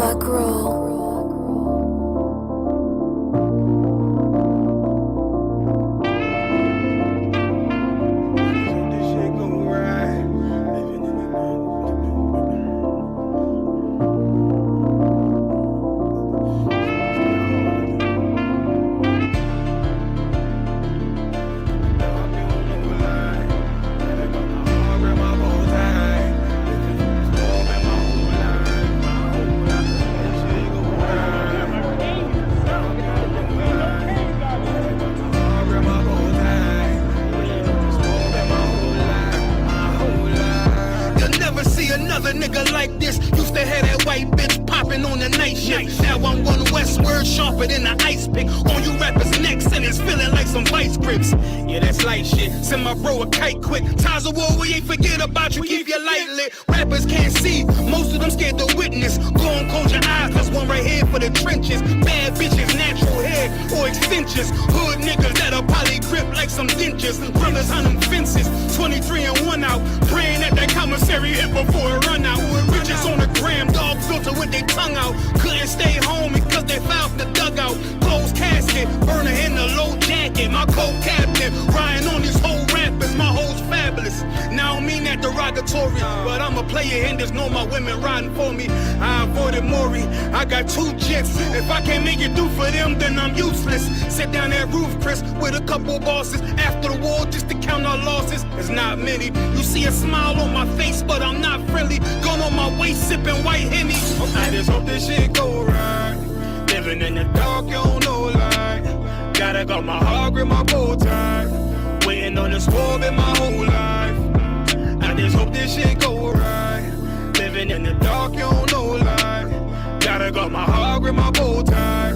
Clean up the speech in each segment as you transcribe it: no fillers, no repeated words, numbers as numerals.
rock roll. Nigga like this used to have that white bitch popping on the night shift. Now I'm one westward, sharper than an ice pick. On you rappers' necks and it's feeling like some vice grips. Yeah, that's light shit. Send my bro a kite quick. Ties of war, we ain't forget about you. Keep your light lit. Rappers can't see. Most of them scared to witness. Go on, close your eyes. There's one right here for the trenches. Bad bitches, natural hair or extensions. Hood niggas that'll probably grip like some dentures. Brothers on them fences. 23 and 1 out. Praying that that commissary hit before it run out. Bitches on the gram, dog filter with their tongue out. Couldn't stay home because they fouled the dugout. Closed casket, burner in the low jacket. My co-captain, riding on these whole rappers. My hoes fabulous. Now I don't mean that derogatory, but I'm a player and there's no my women riding for me. I avoided Maury, I got 2 jets. If I can't make it through for them, then I'm useless. Sit down that roof, Chris, with a couple bosses. After the war, just to count our losses. It's not many. You see a smile on my face, but I'm not friendly. Gun on my waist, sipping white Henny. I just hope this shit go right. Living in the dark, you don't know light. Gotta got my heart, grip my bow tie. Waiting on the squad in my whole life. I just hope this shit go right. Living in the dark, you don't know light. Gotta got my heart, grip my bow tie.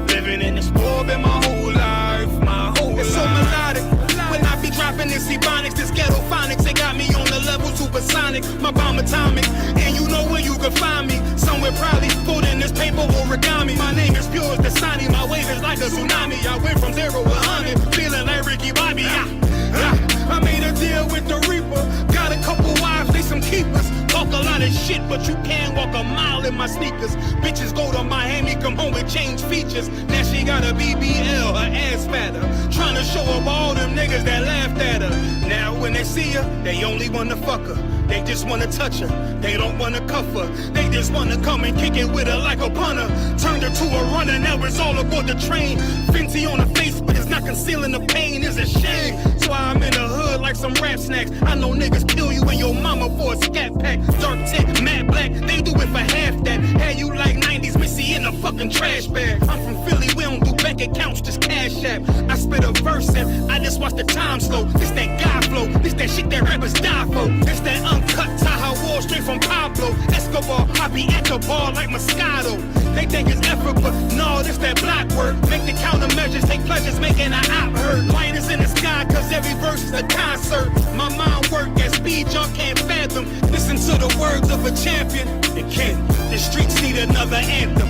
Living in the squad in my whole life. My whole life. It's so melodic. When I be dropping this ebonics, this ghetto phonics, they got me on the level supersonic, my bomb atomic, and you know where you can find me, somewhere probably food in this paper origami. My name is pure as the Dasani, my wave is like a tsunami. I went from 0 to 100, feeling like Ricky Bobby. I made a deal with the Reaper, got a couple wives, they some keepers. Talk a lot of shit, but you can't walk a mile in my sneakers. Bitches go to Miami, come home with change features. Now she got a BBL, her ass fatter. Trying to show up all them niggas that laughed at her. Now when they see her, they only wanna fuck her. They just wanna touch her, they don't wanna cuff her. They just wanna come and kick it with her like a punter. Turned her to a runner, now it's all aboard the train. Fenty on her face, but it's not concealing the pain, it's a shame. So I'm in the hood like some rap snacks. I know niggas kill you and your mama for a scat pack. Dark tint, matte black, they do it for half that. Had you like 90s Missy in a fucking trash bag. I'm from Philly, we don't do bank accounts, just cash app. I spit a verse and I just watch the time slow. This that guy flow, this that shit that rappers die for. This that uncut Taha Wall straight from Pablo Escobar. I be at the bar like Moscato. They think it's effort, but no, this that block work. Make the countermeasures, take pleasures, making an op hurt. Light is in the sky, cause every verse is a concert. My mind work at speed, y'all can't fathom. Listen to the words of a champion. And Ken, the streets need another anthem.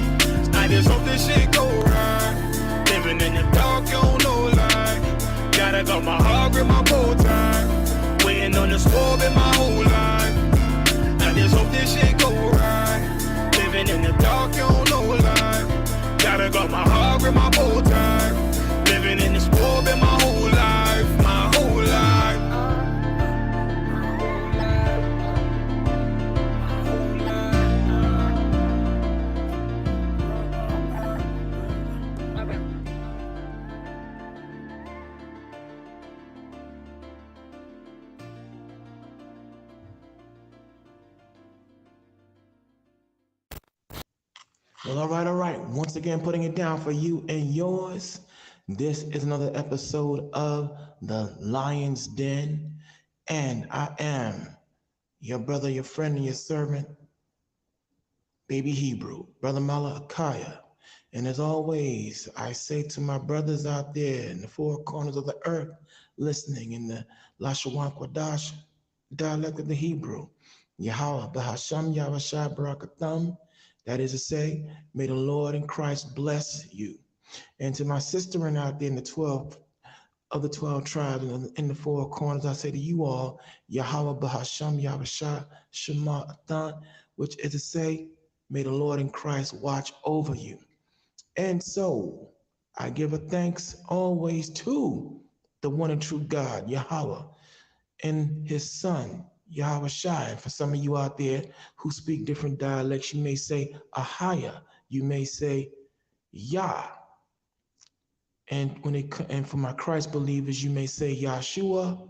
I just hope this shit go right. Living in the dark, you don't know light. Gotta got my heart, grip my bow tie. Waiting on the squab in my whole life. I just hope this shit go right. Living in the dark, you don't know light. Gotta got my heart, grip my bow tie. Living in the squab in my whole life. My whole life. Well, all right. Once again, putting it down for you and yours. This is another episode of The Lion's Den. And I am your brother, your friend, and your servant, Baby Hebrew, Brother Malachiah. And as always, I say to my brothers out there in the 4 corners of the earth, listening in the Lashawan Kwadash dialect of the Hebrew, Yahweh, Bahasham, Yahweh, Barakatham. That is to say, may the Lord in Christ bless you. And to my sister and out there in the 12 of the 12 tribes in the 4 corners, I say to you all, Yahweh Bahasham Yahweh Shema Athan, which is to say, May the Lord in Christ watch over you. And so I give a thanks always to the one and true God, Yahweh, and his son, Yahweh Shai. For some of you out there who speak different dialects, you may say Ahaya, you may say Yah. And for my Christ believers, you may say Yahshua.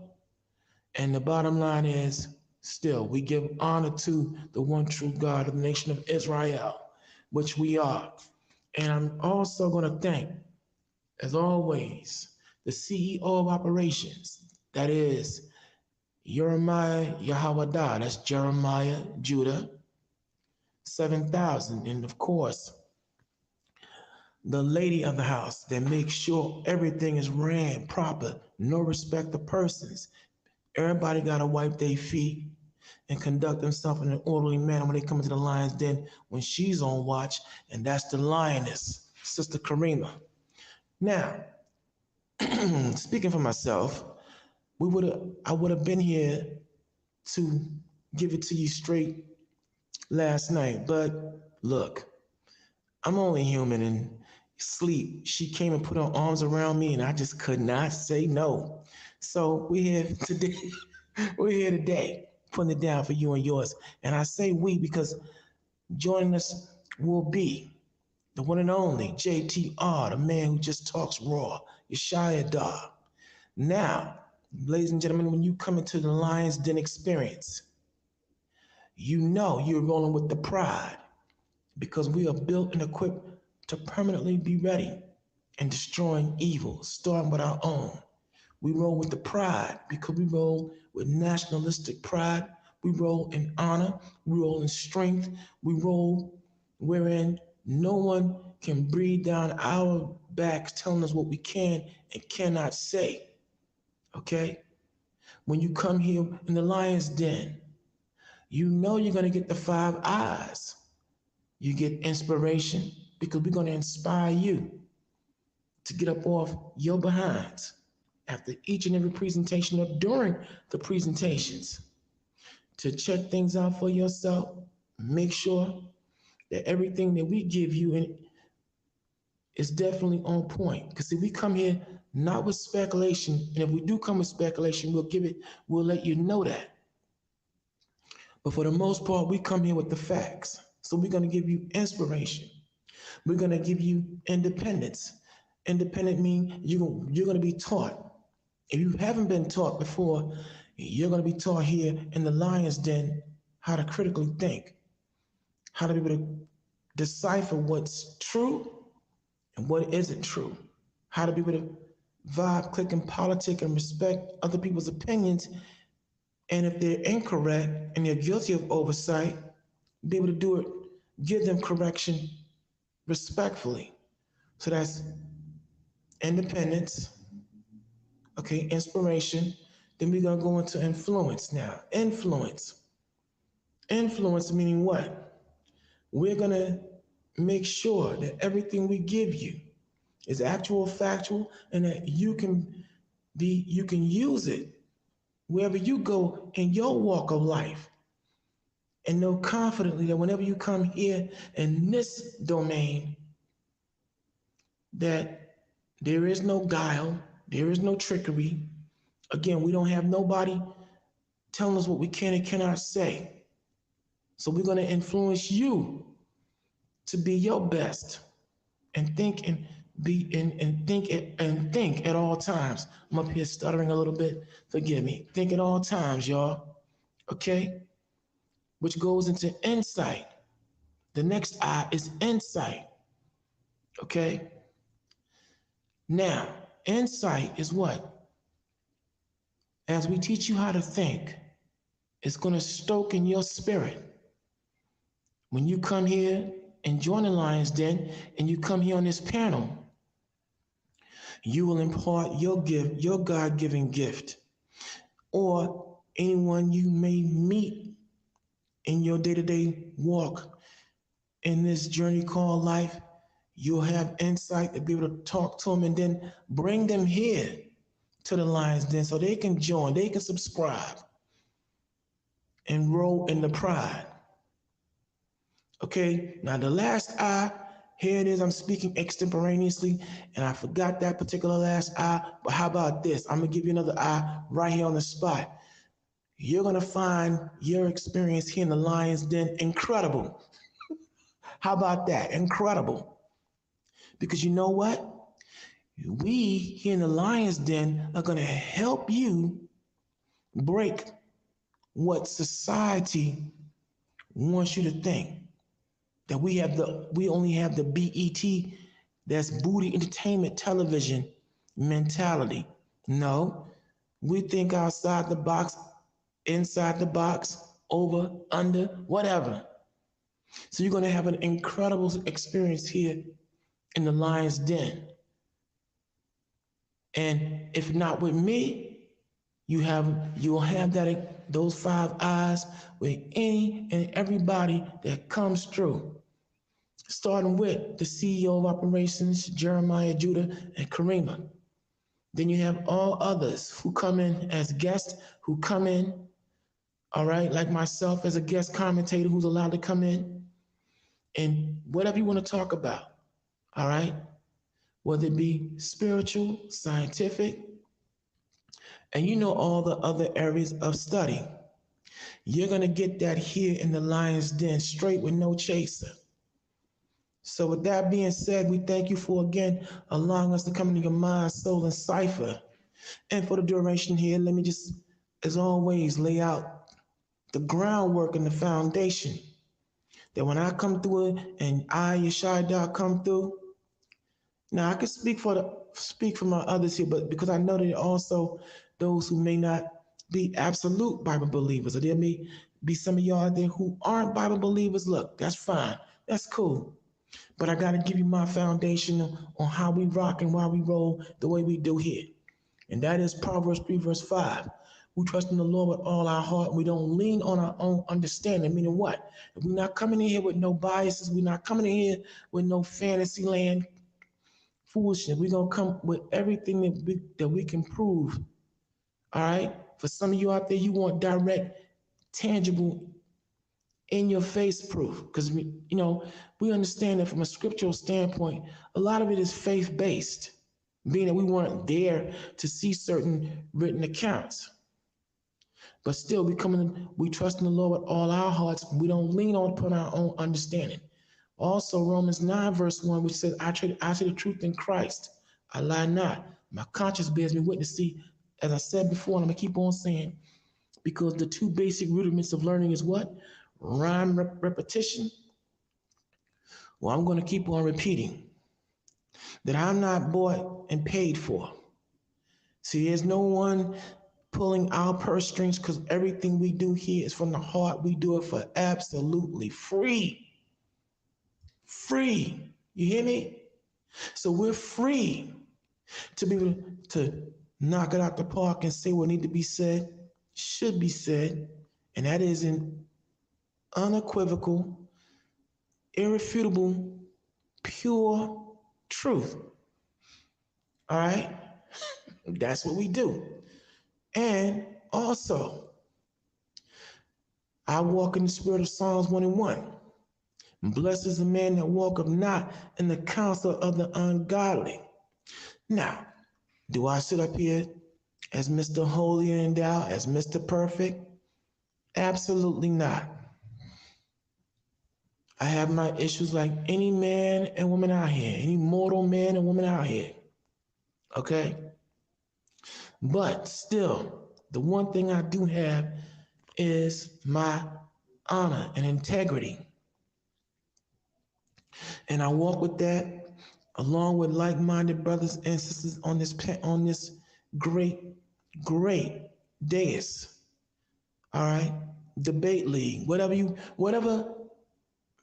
And the bottom line is, still, we give honor to the one true God of the nation of Israel, which we are. And I'm also going to thank, as always, the CEO of operations, that is Jeremiah Yahwadah, that's Jeremiah Judah 7000. And of course, the lady of the house that makes sure everything is ran proper, no respect of persons. Everybody got to wipe their feet and conduct themselves in an orderly manner when they come into the lion's den when she's on watch, and that's the lioness, Sister Karima. Now, speaking for myself, I would have been here to give it to you straight last night, but look, I'm only human, and sleep, she came and put her arms around me, and I just could not say no. So we're here today. We're here today, putting it down for you and yours. And I say we because joining us will be the one and only JTR, the man who just talks raw, Yeshaya Dar. Now, ladies and gentlemen, when you come into the Lion's Den experience, you know you're rolling with the pride because we are built and equipped to permanently be ready and destroying evil, starting with our own. We roll with the pride because we roll with nationalistic pride. We roll in honor. We roll in strength. We roll wherein no one can breathe down our backs telling us what we can and cannot say. Okay? When you come here in the lion's den, you know you're going to get the 5 eyes. You get inspiration because we're going to inspire you to get up off your behinds after each and every presentation or during the presentations to check things out for yourself. Make sure that everything that we give you is definitely on point. Because if we come here not with speculation, and if we do come with speculation, we'll let you know that. But for the most part, we come here with the facts. So we're going to give you inspiration. We're going to give you independence. Independent means you're going to be taught. If you haven't been taught before, you're going to be taught here in the Lion's Den how to critically think, how to be able to decipher what's true and what isn't true, how to be able to vibe, click, and politic and respect other people's opinions. And if they're incorrect and they're guilty of oversight, be able to do it, give them correction respectfully. So that's independence, okay, inspiration. Then we're gonna go into influence now. Influence. Influence meaning what? We're gonna make sure that everything we give you is actual, factual, and that you can use it wherever you go in your walk of life. And know confidently that whenever you come here in this domain, that there is no guile, there is no trickery. Again, we don't have nobody telling us what we can and cannot say. So we're going to influence you to be your best and think think at all times. I'm up here stuttering a little bit. Forgive me. Think at all times, y'all. Okay? Which goes into insight. The next I is insight. Okay? Now, insight is what? As we teach you how to think, it's going to stoke in your spirit. When you come here and join the Lion's Den and you come here on this panel, you will impart your gift, your God-given gift, or anyone you may meet in your day-to-day walk in this journey called life. You'll have insight to be able to talk to them and then bring them here to the Lion's Den so they can join, they can subscribe and roll in the pride Okay, now the last I, here it is, I'm speaking extemporaneously, and I forgot that particular last I, but how about this? I'm gonna give you another I right here on the spot. You're gonna find your experience here in the Lion's Den incredible. How about that? Incredible. Because you know what? We here in the Lion's Den are gonna help you break what society wants you to think. That we only have the BET, that's booty entertainment television mentality. No, we think outside the box, inside the box, over, under, whatever. So you're gonna have an incredible experience here in the Lion's Den. And if not with me, you'll have that those five eyes with any and everybody that comes through. Starting with the CEO of Operations, Jeremiah, Judah, and Karima. Then you have all others who come in as guests, who come in, all right, like myself as a guest commentator who's allowed to come in, and whatever you want to talk about, all right, whether it be spiritual, scientific, and you know all the other areas of study. You're going to get that here in the Lion's Den, straight with no chaser. So with that being said, we thank you for again allowing us to come into your mind, soul, and cipher. And for the duration here, let me just, as always, lay out the groundwork and the foundation. That when I come through it and I, Yeshua, come through, now I can speak for my others here, but because I know that also those who may not be absolute Bible believers, or there may be some of y'all out there who aren't Bible believers. Look, that's fine, that's cool. But I got to give you my foundation on how we rock and why we roll the way we do here. And that is Proverbs 3, verse 5. We trust in the Lord with all our heart. We don't lean on our own understanding. Meaning what? If we're not coming in here with no biases. We're not coming in here with no fantasy land foolishness. We're going to come with everything that we can prove. All right? For some of you out there, you want direct, tangible, in your face proof, because we understand that from a scriptural standpoint, a lot of it is faith based, being that we weren't there to see certain written accounts. But still, we trust in the Lord with all our hearts. We don't lean on upon our own understanding. Also, Romans 9, verse 1, which says, I say the truth in Christ. I lie not. My conscience bears me witness. See, as I said before, and I'm going to keep on saying, because the two basic rudiments of learning is what? Rhyme repetition. Well, I'm going to keep on repeating that I'm not bought and paid for. See, there's no one pulling our purse strings, because everything we do here is from the heart. We do it for absolutely free. Free. You hear me? So we're free to be able to knock it out the park and say what needs to be said, should be said, and that is in unequivocal, irrefutable, pure truth. All right? That's what we do. And also, I walk in the spirit of Psalms 1 and 1. Blessed is the man that walketh not in the counsel of the ungodly. Now, do I sit up here as Mr. Holy and Endowed, as Mr. Perfect? Absolutely not. I have my issues like any man and woman out here, any mortal man and woman out here. Okay? But still, the one thing I do have is my honor and integrity. And I walk with that along with like-minded brothers and sisters on this great dais. All right? Debate league. Whatever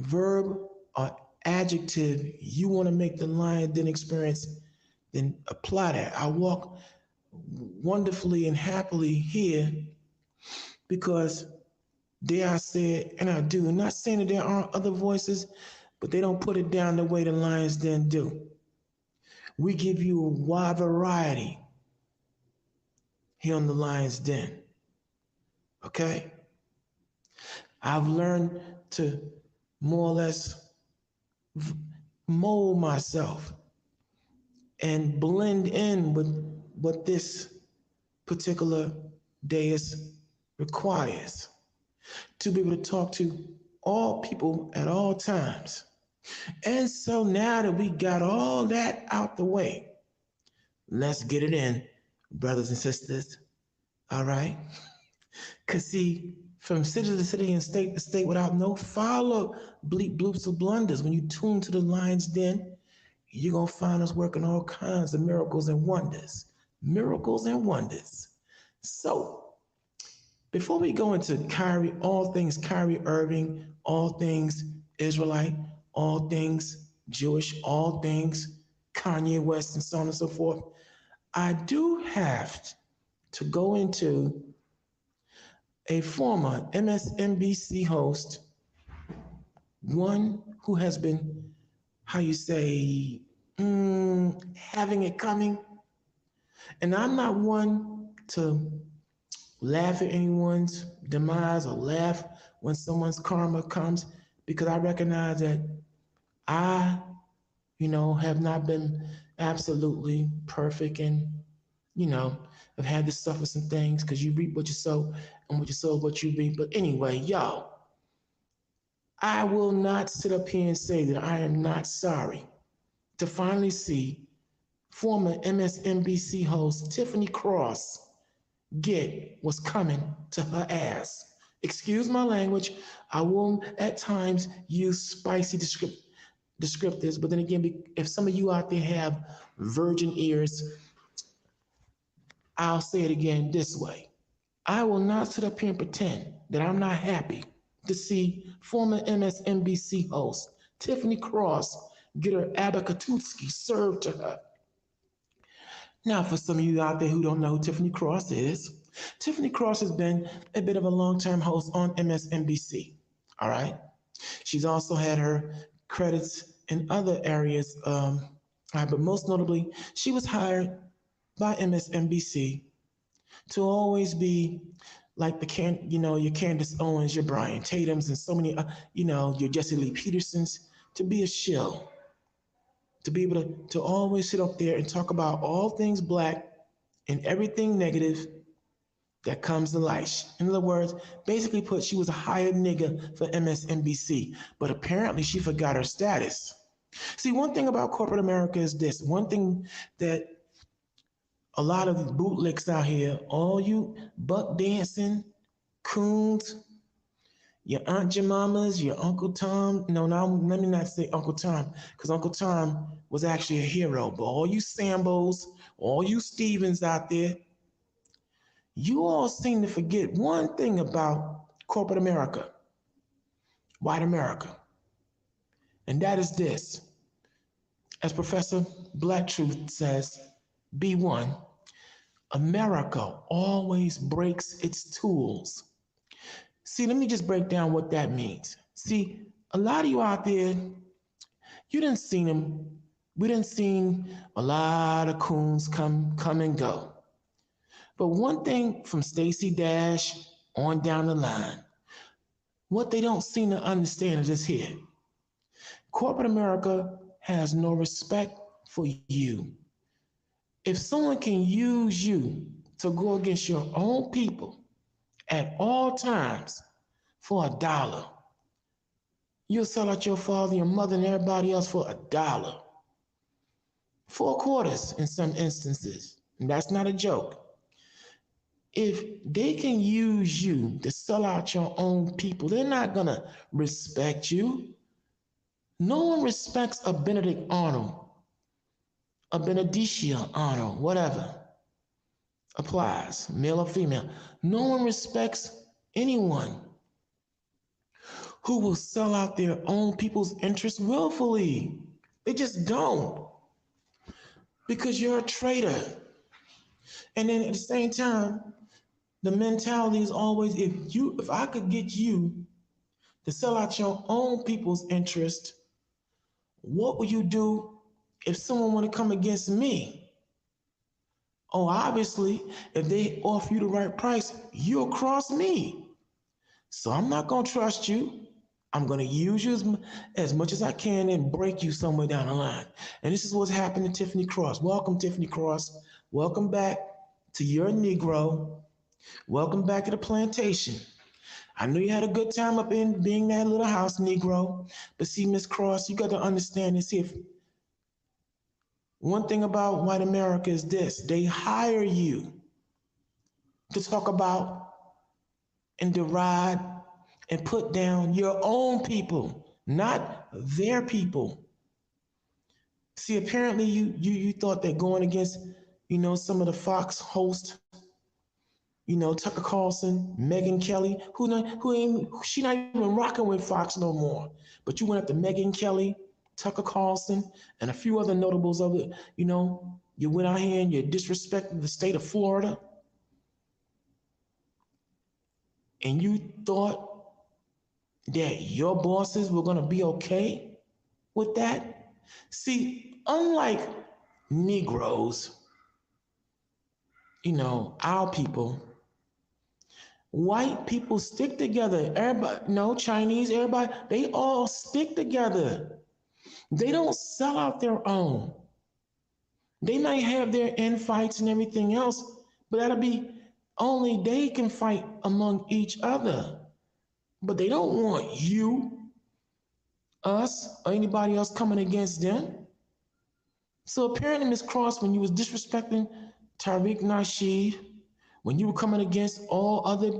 verb or adjective you want to make the Lion Den experience, then apply that. I walk wonderfully and happily here because dare I say it, and I do. I'm not saying that there aren't other voices, but they don't put it down the way the Lion's Den do. We give you a wide variety here on the Lion's Den. Okay? I've learned to more or less mold myself and blend in with what this particular dais requires to be able to talk to all people at all times. And so now that we got all that out the way, let's get it in, brothers and sisters. All right? Because see, from city to city and state to state without no follow bleep bloops or blunders, when you tune to the Lion's Den, you're going to find us working all kinds of miracles and wonders. Miracles and wonders. So, before we go into Kyrie, all things Kyrie Irving, all things Israelite, all things Jewish, all things Kanye West, and so on and so forth, I do have to go into a former MSNBC host, one who has been, how you say, having it coming. And I'm not one to laugh at anyone's demise or laugh when someone's karma comes, because I recognize that I, have not been absolutely perfect, and, I've had to suffer some things, because you reap what you sow, and what you sow, what you reap. But anyway, y'all, I will not sit up here and say that I am not sorry to finally see former MSNBC host Tiffany Cross get what's coming to her ass. Excuse my language. I will at times use spicy descriptors, but then again, if some of you out there have virgin ears, I'll say it again this way. I will not sit up here and pretend that I'm not happy to see former MSNBC host Tiffany Cross get her Abakatutski served to her. Now, for some of you out there who don't know who Tiffany Cross is, Tiffany Cross has been a bit of a long-time host on MSNBC. All right. She's also had her credits in other areas, but most notably, she was hired by MSNBC to always be like your Candace Owens, your Brian Tatums, and so many, your Jesse Lee Petersons, to be a shill, to be able to always sit up there and talk about all things black and everything negative that comes to light. In other words, basically put, she was a hired nigga for MSNBC, but apparently she forgot her status. See, one thing about corporate America is this. One thing that a lot of bootlicks out here, all you buck dancing coons, your Aunt Jemimas, your Uncle Tom. No, let me not say Uncle Tom, because Uncle Tom was actually a hero. But all you Sambos, all you Stevens out there, you all seem to forget one thing about corporate America, white America, and that is this. As Professor Black Truth says, B1, America always breaks its tools. See, let me just break down what that means. See, a lot of you out there, you didn't see them. We didn't see a lot of coons come and go. But one thing from Stacey Dash on down the line, what they don't seem to understand is this here. Corporate America has no respect for you. If someone can use you to go against your own people at all times for $1, you'll sell out your father, your mother, and everybody else for $1. 4 quarters in some instances. And that's not a joke. If they can use you to sell out your own people, they're not gonna respect you. No one respects a Benedict Arnold, a Benedicia Arnold, whatever applies, male or female. No one respects anyone who will sell out their own people's interests willfully. They just don't. Because you're a traitor. And then at the same time, the mentality is always, if I could get you to sell out your own people's interest, what would you do if someone want to come against me? Oh, obviously, if they offer you the right price, you'll cross me. So I'm not gonna trust you. I'm going to use you as much as I can and break you somewhere down the line. And this is what's happened to Tiffany Cross. Welcome, Tiffany Cross. Welcome back to your Negro. Welcome back to the plantation. I know you had a good time up in being that little house Negro. But see, Miss Cross, you got to understand and see if one thing about white America is this: they hire you to talk about and deride and put down your own people, not their people. See, apparently you thought that going against, some of the Fox hosts, Tucker Carlson, Megyn Kelly, she not even rocking with Fox no more. But you went up to Megyn Kelly, Tucker Carlson, and a few other notables of it. You went out here and you disrespected the state of Florida, and you thought that your bosses were gonna be okay with that? See, unlike Negroes, our people, white people stick together. Everybody, no, Chinese, everybody, they all stick together. They don't sell out their own. They might have their infights and everything else, but that'll be only they can fight among each other. But they don't want you, us, or anybody else coming against them. So apparently, Ms. Cross, when you was disrespecting Tariq Nasheed, when you were coming against all other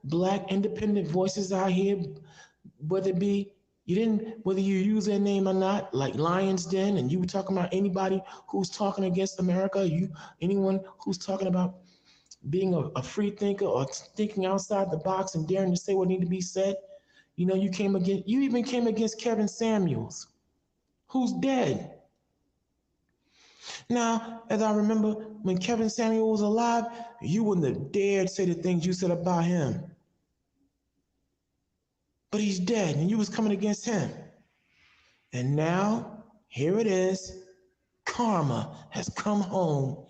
Black independent voices out here, whether you use their name or not, like Lions Den, and you were talking about anybody who's talking against America, anyone who's talking about being a free thinker or thinking outside the box and daring to say what needs to be said, you even came against Kevin Samuels, who's dead. Now, as I remember, when Kevin Samuel was alive, you wouldn't have dared say the things you said about him. But he's dead, and you was coming against him. And now, here it is. Karma has come home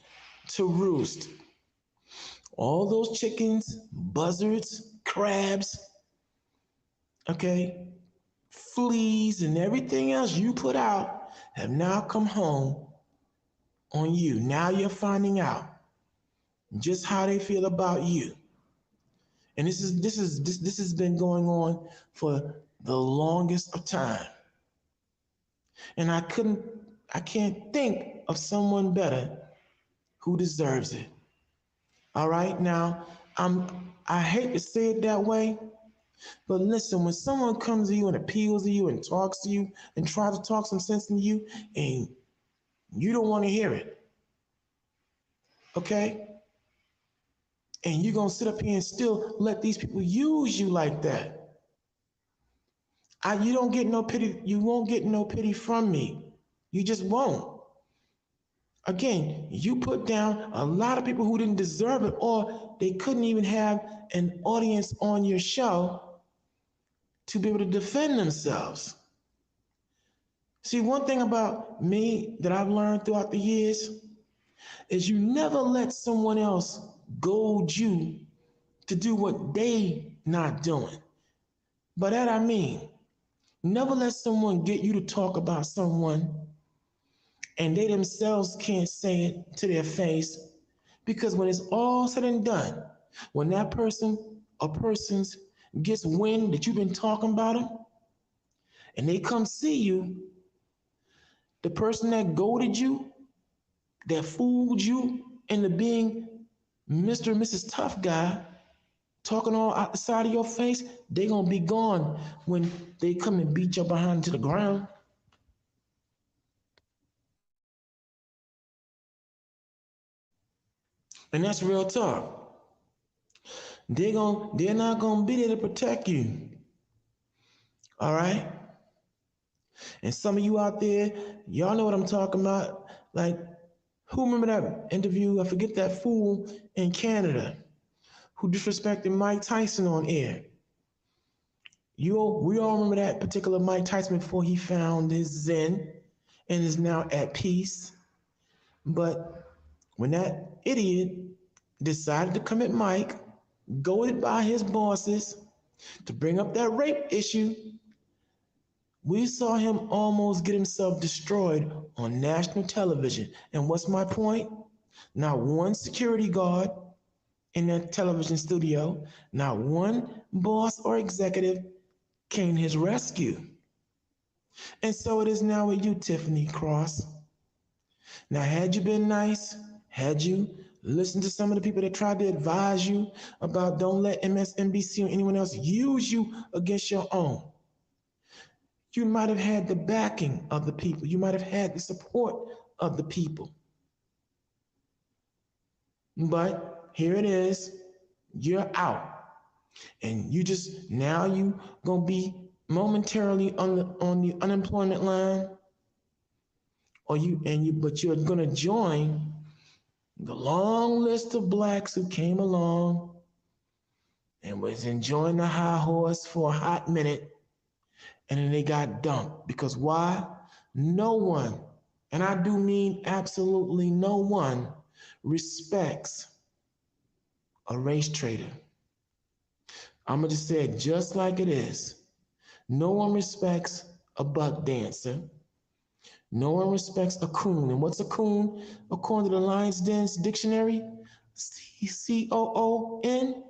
to roost. All those chickens, buzzards, crabs, okay, fleas, and everything else you put out have now come home on you. Now you're finding out just how they feel about you. And this has been going on for the longest of time. And I can't think of someone better who deserves it. All right, now I hate to say it that way, but listen, when someone comes to you and appeals to you and talks to you and tries to talk some sense into you, and you don't want to hear it, okay? And you're gonna sit up here and still let these people use you like that. You don't get no pity. You won't get no pity from me. You just won't. Again, you put down a lot of people who didn't deserve it, or they couldn't even have an audience on your show to be able to defend themselves. See, one thing about me that I've learned throughout the years is you never let someone else goad you to do what they not doing. By that I mean, never let someone get you to talk about someone and they themselves can't say it to their face, because when it's all said and done, when that person or persons gets wind that you've been talking about them and they come see you, the person that goaded you, that fooled you into being Mr. and Mrs. Tough Guy, talking all out the side of your face, they gonna be gone when they come and beat your behind to the ground. And that's real talk. They're not gonna be there to protect you. All right? And some of you out there, y'all know what I'm talking about. Like, who remember that interview? I forget that fool in Canada who disrespected Mike Tyson on air. We all remember that particular Mike Tyson before he found his zen and is now at peace. But when that idiot decided to come at Mike, goaded by his bosses to bring up that rape issue, We saw him almost get himself destroyed on national television. And what's my point? Not one security guard in that television studio, not one boss or executive came to his rescue. And so it is now with you, Tiffany Cross. Now, had you been nice, had you listened to some of the people that tried to advise you about don't let MSNBC or anyone else use you against your own, you might have had the backing of the people. You might have had the support of the people. But here it is, you're out. And you just, now you gonna be momentarily on the unemployment line, but you're gonna join the long list of blacks who came along and was enjoying the high horse for a hot minute, and then they got dumped. Because why? No one, and I do mean absolutely no one, respects a race traitor. I'm gonna just say it just like it is. No one respects a buck dancer. No one respects a coon. And what's a coon? According to the Lions Den's dictionary, COON,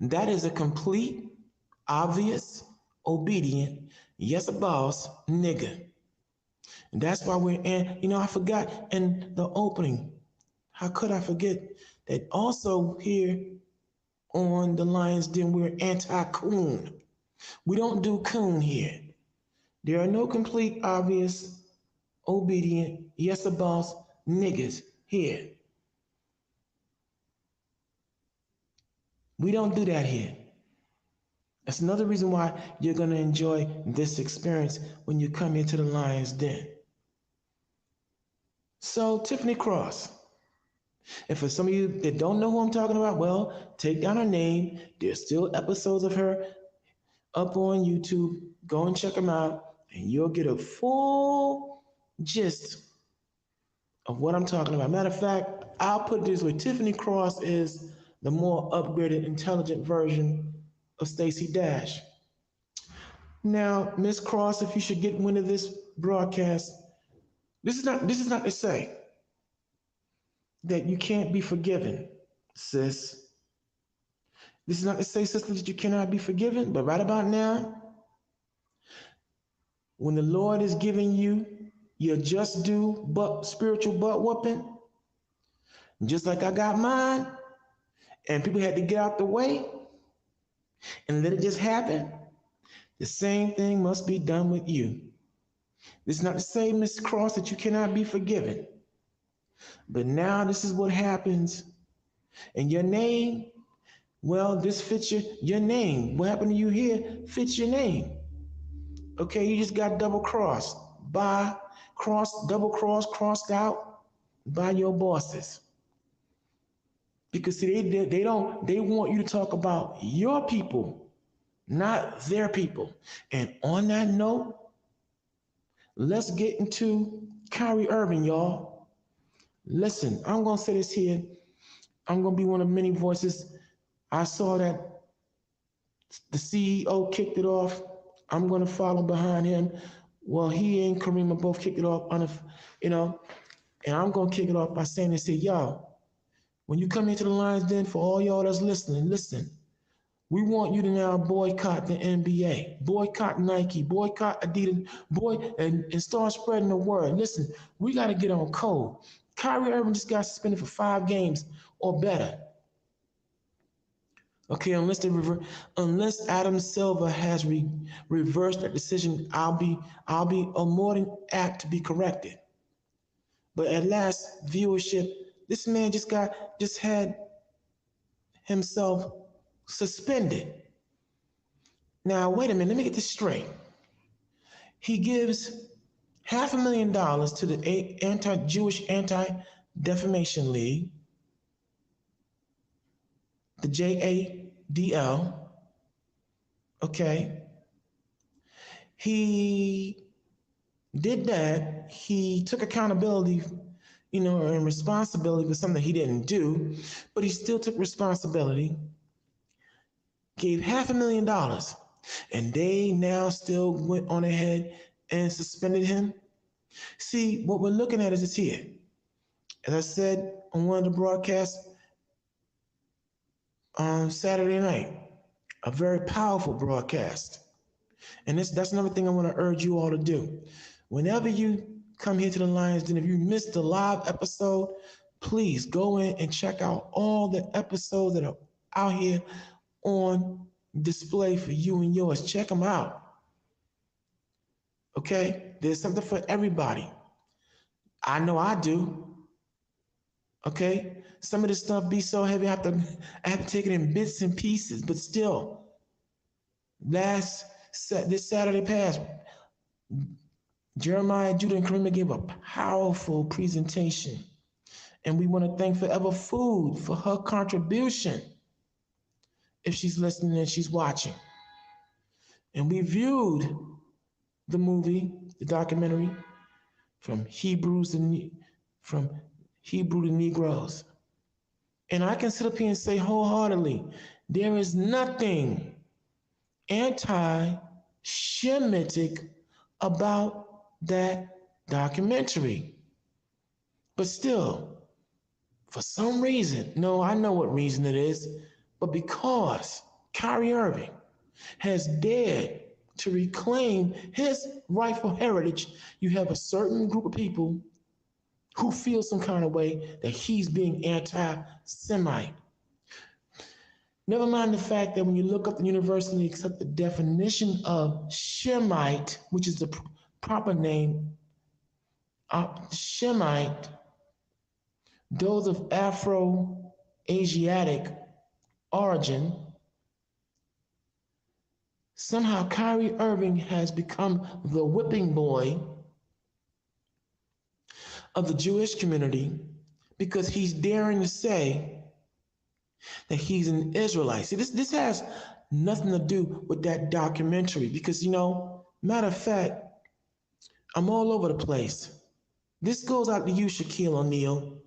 that is a complete, obvious, obedient, yes, a boss, nigga. And that's why we're in, I forgot in the opening, how could I forget that also here on the Lions Den, we're anti-coon. We don't do coon here. There are no complete, obvious, obedient, yes, a boss, niggas here. We don't do that here. That's another reason why you're going to enjoy this experience when you come into the Lions Den. So, Tiffany Cross, and for some of you that don't know who I'm talking about, well, take down her name. There's still episodes of her up on YouTube. Go and check them out, and you'll get a full gist of what I'm talking about. Matter of fact, I'll put it this way. Tiffany Cross is the more upgraded, intelligent version of Stacey Dash. Now, Miss Cross, if you should get wind of this broadcast, this is not to say that you can't be forgiven, sis. This is not to say, sister, that you cannot be forgiven, but right about now, when the Lord is giving you your just due spiritual butt whooping, just like I got mine, and people had to get out the way and let it just happen, the same thing must be done with you. This is not to say, Miss Cross, that you cannot be forgiven. But now this is what happens. And your name, well, this fits your name. What happened to you here fits your name. Okay, you just got double crossed crossed out by your bosses. Because see, they want you to talk about your people, not their people. And on that note, let's get into Kyrie Irving, y'all. Listen, I'm gonna say this here. I'm gonna be one of many voices. I saw that the CEO kicked it off. I'm gonna follow behind him. Well, he and Kareem both kicked it off and I'm gonna kick it off by saying this here, y'all. When you come into the Lions Den, for all y'all that's listening, listen. We want you to now boycott the NBA, boycott Nike, boycott Adidas, and start spreading the word. Listen, we got to get on code. Kyrie Irving just got suspended for 5 games or better. Okay, unless Adam Silver has reversed that decision, I'll be more than apt to be corrected. But at last viewership, this man just had himself suspended. Now, wait a minute, let me get this straight. He gives $500,000 to the anti-Jewish Anti-Defamation League, the JADL, okay? He did that. He took accountability, and responsibility for something he didn't do, but he still took responsibility. Gave $500,000 And they now still went on ahead and suspended him. See, what we're looking at is this here. As I said on one of the broadcasts on Saturday night, a very powerful broadcast. And that's another thing I want to urge you all to do. Whenever you come here to the Lions Den, if you missed the live episode, please go in and check out all the episodes that are out here on display for you and yours. Check them out. Okay? There's something for everybody. I know I do. Okay? Some of this stuff be so heavy, I have to take it in bits and pieces, but still, this Saturday past, Jeremiah, Judah, and Kareem gave a powerful presentation. And we want to thank Forever Food for her contribution, if she's listening and she's watching. And we viewed the movie, the documentary, from Hebrew to Negroes. And I can sit up here and say wholeheartedly, there is nothing anti-Shemitic about that documentary. But still, for some reason, no, I know what reason it is, but because Kyrie Irving has dared to reclaim his rightful heritage, you have a certain group of people who feel some kind of way that he's being anti-Semite. Never mind the fact that when you look up the university, accept the definition of Shemite, which is the proper name, Shemite, those of Afro-Asiatic origin, somehow Kyrie Irving has become the whipping boy of the Jewish community because he's daring to say that he's an Israelite. See, this has nothing to do with that documentary because, matter of fact, I'm all over the place. This goes out to you, Shaquille O'Neal.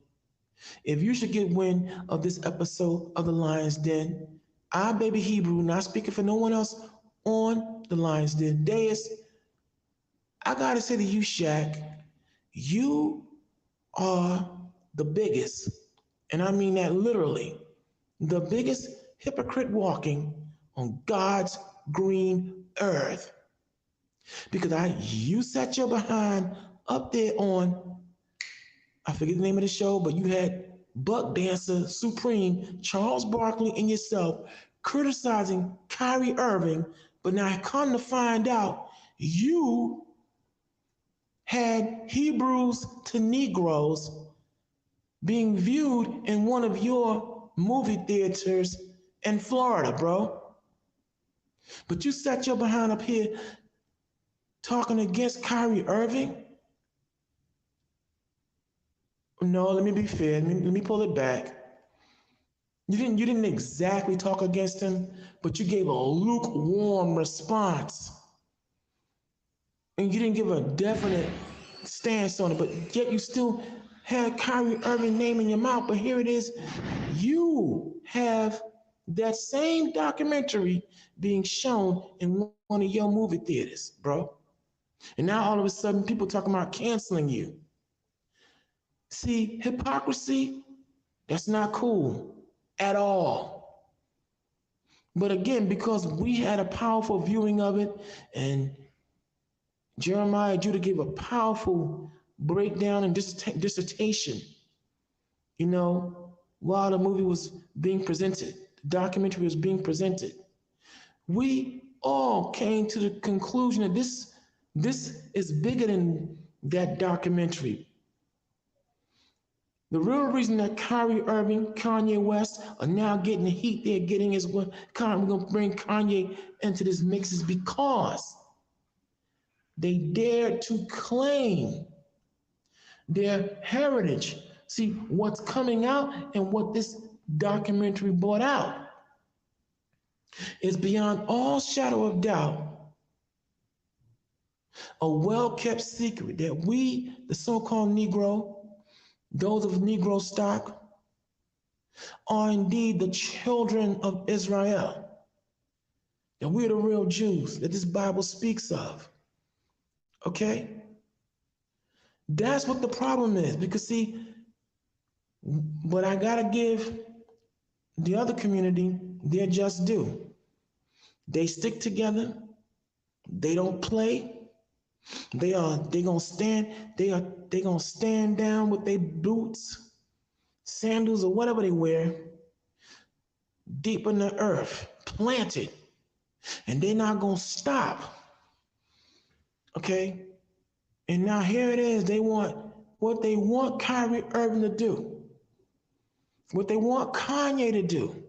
If you should get wind of this episode of The Lions Den, I, Baby Hebrew, not speaking for no one else on The Lions Den dais, I gotta say to you, Shaq, you are the biggest, and I mean that literally, the biggest hypocrite walking on God's green earth. Because you sat your behind up there on, I forget the name of the show, but you had Buck Dancer Supreme, Charles Barkley, and yourself criticizing Kyrie Irving, but now come to find out you had Hebrews to Negroes being viewed in one of your movie theaters in Florida, bro. But you sat your behind up here talking against Kyrie Irving? No, let me be fair. Let me pull it back. You didn't exactly talk against him, but you gave a lukewarm response. And you didn't give a definite stance on it, but yet you still had Kyrie Irving name in your mouth. But here it is, you have that same documentary being shown in one of your movie theaters, bro. And now all of a sudden people talking about canceling you. See, hypocrisy, that's not cool at all. But again, because we had a powerful viewing of it, and Jeremiah Judah gave a powerful breakdown and dissertation, while the movie was being presented, the documentary was being presented. We all came to the conclusion that this is bigger than that documentary. The real reason that Kyrie Irving, Kanye West are now getting the heat they're getting is we're going to bring Kanye into this mix is because they dared to claim their heritage. See, what's coming out and what this documentary brought out is beyond all shadow of doubt a well-kept secret that we, the so-called Negro, those of Negro stock, are indeed the children of Israel. that we're the real Jews that this Bible speaks of. Okay? That's what the problem is. Because see, what I gotta give the other community their just due. They stick together, they don't play, they gonna stand down with their boots, sandals, or whatever they wear, deep in the earth, planted, and they're not gonna stop. Okay? And now here it is. They want what they want Kyrie Irving to do. What they want Kanye to do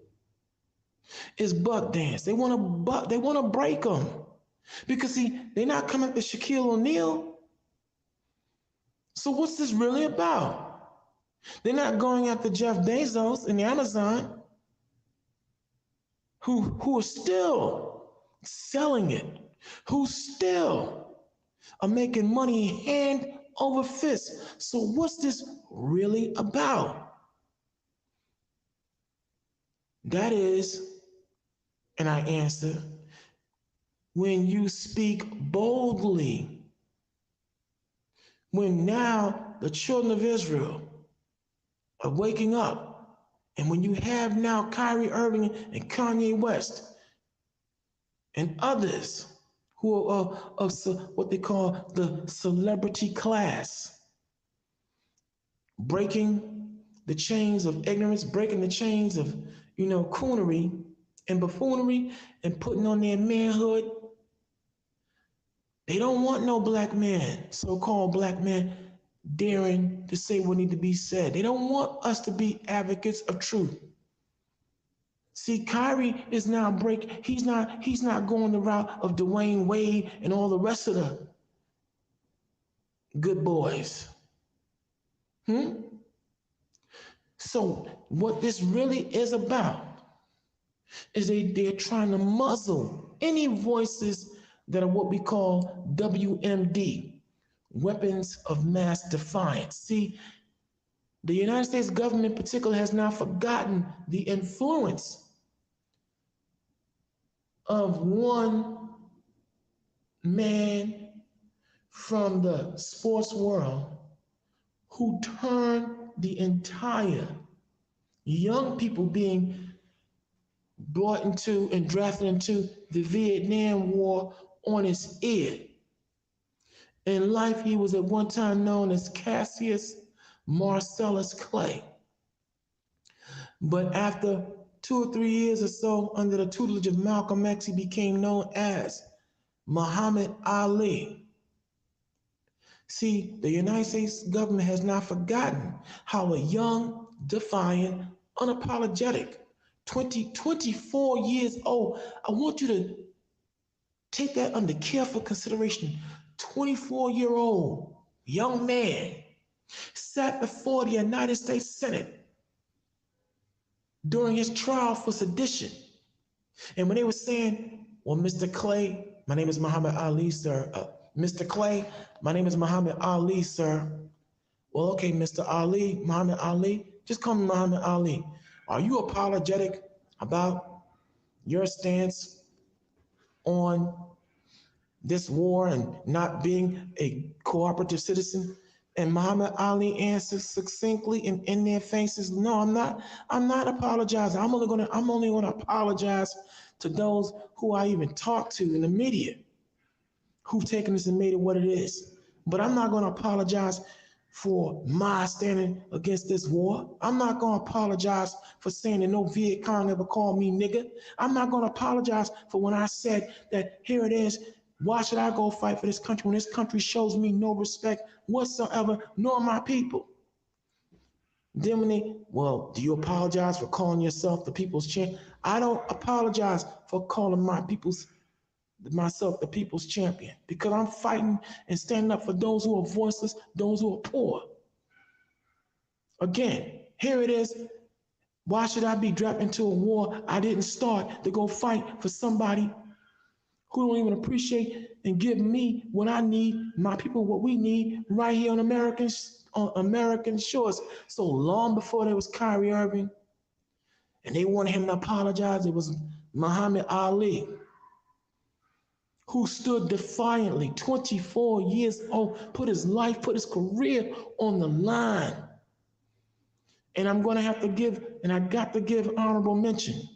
is buck dance. They want to break them. Because see, they're not coming after Shaquille O'Neal. So what's this really about? They're not going after Jeff Bezos and the Amazon, who are still selling it, who still are making money hand over fist. So what's this really about? That is, and I answer, when you speak boldly, when now the children of Israel are waking up, and when you have now Kyrie Irving and Kanye West and others who are of what they call the celebrity class, breaking the chains of ignorance, breaking the chains of, coonery and buffoonery, and putting on their manhood. They don't want no black man, so-called black man, daring to say what needs to be said. They don't want us to be advocates of truth. See, Kyrie is now he's not going the route of Dwayne Wade and all the rest of the good boys. So what this really is about is they're trying to muzzle any voices that are what we call WMD, weapons of mass defiance. See, the United States government in particular has now forgotten the influence of one man from the sports world who turned the entire young people being brought into and drafted into the Vietnam War on his ear. In life, he was at one time known as Cassius Marcellus Clay. But after 2 or 3 years or so, under the tutelage of Malcolm X, he became known as Muhammad Ali. See, the United States government has not forgotten how a young, defiant, unapologetic, 24 years old, I want you to take that under careful consideration. 24-year-old young man sat before the United States Senate during his trial for sedition. And when they were saying, well, Mr. Clay, my name is Muhammad Ali, sir. Mr. Clay, my name is Muhammad Ali, sir. Well, okay, Mr. Ali, Muhammad Ali, just call me Muhammad Ali. Are you apologetic about your stance on this war and not being a cooperative citizen? And Muhammad Ali answers succinctly and in their faces, no, I'm not apologizing. I'm only gonna apologize to those who I even talked to in the media, who've taken this and made it what it is. But I'm not gonna apologize for my standing against this war. I'm not gonna apologize for saying that no Viet Cong ever called me nigga. I'm not gonna apologize for when I said that here it is, why should I go fight for this country when this country shows me no respect whatsoever, nor my people? Then when do you apologize for calling yourself the people's champion? I don't apologize for calling myself the people's champion, because I'm fighting and standing up for those who are voiceless, those who are poor. Again, here it is. Why should I be dragged into a war I didn't start to go fight for somebody who don't even appreciate and give me what I need, my people what we need right here on American shores? So long before there was Kyrie Irving and they wanted him to apologize, it was Muhammad Ali. who stood defiantly, 24 years old, put his life, put his career on the line. And I'm going to have to give, and I got to give honorable mention.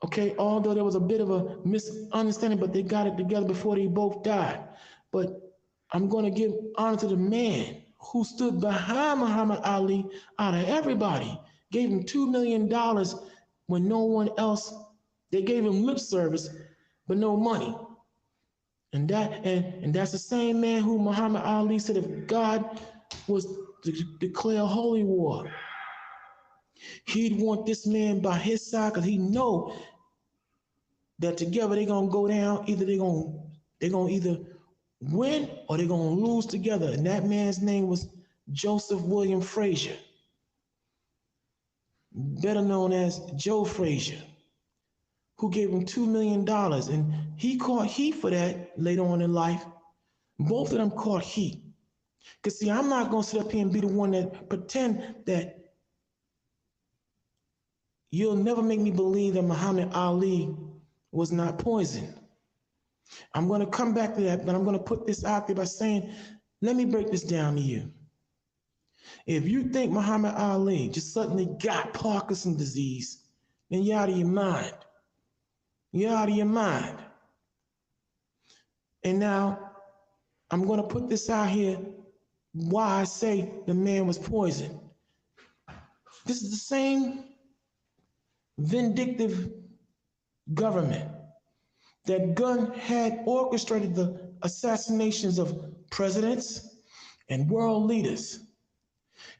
Okay, although there was a bit of a misunderstanding, but they got it together before they both died. But I'm going to give honor to the man who stood behind Muhammad Ali out of everybody, gave him $2 million when no one else, they gave him lip service, but no money. And that's the same man who Muhammad Ali said if God was to declare holy war, he'd want this man by his side because he know that together they're gonna go down. Either they're gonna either win or they're gonna lose together. And that man's name was Joseph William Frazier, better known as Joe Frazier, who gave him $2 million. And he caught heat for that later on in life. Both of them caught heat. Because see, I'm not gonna sit up here and be the one that pretend that you'll never make me believe that Muhammad Ali was not poisoned. I'm gonna come back to that, but I'm gonna put this out there by saying, let me break this down to you. If you think Muhammad Ali just suddenly got Parkinson's disease, then you're out of your mind. You're out of your mind. And now, I'm gonna put this out here why I say the man was poisoned. This is the same vindictive government that had orchestrated the assassinations of presidents and world leaders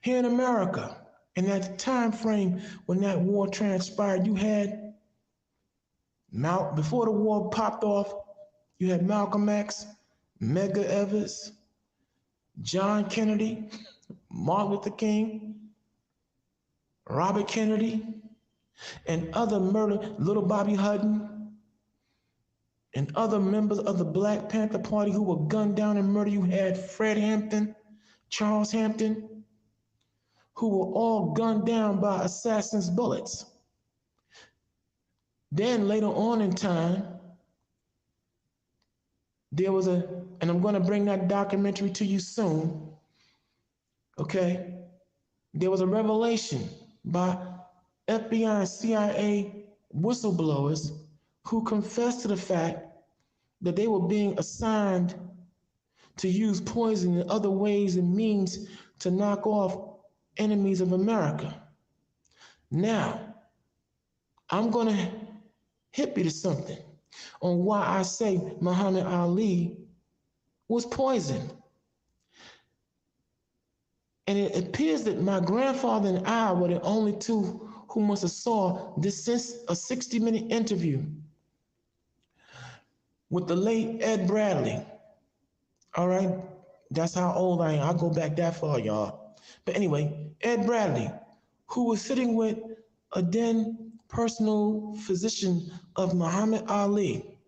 here in America. In that time frame when that war transpired, you had before the war popped off, you had Malcolm X, Medgar Evers, John Kennedy, Martin Luther King, Robert Kennedy, and other little Bobby Hutton, and other members of the Black Panther Party who were gunned down and murdered. You had Fred Hampton, Charles Hampton, who were all gunned down by assassins' bullets. Then later on in time, there was and I'm going to bring that documentary to you soon, okay? There was a revelation by FBI and CIA whistleblowers who confessed to the fact that they were being assigned to use poison and other ways and means to knock off enemies of America. Now, I'm going to hit you to something on why I say Muhammad Ali was poisoned. And it appears that my grandfather and I were the only two who must have saw this since a 60-minute interview with the late Ed Bradley. All right, that's how old I am. I'll go back that far, y'all. But anyway, Ed Bradley, who was sitting with a then personal physician of Muhammad Ali.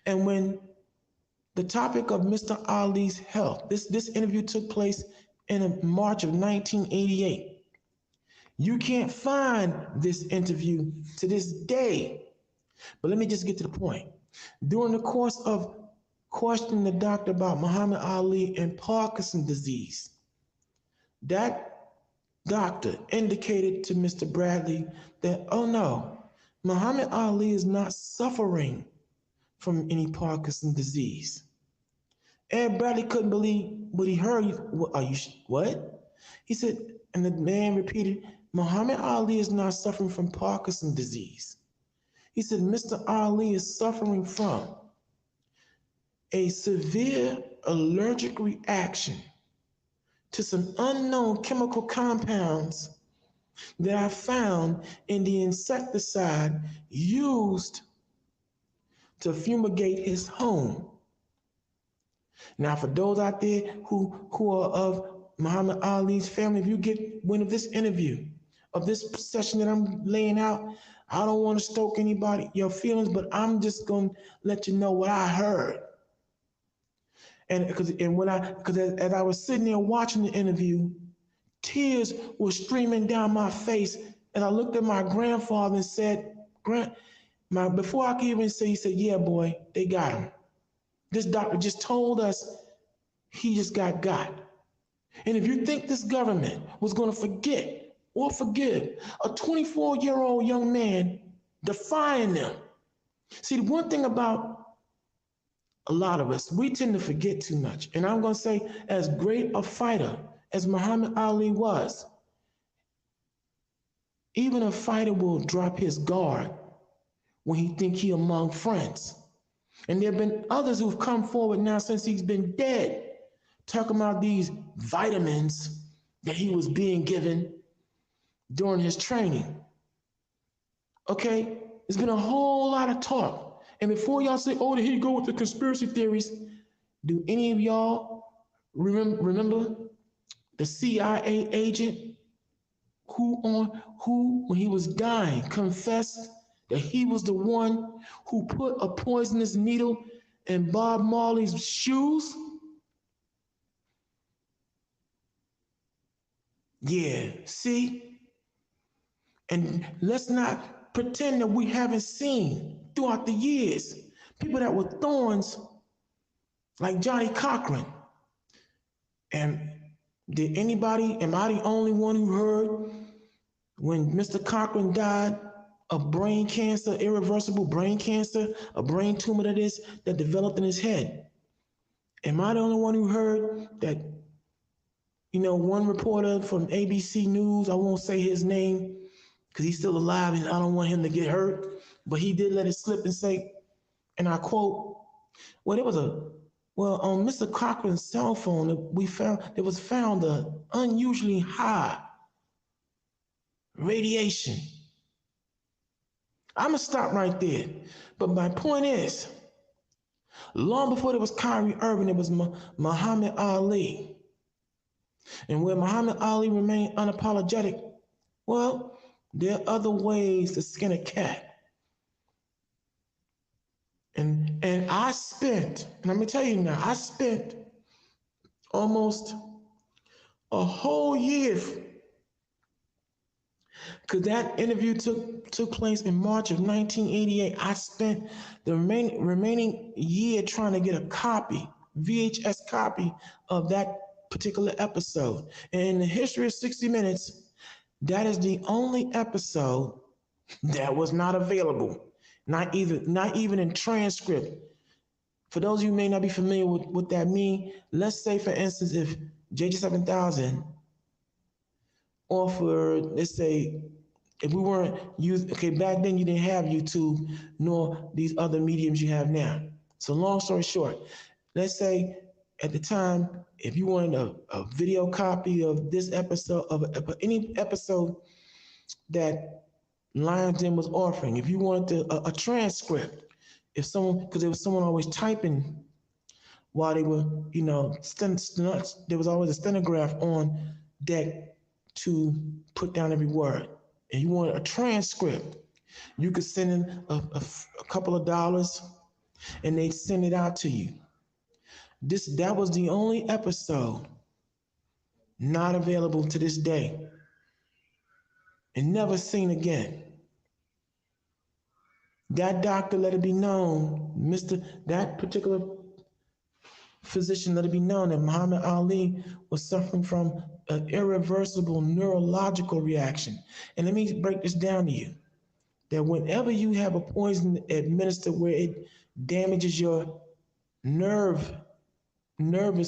And when the topic of Mr. Ali's health, this interview took place in March of 1988. You can't find this interview to this day. But let me just get to the point. During the course of questioning the doctor about Muhammad Ali and Parkinson's disease, that doctor indicated to Mr. Bradley that, oh no, Muhammad Ali is not suffering from any Parkinson's disease. Ed Bradley couldn't believe what he heard. What? He said, and the man repeated, Muhammad Ali is not suffering from Parkinson's disease. He said, Mr. Ali is suffering from a severe allergic reaction to some unknown chemical compounds that I found in the insecticide used to fumigate his home. Now, for those out there who are of Muhammad Ali's family, if you get wind of this interview, of this session that I'm laying out, I don't want to stoke your feelings, but I'm just going to let you know what I heard. And because as I was sitting there watching the interview, tears were streaming down my face, and I looked at my grandfather and said, Before I could even say, he said, yeah, boy, they got him. This doctor just told us he just got. And if you think this government was going to forget or forgive a 24-year-old young man defying them. See, the one thing about a lot of us, we tend to forget too much. And I'm going to say, as great a fighter as Muhammad Ali was, even a fighter will drop his guard when he think he among friends. And there have been others who've come forward now since he's been dead, talking about these vitamins that he was being given during his training. Okay, there's been a whole lot of talk. And before y'all say, oh, here you go with the conspiracy theories, do any of y'all remember the CIA agent who, when he was dying, confessed that he was the one who put a poisonous needle in Bob Marley's shoes? Yeah, see? And let's not pretend that we haven't seen throughout the years people that were thorns like Johnny Cochran. And am I the only one who heard when Mr. Cochran died of brain cancer, irreversible brain cancer, a brain tumor that developed in his head? Am I the only one who heard that, one reporter from ABC News, I won't say his name because he's still alive and I don't want him to get hurt, but he did let it slip and say, and I quote, on Mr. Cochran's cell phone, there was found an unusually high radiation. I'm gonna stop right there. But my point is, long before there was Kyrie Irving, there was Muhammad Ali. And where Muhammad Ali remained unapologetic, well, there are other ways to skin a cat. And I'm gonna tell you now, I spent almost a whole year, because that interview took place in March of 1988. I spent the remaining year trying to get a VHS copy of that particular episode. And in the history of 60 Minutes, that is the only episode that was not available, not even in transcript. For those of you who may not be familiar with what that means, let's say, for instance, if JJ7000 offered, let's say, if we weren't back then you didn't have YouTube nor these other mediums you have now. So long story short, let's say at the time, if you wanted a video copy of this episode, of any episode that Lions Den was offering, if you wanted a transcript, because there was someone always typing while they were, there was always a stenograph on deck to put down every word. And you wanted a transcript, you could send in a couple of dollars and they'd send it out to you. That was the only episode not available to this day and never seen again. That doctor let it be known, that particular physician let it be known that Muhammad Ali was suffering from an irreversible neurological reaction. And let me break this down to you, that whenever you have a poison administered where it damages your nervous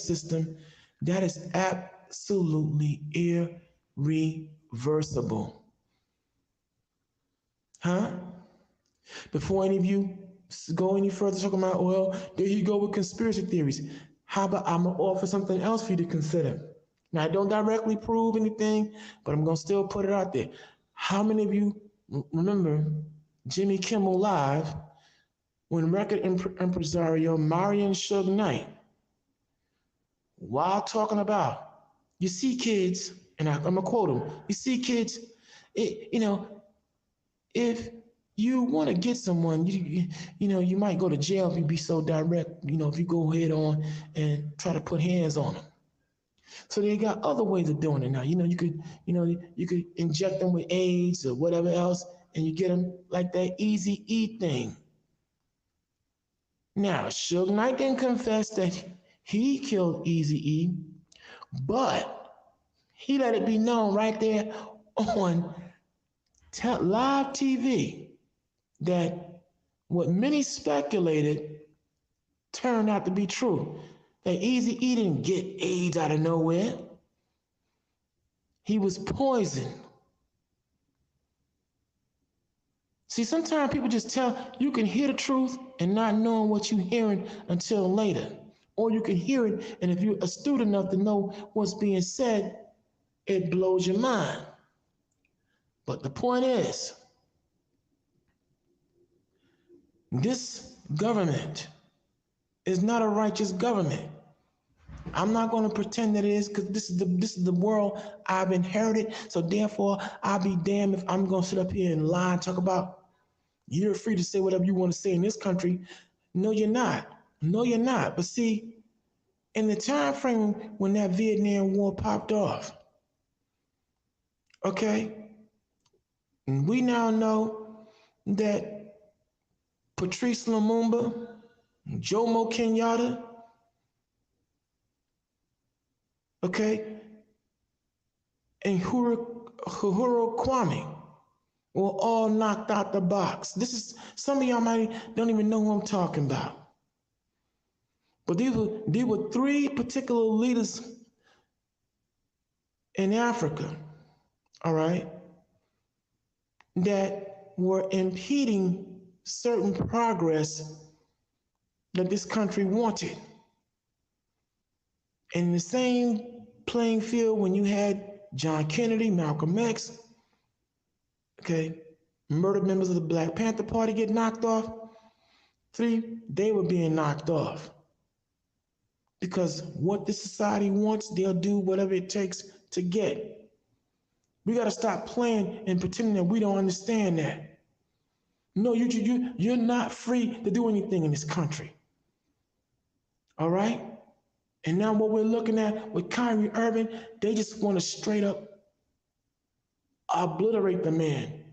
system, that is absolutely irreversible. Before any of you go any further talking about, well, there you go with conspiracy theories. How about I'm gonna offer something else for you to consider? Now, I don't directly prove anything, but I'm gonna still put it out there. How many of you remember Jimmy Kimmel Live when record impresario Marion Suge Knight, while talking about, you see kids, and I'm gonna quote him, you see kids, if you want to get someone, you might go to jail if you be so direct, if you go head on and try to put hands on them. So they got other ways of doing it now. You could inject them with AIDS or whatever else, and you get them like that Easy E thing. Now, Suge Knight didn't confess that he killed Easy E, but he let it be known right there on live TV that what many speculated turned out to be true. That Easy E didn't get AIDS out of nowhere. He was poisoned. See, sometimes people just you can hear the truth and not knowing what you're hearing until later. Or you can hear it, and if you're astute enough to know what's being said, it blows your mind. But the point is, this government is not a righteous government. I'm not going to pretend that it is, because this is the world I've inherited. So therefore, I'll be damned if I'm going to sit up here and lie and talk about you're free to say whatever you want to say in this country. No, you're not. No, you're not. But see, in the time frame when that Vietnam War popped off, okay, and we now know that Patrice Lumumba, Jomo Kenyatta, okay, and Uhuru Kwame were all knocked out the box. This is, some of y'all might don't even know who I'm talking about. But these were three particular leaders in Africa, all right, that were impeding certain progress that this country wanted. In the same playing field, when you had John Kennedy, Malcolm X, okay, murdered members of the Black Panther Party get knocked off. They were being knocked off. Because what this society wants, they'll do whatever it takes to get. We got to stop playing and pretending that we don't understand that. No, you're not free to do anything in this country. All right? And now what we're looking at with Kyrie Irving, they just want to straight up obliterate the man.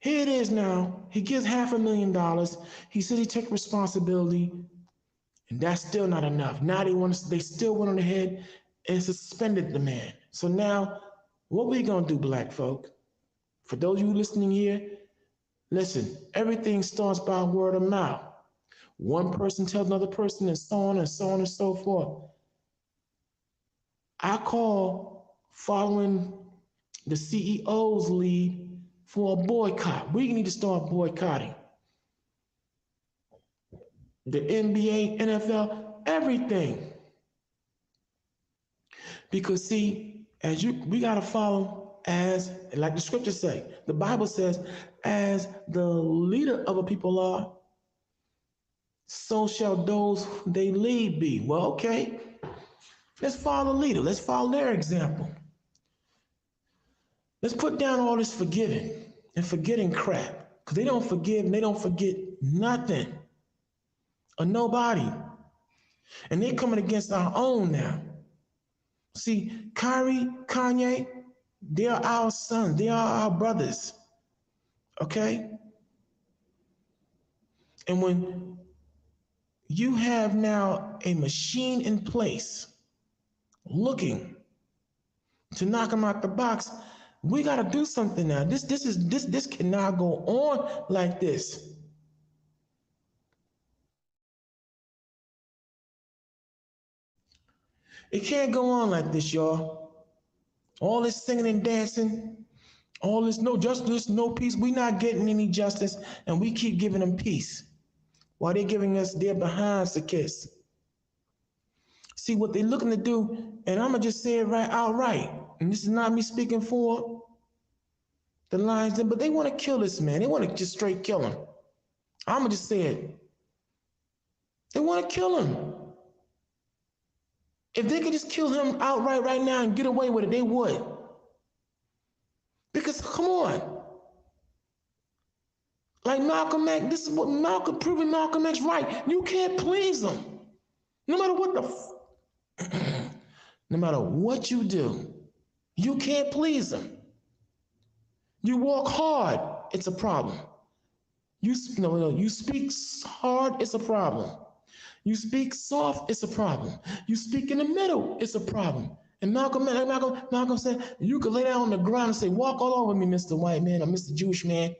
Here it is now. He gives $500,000. He said he took responsibility, and that's still not enough. Now they still went on ahead and suspended the man. So now, what we gonna do, black folk? For those of you listening here, listen, everything starts by word of mouth. One person tells another person, and so on and so on and so forth. I call following the CEO's lead for a boycott. We need to start boycotting the NBA, NFL, everything. Because see, we gotta follow as, like the scriptures say, the Bible says, as the leader of a people are, so shall those they lead be. Well, okay, let's follow the leader. Let's follow their example. Let's put down all this forgiving and forgetting crap, because they don't forgive and they don't forget nothing or nobody. And they're coming against our own now. See, Kyrie, Kanye, they are our sons. They are our brothers. Okay? And when you have now a machine in place looking to knock them out the box, we got to do something now. This cannot go on like this. It can't go on like this, y'all. All this singing and dancing, all this no justice, no peace. We're not getting any justice, and we keep giving them peace while they're giving us their behinds to kiss. See what they're looking to do, and I'm gonna just say it right outright. And this is not me speaking for the Lions, but they want to kill this man. They want to just straight kill him. I'm gonna just say it. They want to kill him. If they could just kill him outright right now and get away with it, they would. Because come on. Like Malcolm X, this is what proving Malcolm X right. You can't please them. No matter what no matter what you do, you can't please them. You walk hard, it's a problem. You speak hard, it's a problem. You speak soft, it's a problem. You speak in the middle, it's a problem. And Malcolm said, you could lay down on the ground and say, walk all over me, Mr. White Man or Mr. Jewish man.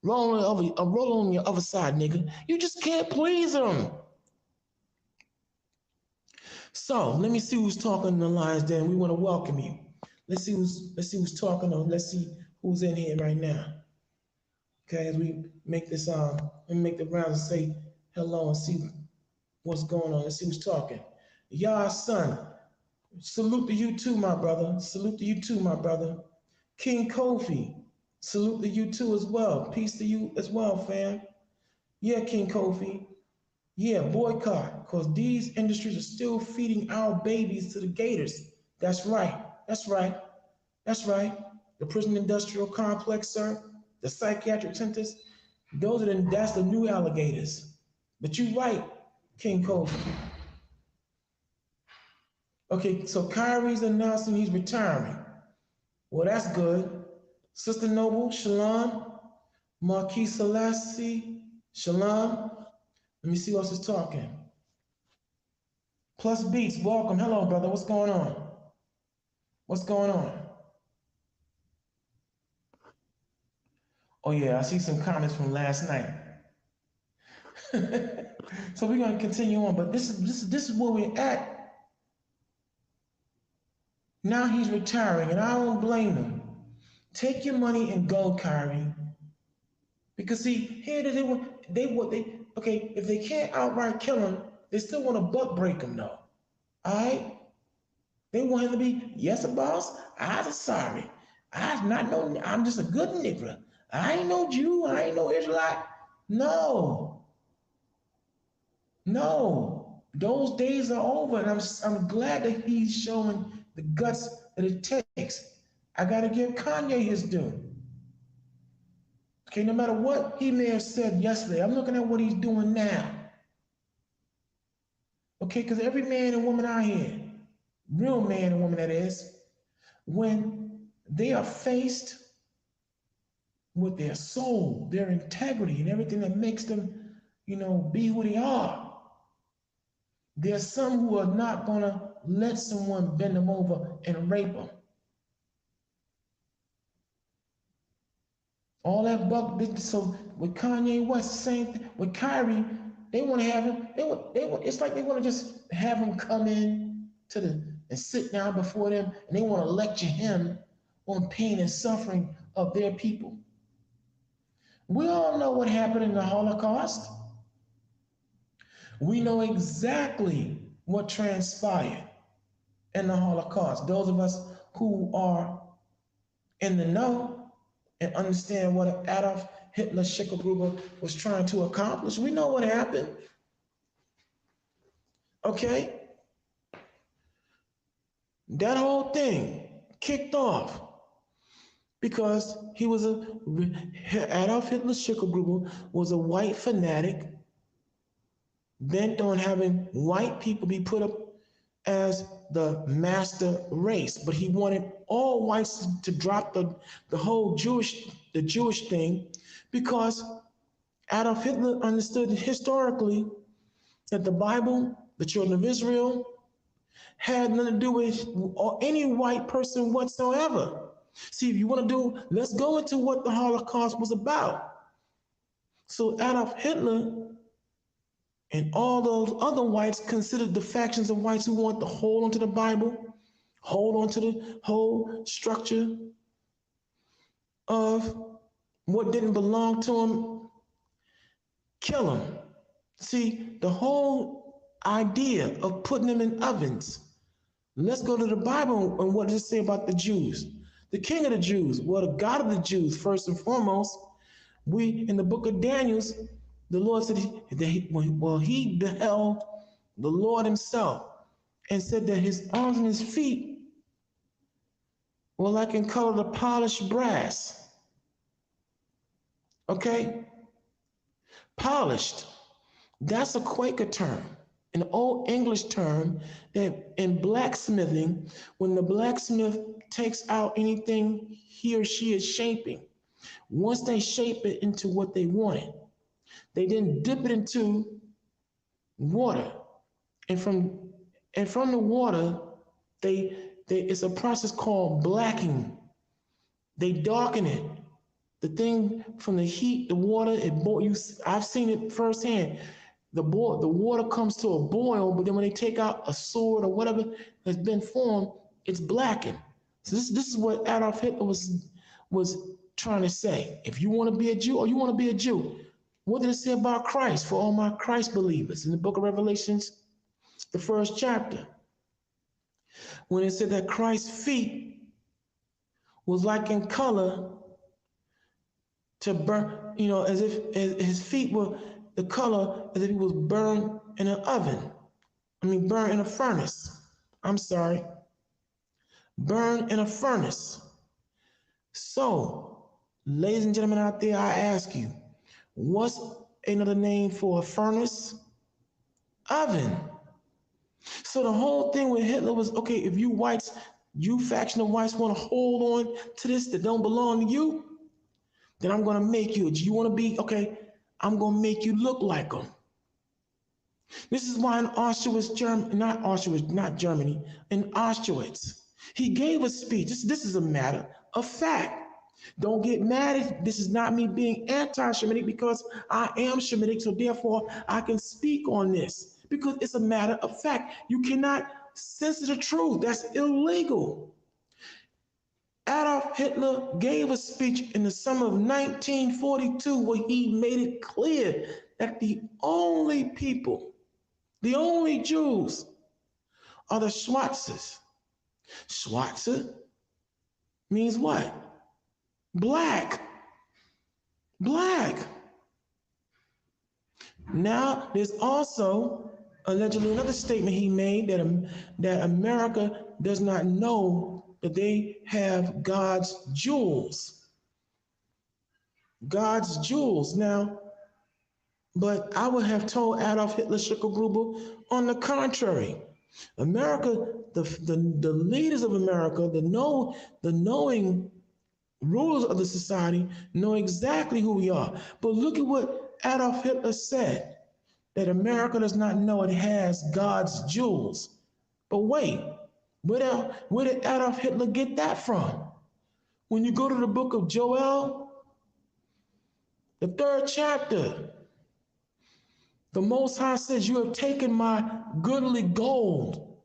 Roll on your other side, nigga. You just can't please them. So let me see who's talking in the lines. Then we want to welcome you. Let's see who's talking on. Let's see who's in here right now. Okay, as we make this and make the rounds and say hello and see what's going on. Let's see who's talking. Yah son, salute to you too, my brother. Salute to you too, my brother. King Kofi, salute to you too as well. Peace to you as well, fam. Yeah, King Kofi. Yeah, boycott, because these industries are still feeding our babies to the gators. That's right. That's right. That's right. The prison industrial complex, sir. The psychiatric centers. That's the new alligators. But you're right, King Kofi. Okay, so Kyrie's announcing he's retiring. Well, that's good. Sister Noble, Shalom. Marquis Selassie, Shalom. Let me see who else is talking. Plus Beats, welcome. Hello, brother. What's going on? What's going on? Oh yeah, I see some comments from last night. So we're gonna continue on, but this is where we're at. Now he's retiring, and I don't blame him. Take your money and go, Kyrie. Because see, here okay, if they can't outright kill him, they still want to butt break him though. Alright? They want him to be, yes, boss, I'm sorry. I'm just a good nigga. I ain't no Jew, I ain't no Israelite. No. No. Those days are over, and I'm glad that he's showing the guts that it takes. I gotta give Kanye his due. Okay, no matter what he may have said yesterday, I'm looking at what he's doing now. Okay, because every man and woman out here, real man and woman that is, when they are faced with their soul, their integrity, and everything that makes them, be who they are, there's some who are not gonna let someone bend them over and rape them. All that buck business. So with Kanye West, the same thing. With Kyrie, they want to have him. It's like they want to just have him come in and sit down before them, and they want to lecture him on pain and suffering of their people. We all know what happened in the Holocaust. We know exactly what transpired in the Holocaust. Those of us who are in the know and understand what Adolf Hitler Schicklgruber was trying to accomplish, we know what happened. Okay? That whole thing kicked off because Adolf Hitler Schicklgruber was a white fanatic bent on having white people be put up as the master race, but he wanted all whites to drop the whole Jewish thing, because Adolf Hitler understood historically that the Bible, the children of Israel, had nothing to do with any white person whatsoever. See, if you want to let's go into what the Holocaust was about. So Adolf Hitler and all those other whites considered the factions of whites who want to hold onto the Bible, hold onto the whole structure of what didn't belong to them, kill them. See, the whole idea of putting them in ovens. Let's go to the Bible and what does it say about the Jews? The king of the Jews, well, the God of the Jews, first and foremost. In the book of Daniel, the Lord said, he beheld the Lord himself and said that his arms and his feet were like in color of polished brass. Okay? Polished. That's a Quaker term, an old English term that in blacksmithing, when the blacksmith takes out anything he or she is shaping, Once they shape it into what they wanted, they then dip it into water. And from the water, they it's a process called blacking. They darken it. The thing from the heat, the water, I've seen it firsthand. The water comes to a boil, but then when they take out a sword or whatever has been formed, it's blackened. So this is what Adolf Hitler was trying to say. If you want to be a Jew, or you want to be a Jew, what did it say about Christ for all my Christ believers in the book of Revelations, the first chapter? When it said that Christ's feet was like in color to burn, as if his feet were the color as if he was burned in an oven. Burned in a furnace. I'm sorry. Burned in a furnace. So, ladies and gentlemen out there, I ask you, what's another name for a furnace? Oven. So the whole thing with Hitler was, okay, if you whites, you faction of whites want to hold on to this that don't belong to you, then I'm going to make you. You want to be, okay, I'm going to make you look like them. This is why in Auschwitz, not Germany, in Auschwitz, he gave a speech. This is a matter of fact. Don't get mad. This is not me being anti-Shemitic, because I am Shemitic, so therefore I can speak on this, because it's a matter of fact. You cannot censor the truth. That's illegal. Adolf Hitler gave a speech in the summer of 1942 where he made it clear that the only people, the only Jews, are the Schwarzes. Schwarzer means what? Black. Black. Now, there's also allegedly another statement he made that America does not know that they have God's jewels. God's jewels. Now, but I would have told Adolf Hitler Schickelgruber on the contrary. America, the leaders of America, the knowing rulers of the society know exactly who we are. But look at what Adolf Hitler said, that America does not know it has God's jewels. But wait, where did Adolf Hitler get that from? When you go to the book of Joel, the 3rd chapter, the Most High says, you have taken my goodly gold.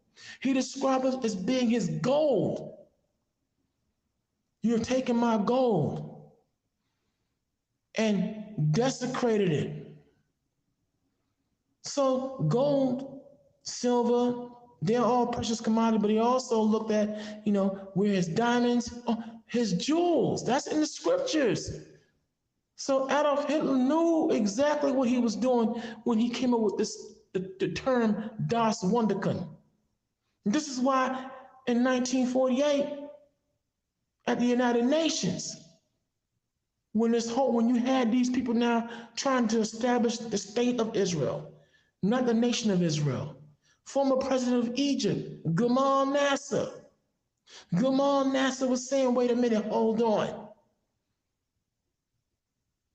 He described us as being his gold. You have taken my gold and desecrated it. So gold, silver, they're all precious commodities, but he also looked at, where his diamonds, his jewels. That's in the scriptures. So Adolf Hitler knew exactly what he was doing when he came up with the term Das Wunderkind. This is why in 1948, at the United Nations, when you had these people now trying to establish the state of Israel, not the nation of Israel. Former president of Egypt, Gamal Nasser. Gamal Nasser was saying, wait a minute, hold on.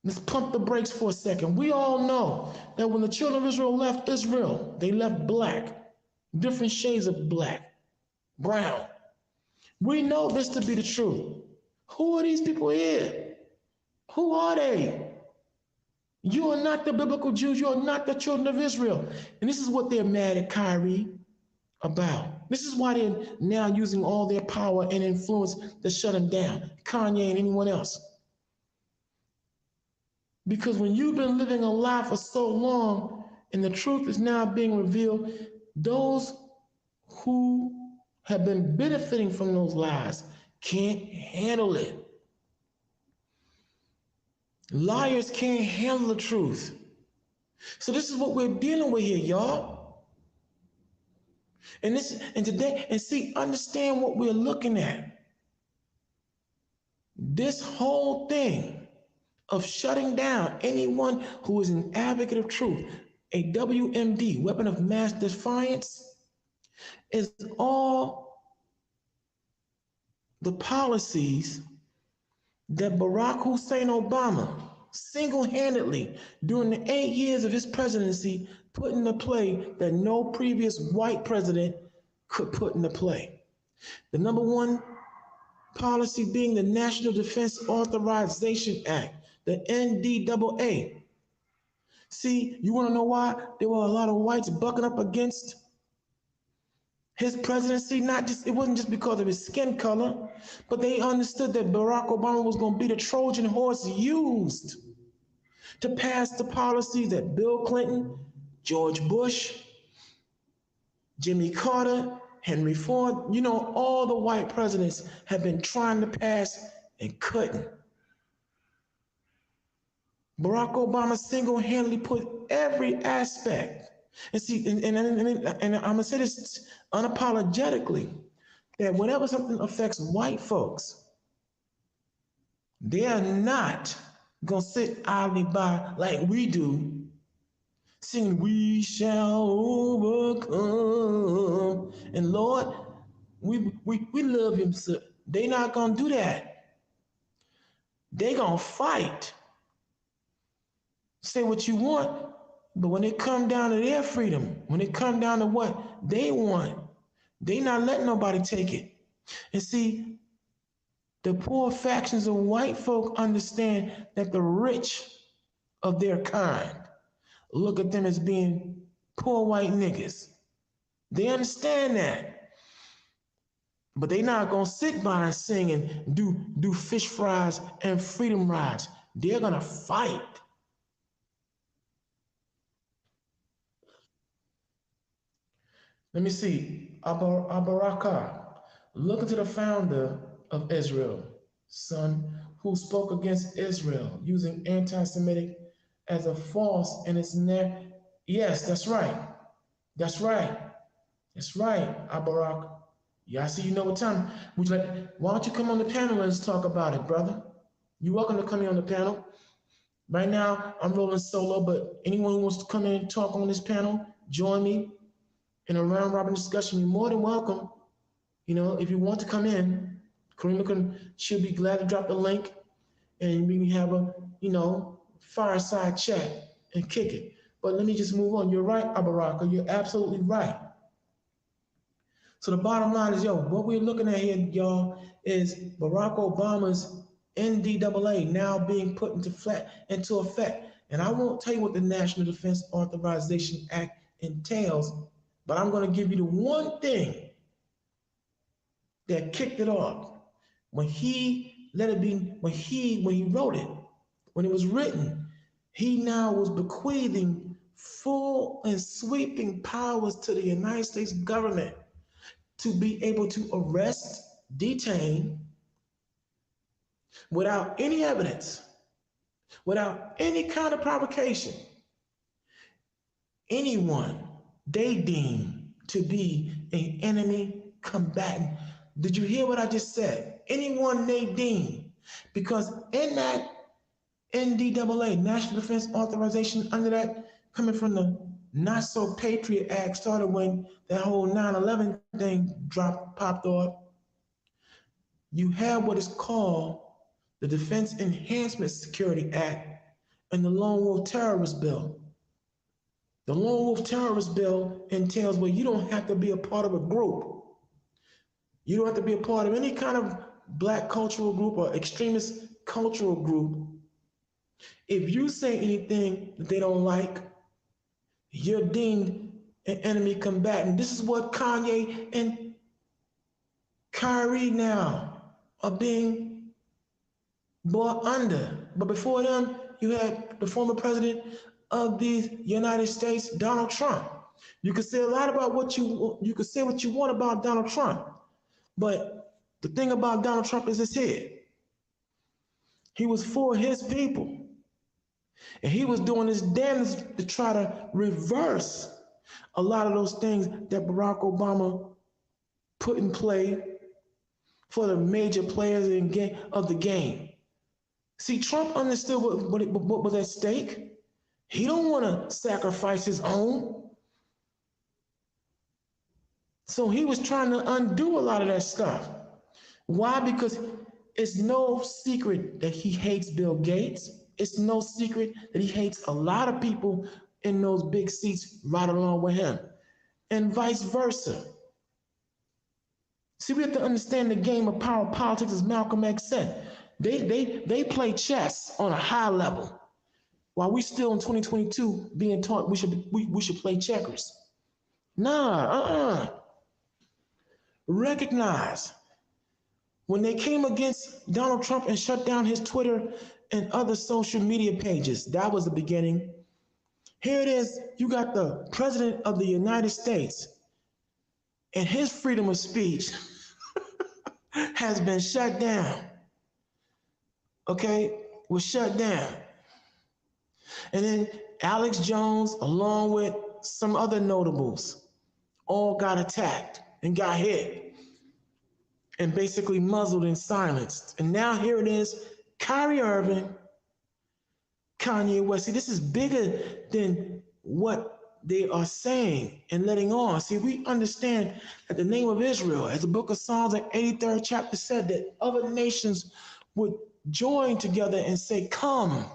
Let's pump the brakes for a second. We all know that when the children of Israel left Israel, they left black, different shades of black, brown. We know this to be the truth. Who are these people here? Who are they? You are not the biblical Jews. You are not the children of Israel. And this is what they're mad at Kyrie about. This is why they're now using all their power and influence to shut him down, Kanye and anyone else. Because when you've been living a lie for so long and the truth is now being revealed, those who have been benefiting from those lies can't handle it. Liars can't handle the truth. So this is what we're dealing with here, y'all. And today, see, understand what we're looking at. This whole thing of shutting down anyone who is an advocate of truth, a WMD, weapon of mass defiance, is all the policies that Barack Hussein Obama single-handedly during the 8 years of his presidency put into play that no previous white president could put into play. The number one policy being the National Defense Authorization Act, the NDAA. See, you want to know why there were a lot of whites bucking up against his presidency? It wasn't just because of his skin color, but they understood that Barack Obama was going to be the Trojan horse used to pass the policies that Bill Clinton, George Bush, Jimmy Carter, Henry Ford, all the white presidents have been trying to pass and couldn't. Barack Obama single-handedly put every aspect. And see, and I'm gonna say this unapologetically, that whenever something affects white folks, they are not gonna sit idly by like we do, singing, "We shall overcome." And Lord, we love him, sir. They not gonna do that. They gonna fight. Say what you want, but when it come down to their freedom, when it come down to what they want, they not letting nobody take it. And see, the poor factions of white folk understand that the rich of their kind look at them as being poor white niggas. They understand that. But they not gonna sit by and sing and do fish fries and freedom rides. They're gonna fight. Let me see. Abaraka, look into the founder of Israel, son, who spoke against Israel using anti-Semitic as a false in its name. Yes, that's right. That's right. That's right, Abarak. Yeah, I see you know what time. Would you like? Why don't you come on the panel and let's talk about it, brother? You're welcome to come here on the panel. Right now, I'm rolling solo, but anyone who wants to come in and talk on this panel, join me in a round robin discussion. You're more than welcome. If you want to come in, Karima she'll be glad to drop the link and we can have a, fireside chat and kick it. But let me just move on. You're right, Abaraka. You're absolutely right. So the bottom line is, what we're looking at here, y'all, is Barack Obama's NDAA now being put into effect. And I won't tell you what the National Defense Authorization Act entails, but I'm going to give you the one thing that kicked it off. When he wrote it, when it was written, he now was bequeathing full and sweeping powers to the United States government to be able to arrest, detain, without any evidence, without any kind of provocation, anyone they deem to be an enemy combatant. Did you hear what I just said? Anyone they deem. Because in that NDAA, National Defense Authorization, under that, coming from the Not So Patriot Act, started when that whole 9/11 thing popped off. You have what is called the Defense Enhancement Security Act and the Lone Wolf Terrorist Bill. The Lone Wolf Terrorist Bill entails where you don't have to be a part of a group. You don't have to be a part of any kind of black cultural group or extremist cultural group. If you say anything that they don't like, you're deemed an enemy combatant. This is what Kanye and Kyrie now are being brought under. But before them, you had the former president of the United States, Donald Trump. You could say a lot about you could say what you want about Donald Trump, but the thing about Donald Trump is his head. He was for his people. And he was doing his damnedest to try to reverse a lot of those things that Barack Obama put in play for the major players of the game. See, Trump understood what was at stake. He don't want to sacrifice his own. So he was trying to undo a lot of that stuff. Why? Because It's no secret that he hates Bill Gates. It's no secret that he hates a lot of people in those big seats right along with him, and vice versa. See, we have to understand the game of power politics, as Malcolm X said. They play chess on a high level, while we still in 2022 being taught we should play checkers. Nah, Recognize when they came against Donald Trump and shut down his Twitter and other social media pages, that was the beginning. Here it is, you got the President of the United States, and his freedom of speech has been shut down. Okay, was shut down. And then Alex Jones, along with some other notables, all got attacked and got hit and basically muzzled and silenced. And now here it is, Kyrie Irving, Kanye West. See, this is bigger than what they are saying and letting on. See, we understand that the name of Israel, as the book of Psalms, the 83rd chapter said, that other nations would join together and say, come,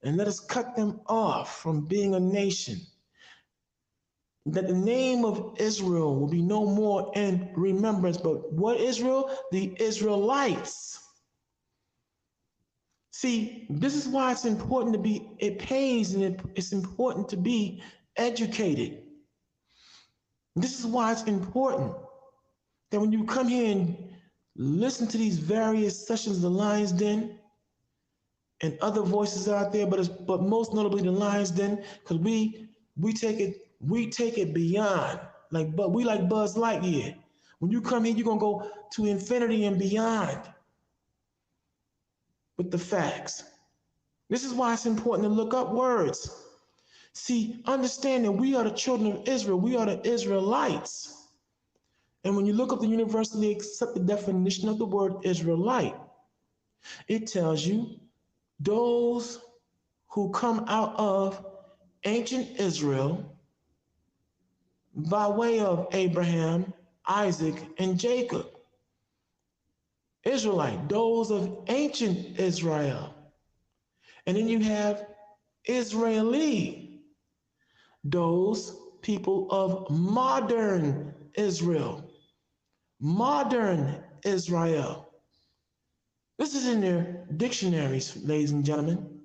and let us cut them off from being a nation. That the name of Israel will be no more in remembrance. But what Israel? The Israelites. See, this is why it's important to be, it pays and it's important to be educated. This is why it's important that when you come here and listen to these various sessions of the Lion's Den and other voices out there, but most notably the Lion's Den, because we take it beyond. But we like Buzz Lightyear. When you come here, you're gonna go to infinity and beyond with the facts. This is why it's important to look up words. See, understand that we are the children of Israel. We are the Israelites. And when you look up the universally accepted definition of the word Israelite, it tells you those who come out of ancient Israel by way of Abraham, Isaac, and Jacob. Israelite, those of ancient Israel. And then you have Israeli, those people of modern Israel. Modern Israel. This is in their dictionaries, ladies and gentlemen.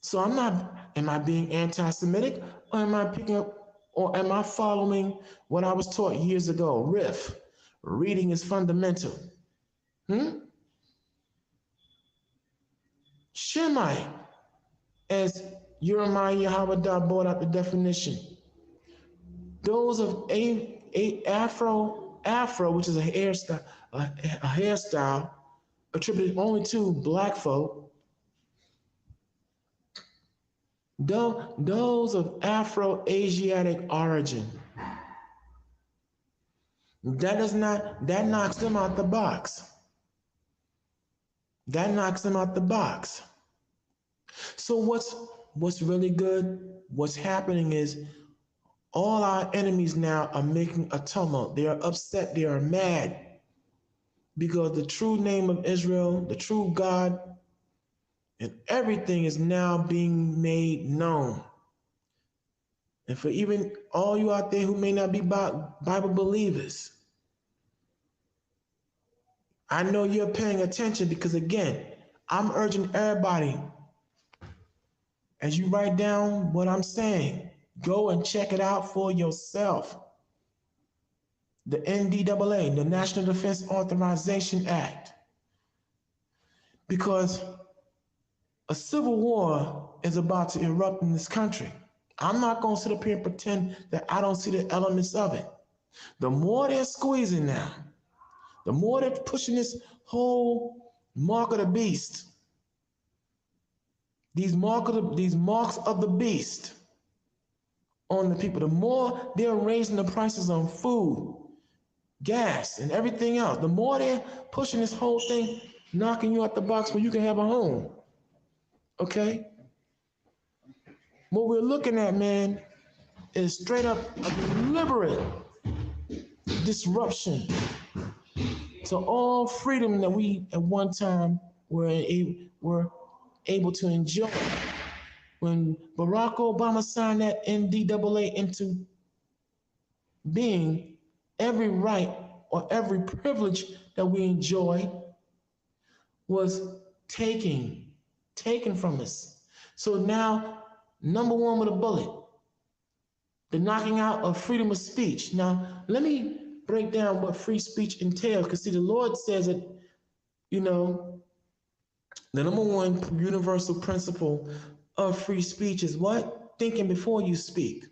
So am I being anti-Semitic, or am I picking up, or am I following what I was taught years ago? RIF, reading is fundamental. Shemite, as Jeremiah Yahweh brought out the definition. Those of Afro, which is a hairstyle attributed only to black folk. Those of Afro-Asiatic origin. That knocks them out the box. That knocks them out the box. So what's really good? What's happening is all our enemies now are making a tumult. They are upset. They are mad because the true name of Israel, the true God, and everything is now being made known. And for even all you out there who may not be Bible believers, I know you're paying attention because, again, I'm urging everybody, as you write down what I'm saying, go and check it out for yourself. The NDAA, the National Defense Authorization Act. Because a civil war is about to erupt in this country. I'm not going to sit up here and pretend that I don't see the elements of it. The more they're squeezing now, the more they're pushing this whole mark of the beast, these marks of the beast on the people, the more they're raising the prices on food, gas, and everything else, the more they're pushing this whole thing, knocking you out the box where you can have a home. Okay? What we're looking at, man, is straight up a deliberate disruption So all freedom that we at one time were able to enjoy. When Barack Obama signed that NDAA into being, every right or every privilege that we enjoy was taken from us. So now, number one with a bullet, the knocking out of freedom of speech. Now, let me break down what free speech entails, because see, the Lord says that, the number one universal principle of free speech is what? Thinking before you speak.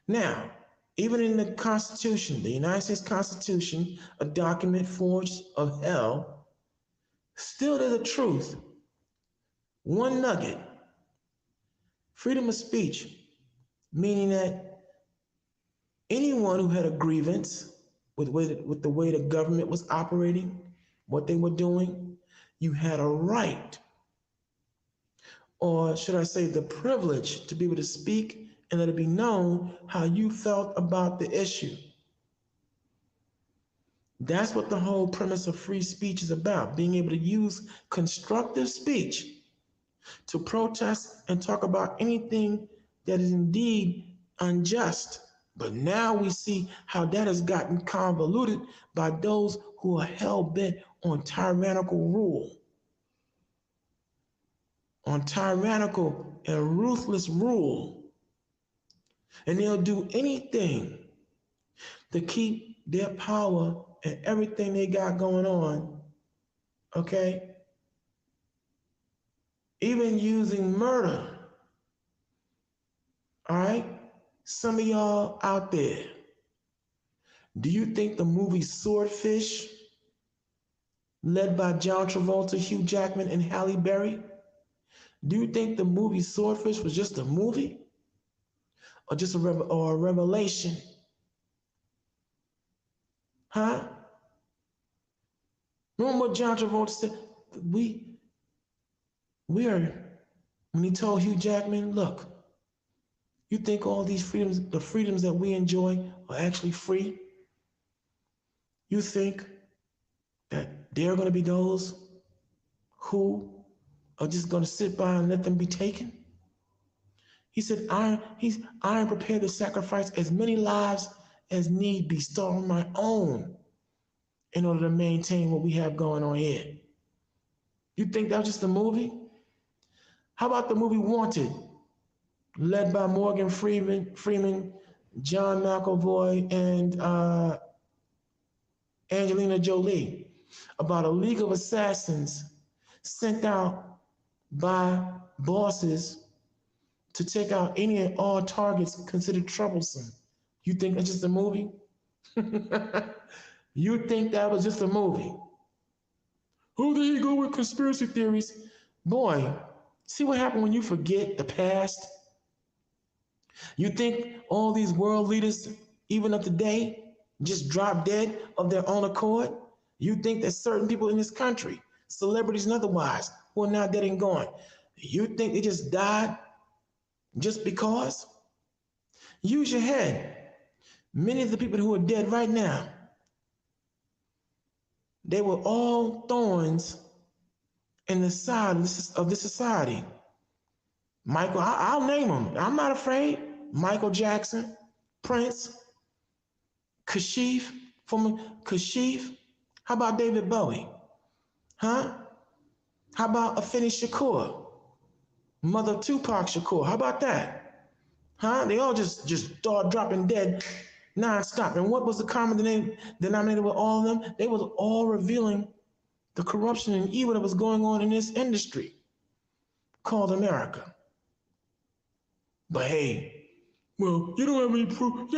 Now, even in the Constitution, the United States Constitution, a document forged of hell, still there's a truth. One nugget. Freedom of speech, meaning that anyone who had a grievance with the way the government was operating, what they were doing, you had a right, or should I say the privilege, to be able to speak and let it be known how you felt about the issue. That's what the whole premise of free speech is about, being able to use constructive speech to protest and talk about anything that is indeed unjust. But now we see how that has gotten convoluted by those who are hell-bent on tyrannical rule, on tyrannical and ruthless rule. And they'll do anything to keep their power and everything they got going on, okay? Even using murder, all right? Some of y'all out there, do you think the movie Swordfish, led by John Travolta, Hugh Jackman, and Halle Berry, do you think the movie Swordfish was just a movie? Or just a revelation? Huh? Remember what John Travolta said? We are, when he told Hugh Jackman, look, you think all these freedoms, the freedoms that we enjoy, are actually free? You think that there are going to be those who are just going to sit by and let them be taken? He said, I am prepared to sacrifice as many lives as need be, starting my own, in order to maintain what we have going on here. You think that was just a movie? How about the movie Wanted, led by Morgan Freeman, John McAvoy, and Angelina Jolie, about a league of assassins sent out by bosses to take out any and all targets considered troublesome? You think that's just a movie? You think that was just a movie? Oh, there you go with conspiracy theories. Boy, see what happened when you forget the past? You think all these world leaders, even of today, just drop dead of their own accord? You think that certain people in this country, celebrities and otherwise, who are now dead and gone, you think they just died just because? Use your head. Many of the people who are dead right now, they were all thorns in the side of this society. Michael, I'll name them. I'm not afraid. Michael Jackson, Prince, Kashif, former Kashif. How about David Bowie? Huh? How about Afeni Shakur? Mother of Tupac Shakur. How about that? Huh? They all just start dropping dead nonstop. And what was the common denominator with all of them? They was all revealing the corruption and evil that was going on in this industry called America. But hey, well, you don't have any proof.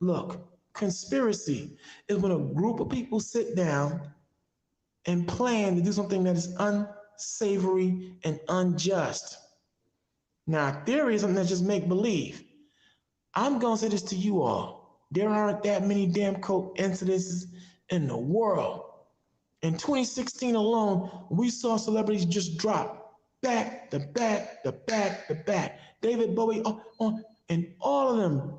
Look, conspiracy is when a group of people sit down and plan to do something that is unsavory and unjust. Now, theory is something that's just make believe. I'm gonna say this to you all. There aren't that many damn coincidences in the world. In 2016 alone, we saw celebrities just drop back to back to back to back. David Bowie, and all of them,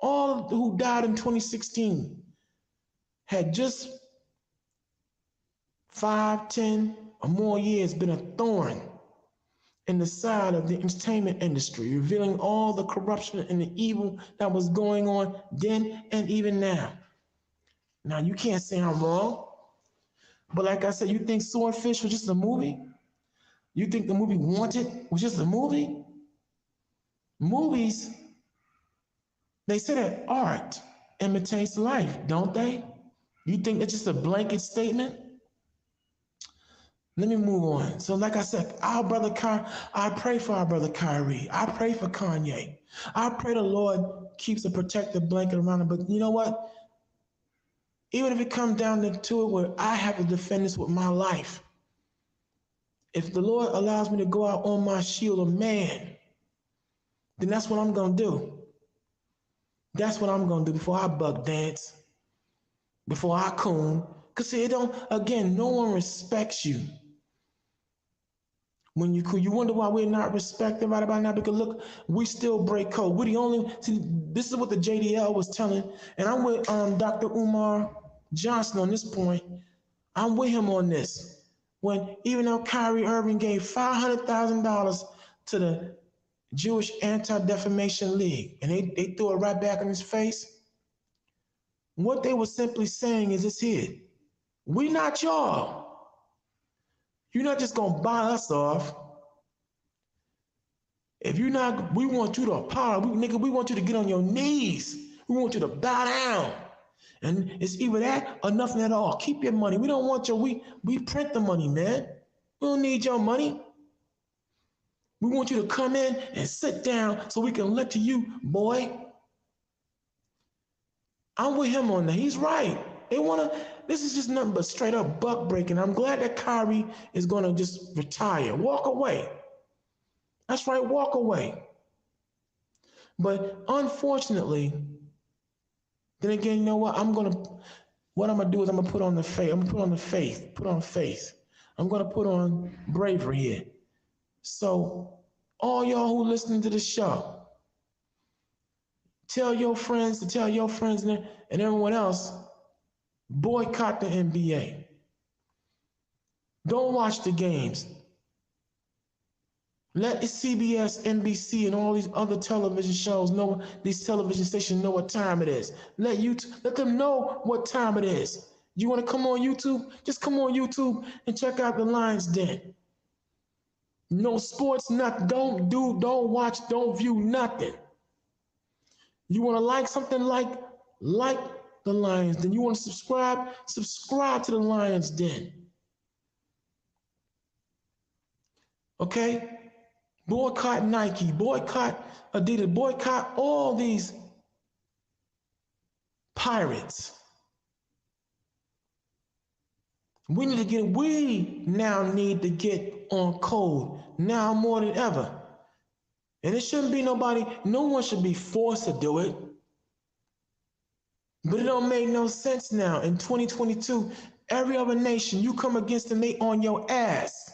all who died in 2016, had just 5, 10, or more years been a thorn in the side of the entertainment industry, revealing all the corruption and the evil that was going on then and even now. Now, you can't say I'm wrong, but like I said, you think Swordfish was just a movie? You think the movie Wanted was just a movie? Movies, they say that art imitates life, don't they? You think it's just a blanket statement? Let me move on. So like I said, I pray for our brother Kyrie. I pray for Kanye. I pray the Lord keeps a protective blanket around him. But you know what? Even if it comes down to it where I have to defend this with my life, if the Lord allows me to go out on my shield of man, then that's what I'm going to do. That's what I'm going to do before I buck dance, before I coon. Because see, no one respects you when you coon. You wonder why we're not respected right about now? Because look, we still break code. We're the only, see, this is what the JDL was telling, and I'm with Dr. Umar Johnson on this point. I'm with him on this. When even though Kyrie Irving gave $500,000 to the Jewish Anti-Defamation League, and they threw it right back in his face, what they were simply saying is this here: we not y'all. You're not just gonna buy us off. If you're not, we want you to apologize. We want you to get on your knees. We want you to bow down. And it's either that or nothing at all. Keep your money. We don't want your, we print the money, man. We don't need your money. We want you to come in and sit down so we can lecture you, boy. I'm with him on that. He's right. This is just nothing but straight up buck breaking. I'm glad that Kyrie is gonna just retire, walk away. That's right, walk away. But unfortunately, then again, you know what? What I'm gonna do is I'm gonna put on the faith. I'm gonna put on the faith. Put on faith. I'm gonna put on bravery here. So, all y'all who listening to the show, tell your friends to tell your friends and everyone else, boycott the NBA. Don't watch the games. Let CBS, NBC, and all these other television shows know, these television stations know what time it is. Let them know what time it is. You want to come on YouTube? Just come on YouTube and check out the Lions Den. No sports, nothing. Don't watch, don't view nothing. You want to like something, like the Lions Den. You want to subscribe to the Lions Den. Okay? Boycott Nike, boycott Adidas, boycott all these pirates. We now need to get on code now more than ever. And it shouldn't be no one should be forced to do it. But it don't make no sense now. In 2022, every other nation, you come against them, they on your ass.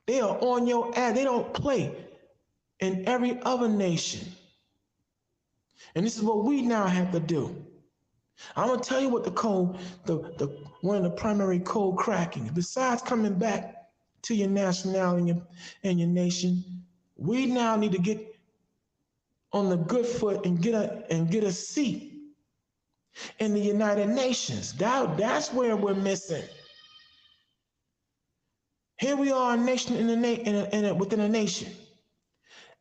They are on your ass. They don't play in every other nation. And this is what we now have to do. I'm gonna tell you what the code, one of the primary code cracking, besides coming back to your nationality and your nation, we now need to get on the good foot and get a seat in the United Nations. That's where we're missing. Here we are, a nation within a nation.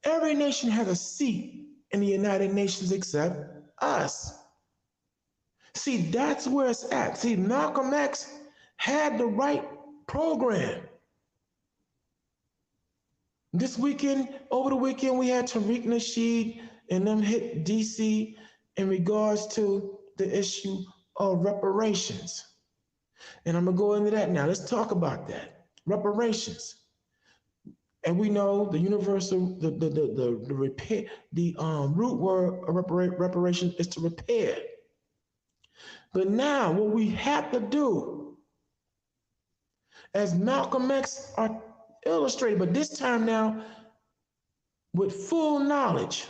Every nation has a seat in the United Nations except us. See, that's where it's at. See, Malcolm X had the right program. Over the weekend, we had Tariq Nasheed and them hit DC in regards to the issue of reparations. And I'm gonna go into that now. Let's talk about that. Reparations. And we know the universal, the repair, the root word of reparation is to repair. But now what we have to do, as Malcolm X are illustrated, but this time now with full knowledge,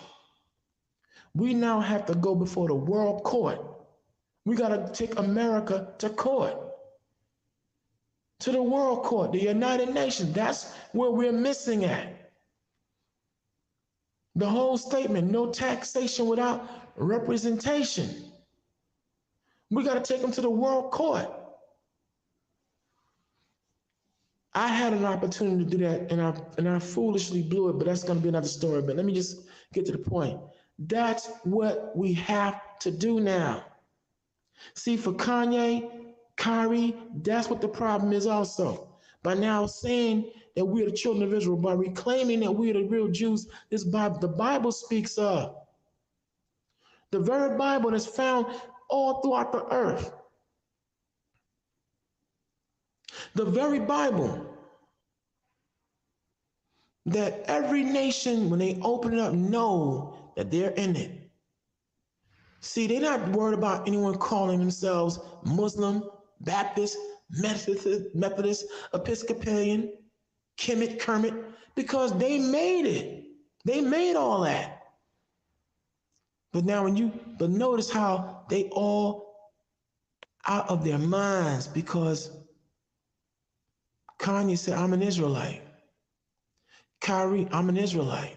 we now have to go before the world court. We got to take America to court, to the World Court, the United Nations. That's where we're missing at. The whole statement, no taxation without representation. We got to take them to the World Court. I had an opportunity to do that, and I foolishly blew it, but that's going to be another story. But let me just get to the point. That's what we have to do now. See, for Kanye, Kyrie, that's what the problem is also. By now saying that we're the children of Israel, by reclaiming that we're the real Jews, the Bible speaks of. The very Bible that's found all throughout the earth. The very Bible that every nation, when they open it up, know that they're in it. See, they're not worried about anyone calling themselves Muslim, Baptist, Methodist, Episcopalian, Kermit, because they made it. They made all that. But now but notice how they all out of their minds, because Kanye said, I'm an Israelite. Kyrie, I'm an Israelite.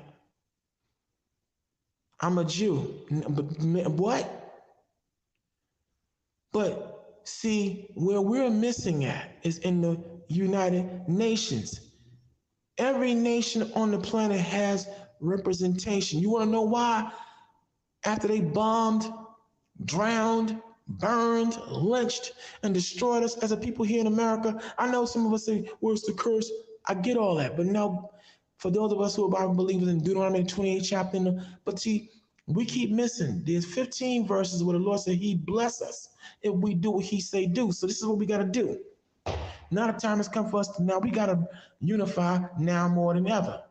I'm a Jew. But what? But see, where we're missing at is in the United Nations. Every nation on the planet has representation. You want to know why? After they bombed, drowned, burned, lynched, and destroyed us as a people here in America, I know some of us say, where's the curse? I get all that. But no, for those of us who are Bible believers in Deuteronomy 28 chapter, but see, we keep missing. There's 15 verses where the Lord said he bless us if we do what he say do. So this is what we got to do. Now the time has come for us to, now we got to unify now more than ever.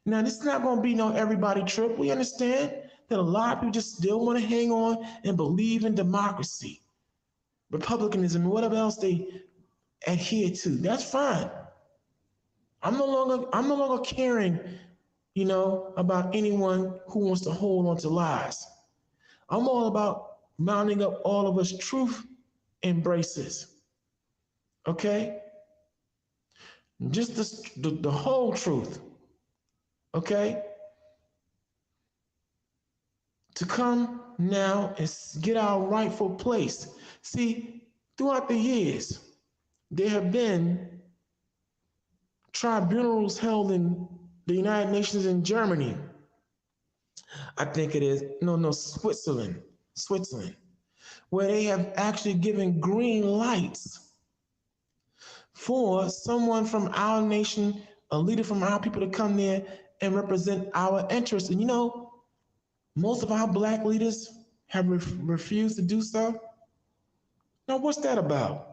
Now this is not going to be no everybody trip. We understand that a lot of people just still want to hang on and believe in democracy, republicanism, and whatever else they adhere to. That's fine. I'm no longer caring, about anyone who wants to hold on to lies. I'm all about mounting up all of us truth embraces. Okay? Just the whole truth. Okay? To come now and get our rightful place. See, throughout the years, there have been tribunals held in the United Nations in Germany. I think it is, Switzerland, where they have actually given green lights for someone from our nation, a leader from our people to come there and represent our interests. And most of our Black leaders have refused to do so. Now, what's that about?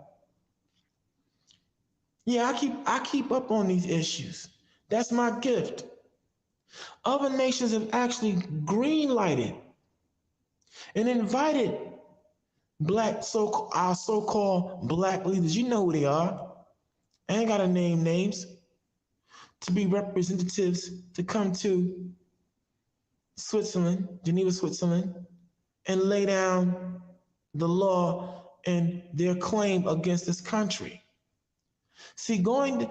Yeah, I keep up on these issues. That's my gift. Other nations have actually green-lighted and invited our so-called Black leaders. You know who they are. I ain't got to name names. To be representatives to come to Switzerland, Geneva, Switzerland, and lay down the law and their claim against this country. Just going to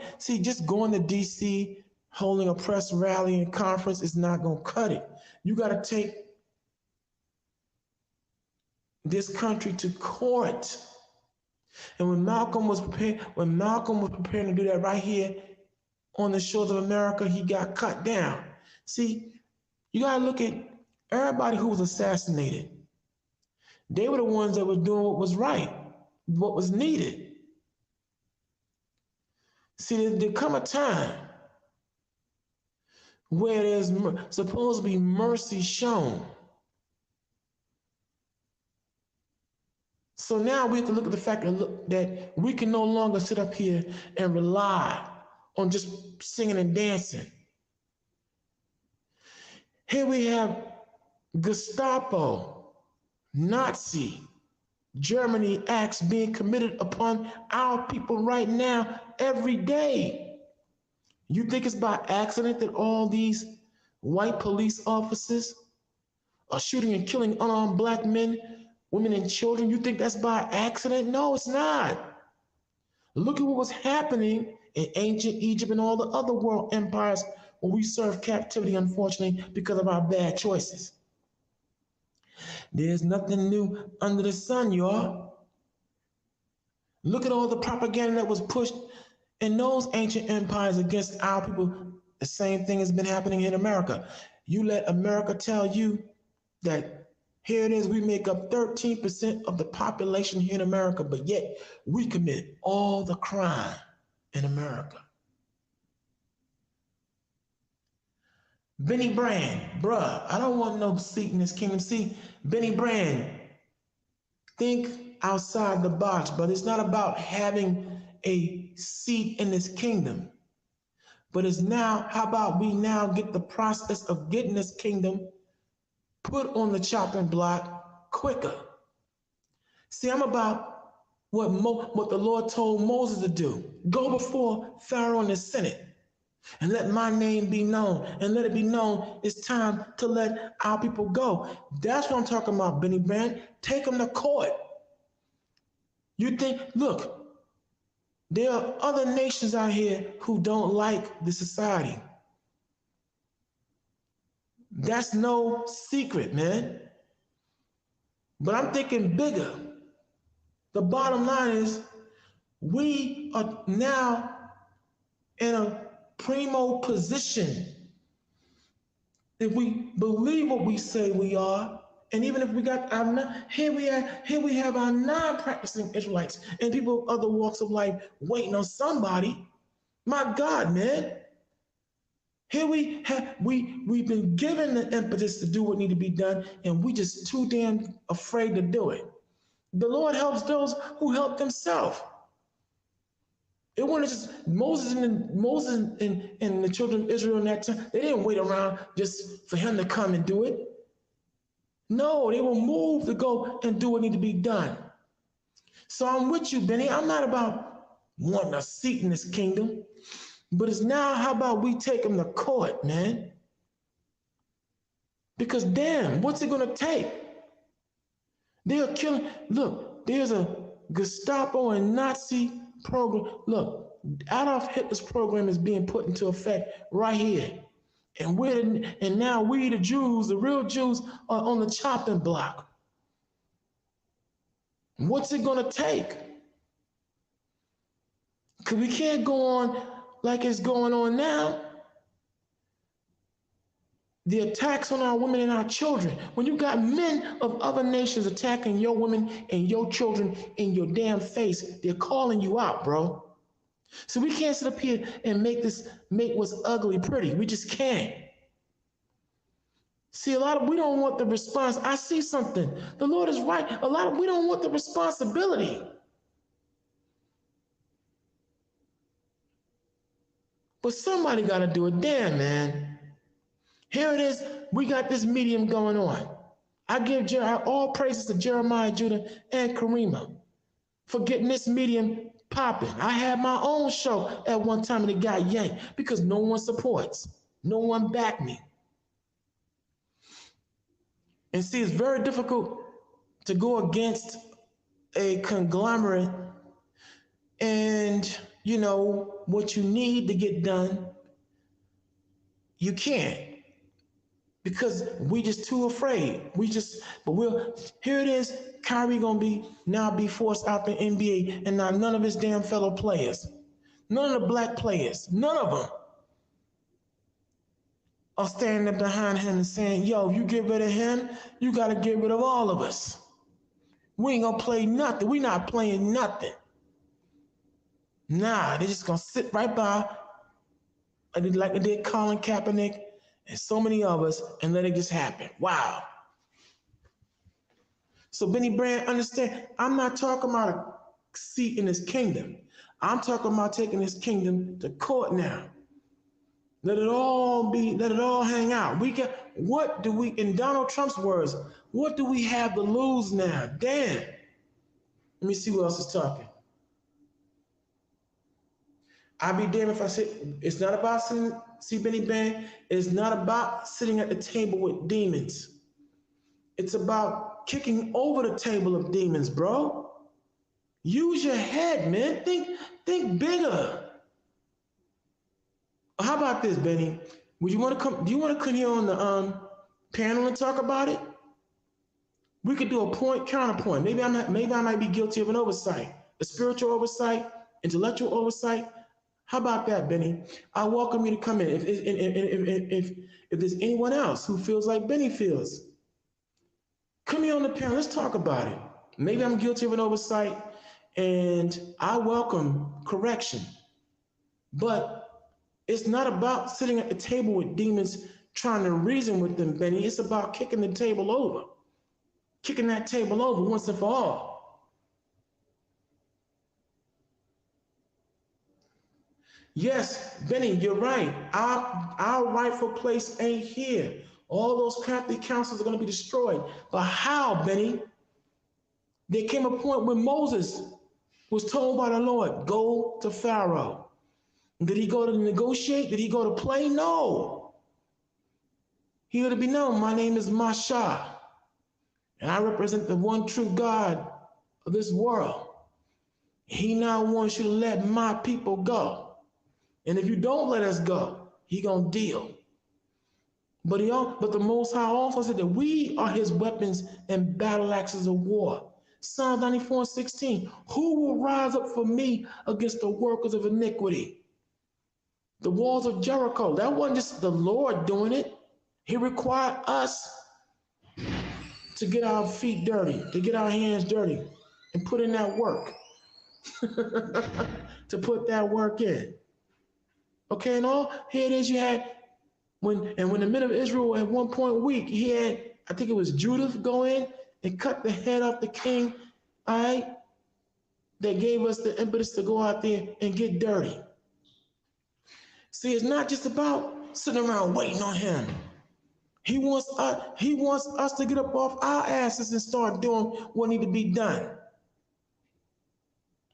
DC, holding a press rally and conference is not going to cut it. You got to take this country to court. And when Malcolm was preparing to do that right here on the shores of America, he got cut down. See, you got to look at everybody who was assassinated. They were the ones that were doing what was right, what was needed. See, there come a time where there's supposed to be mercy shown. So now we have to look at the fact that we can no longer sit up here and rely on just singing and dancing. Here we have Gestapo, Nazi, Germany acts being committed upon our people right now, every day. You think it's by accident that all these white police officers are shooting and killing unarmed Black men women and children. You think that's by accident? No, it's not. Look at what was happening in ancient Egypt and all the other world empires where we serve captivity, unfortunately, because of our bad choices. There's nothing new under the sun, y'all. Look at all the propaganda that was pushed in those ancient empires against our people. The same thing has been happening in America. You let America tell you that here it is, we make up 13% of the population here in America, but yet we commit all the crime in America. Benny Brand, bruh, I don't want no seat in this kingdom. See, Benny Brand, think outside the box, but it's not about having a seat in this kingdom. But it's now, how about we now get the process of getting this kingdom put on the chopping block quicker. See, I'm about what the Lord told Moses to do. Go before Pharaoh and the Senate and let my name be known, and let it be known it's time to let our people go. That's what I'm talking about, Benny Brand. Take them to court. You think, look, there are other nations out here who don't like the society. That's no secret, man. But I'm thinking bigger. The bottom line is we are now in a primo position. If we believe what we say we are, and even if we got our, here we have our non-practicing Israelites and people of other walks of life waiting on somebody. My God, man. Here we've been given the impetus to do what needs to be done, and we just too damn afraid to do it. The Lord helps those who help themselves. It wasn't just Moses and the children of Israel in that time. They didn't wait around just for him to come and do it. No, they were moved to go and do what needed to be done. So I'm with you, Benny. I'm not about wanting a seat in this kingdom, but it's now, how about we take them to court, man? Because damn, what's it gonna take? They are killing. Look, there's a Gestapo and Nazi program. Look, Adolf Hitler's program is being put into effect right here. And now we, the Jews, the real Jews, are on the chopping block. What's it gonna take? Because we can't go on like it's going on now. The attacks on our women and our children. When you got men of other nations attacking your women and your children in your damn face, they're calling you out, bro. So we can't sit up here and make what's ugly pretty. We just can't. See, we don't want the response. I see something. The Lord is right. We don't want the responsibility. But somebody got to do it. Damn, man. Here it is. We got this medium going on. I give all praises to Jeremiah, Judah, and Karima for getting this medium popping. I had my own show at one time and it got yanked because no one supports. No one backed me. And see, it's very difficult to go against a conglomerate and, you know, what you need to get done, you can't. Because we just too afraid. Here it is, Kyrie gonna be forced out the NBA, and now none of his damn fellow players, none of the black players, none of them are standing up behind him and saying, yo, you get rid of him, you gotta get rid of all of us. We ain't gonna play nothing. We not playing nothing. Nah, they just gonna sit right by, like they did Colin Kaepernick and so many of us, and let it just happen. Wow. So Benny Brand, understand, I'm not talking about a seat in this kingdom. I'm talking about taking this kingdom to court now. Let it all hang out. In Donald Trump's words, what do we have to lose now? Damn. Let me see who else is talking. I'd be damned if I say, it's not about Benny Brand, it's not about sitting at the table with demons. It's about kicking over the table of demons, bro. Use your head, man. Think bigger. How about this, Benny? Would you want to come? Do you want to come here on the panel and talk about it? We could do a point counterpoint. Maybe I might be guilty of an oversight, a spiritual oversight, intellectual oversight. How about that, Benny? I welcome you to come in. If there's anyone else who feels like Benny feels, come here on the panel. Let's talk about it. Maybe I'm guilty of an oversight, and I welcome correction. But it's not about sitting at the table with demons trying to reason with them, Benny. It's about kicking the table over. Kicking that table over once and for all. Yes, Benny, you're right. Our rightful place ain't here. All those crafty councils are going to be destroyed. But how, Benny? There came a point when Moses was told by the Lord, go to Pharaoh. Did he go to negotiate? Did he go to play? No. He let it be known, my name is Masha. And I represent the one true God of this world. He now wants you to let my people go. And if you don't let us go, he gonna deal. But the Most High also said that we are his weapons and battle axes of war. Psalm 94:16. Who will rise up for me against the workers of iniquity? The walls of Jericho. That wasn't just the Lord doing it. He required us to get our feet dirty, to get our hands dirty, and put in that work. To put that work in. Okay, and all here it is. You had when the men of Israel at one point weak, he had, I think it was Judith, go in and cut the head off the king. All right, that gave us the impetus to go out there and get dirty. See, it's not just about sitting around waiting on him. He wants us to get up off our asses and start doing what needs to be done.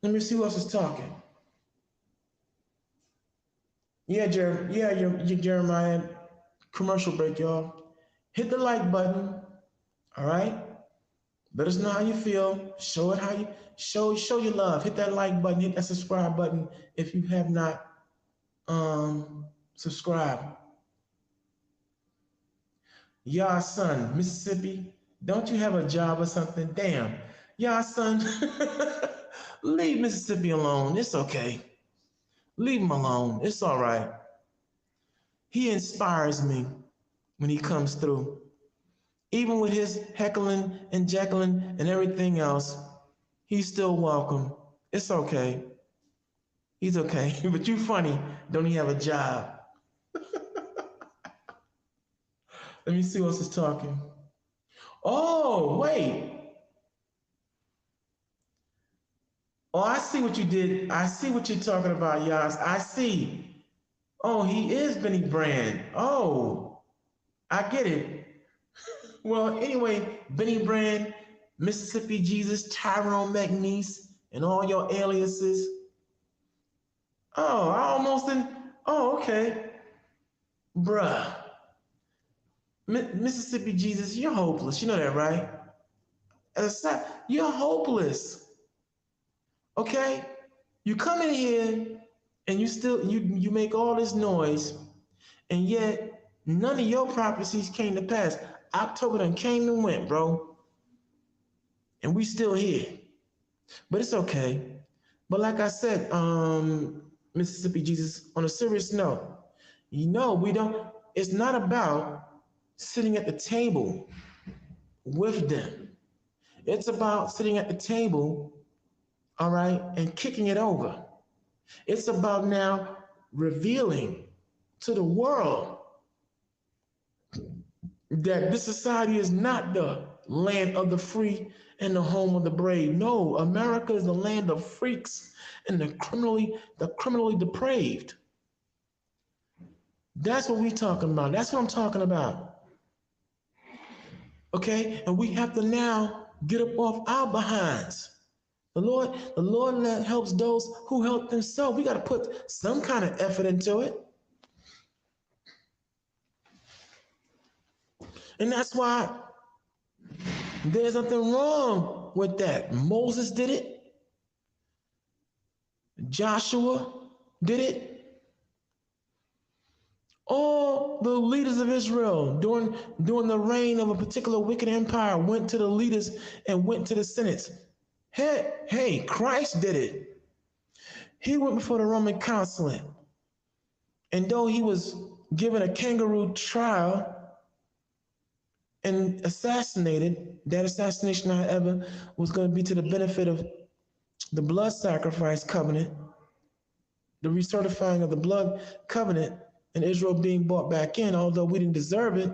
Let me see who else is talking. Yeah, Jeremiah. Commercial break, y'all. Hit the like button. All right. Let us know how you feel. Show it how you show your love. Hit that like button. Hit that subscribe button if you have not subscribed. Yeah, son, Mississippi, don't you have a job or something? Damn. Yeah, son, leave Mississippi alone. It's okay. Leave him alone. It's all right. He inspires me when he comes through. Even with his heckling and jeckling and everything else, he's still welcome. It's okay. He's okay. But you funny. Don't he have a job? Let me see who else is talking. Oh, wait. Oh, I see what you did. I see what you're talking about, Yas. I see. Oh, he is Benny Brand. Oh, I get it. Well, anyway, Benny Brand, Mississippi Jesus, Tyrone McNeese, and all your aliases. Oh, I almost didn't. Oh, okay. Bruh. Mississippi Jesus, you're hopeless. You know that, right? You're hopeless. Okay? You come in here and you make all this noise, and yet none of your prophecies came to pass. October done came and went, bro. And we still here. But it's okay. But like I said, Mississippi Jesus, on a serious note, it's not about sitting at the table with them. It's about sitting at the table, all right, and kicking it over. It's about now revealing to the world that this society is not the land of the free and the home of the brave. No, America is the land of freaks and the criminally depraved. That's what we're talking about. That's what I'm talking about. Okay, and we have to now get up off our behinds. The Lord helps those who help themselves. We got to put some kind of effort into it. And that's why There's nothing wrong with that. Moses did it. Joshua did it. All the leaders of Israel during the reign of a particular wicked empire went to the leaders and went to the senates. Hey, Christ did it. He went before the Roman consulate. And though he was given a kangaroo trial and assassinated, that assassination, however, was going to be to the benefit of the blood sacrifice covenant, the recertifying of the blood covenant, and Israel being brought back in, although we didn't deserve it.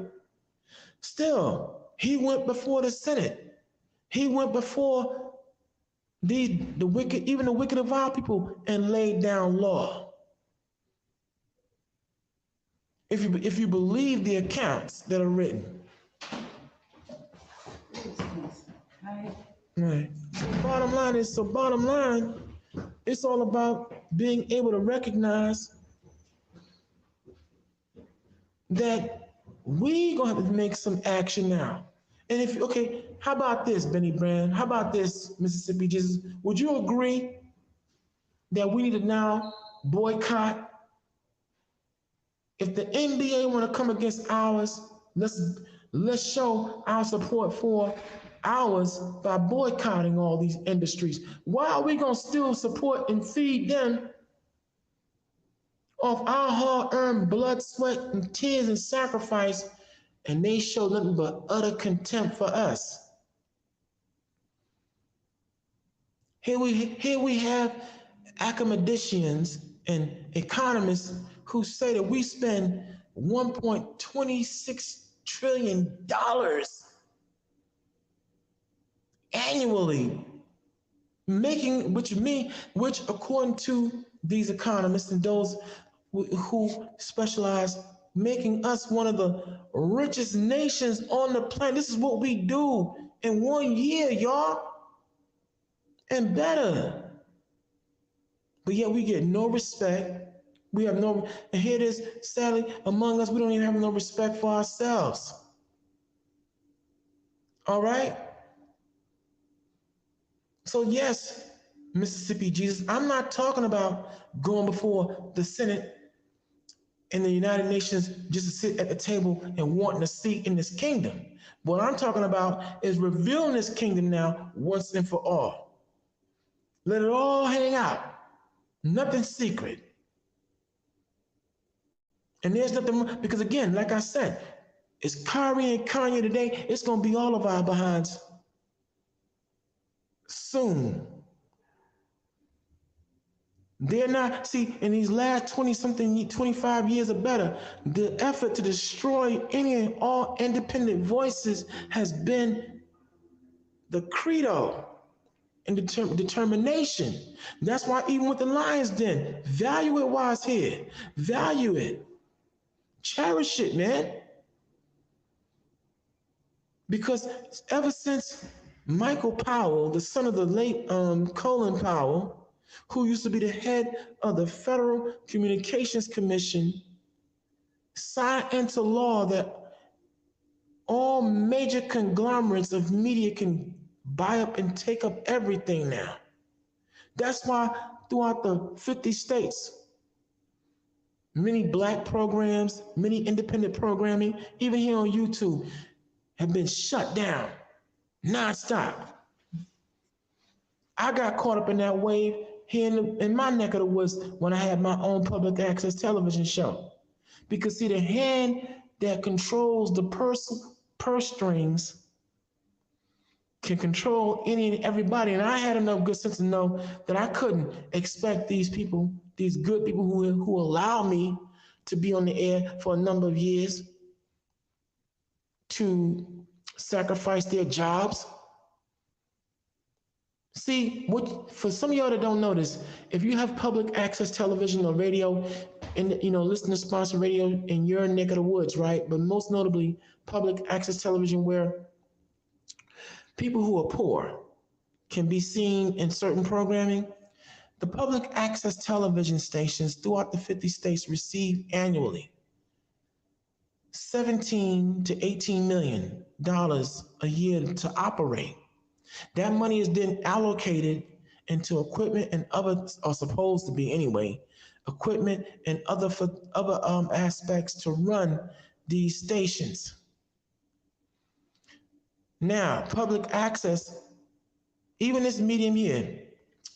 Still, he went before the Senate. He went before the wicked, even the wicked of our people, and laid down law. If you believe the accounts that are written. Right. Bottom line, it's all about being able to recognize that we gonna have to make some action now. And how about this, Benny Brand? How about this, Mississippi Jesus? Would you agree that we need to now boycott? If the NBA want to come against ours, let's show our support for ours by boycotting all these industries. Why are we gonna still support and feed them off our hard-earned blood, sweat, and tears and sacrifice, and they show nothing but utter contempt for us? Here we have academicians and economists who say that we spend $1.26 trillion annually, which according to these economists and those who specialize, making us one of the richest nations on the planet. This is what we do in 1 year, y'all, and better. But yet we get no respect. We have no, and here it is, sadly, among us, we don't even have no respect for ourselves. All right? So yes, Mississippi Jesus, I'm not talking about going before the Senate and the United Nations just to sit at the table and wanting a seat in this kingdom. What I'm talking about is revealing this kingdom now once and for all. Let it all hang out. Nothing secret. And there's nothing, because again, like I said, it's Kyrie and Kanye today. It's going to be all of our behinds soon. They're not, see, in these last 25 years or better, the effort to destroy any and all independent voices has been the credo and determination. That's why even with the Lions Den, value it while it's here. Value it. Cherish it, man. Because ever since Michael Powell, the son of the late Colin Powell, who used to be the head of the Federal Communications Commission, signed into law that all major conglomerates of media can buy up and take up everything now. That's why throughout the 50 states, many Black programs, many independent programming, even here on YouTube, have been shut down nonstop. I got caught up in that wave here in my neck of the woods when I had my own public access television show. Because see, the hand that controls the purse strings can control any and everybody. And I had enough good sense to know that I couldn't expect these people, these good people who allow me to be on the air for a number of years, to sacrifice their jobs. See, for some of y'all that don't know this, if you have public access television or radio, and listen to sponsored radio in your neck of the woods, right? But most notably, public access television where people who are poor can be seen in certain programming. The public access television stations throughout the 50 states receive annually $17 to $18 million a year to operate. That money is then allocated into equipment and other, or supposed to be anyway, equipment and other aspects to run these stations. Now, public access, even this medium here,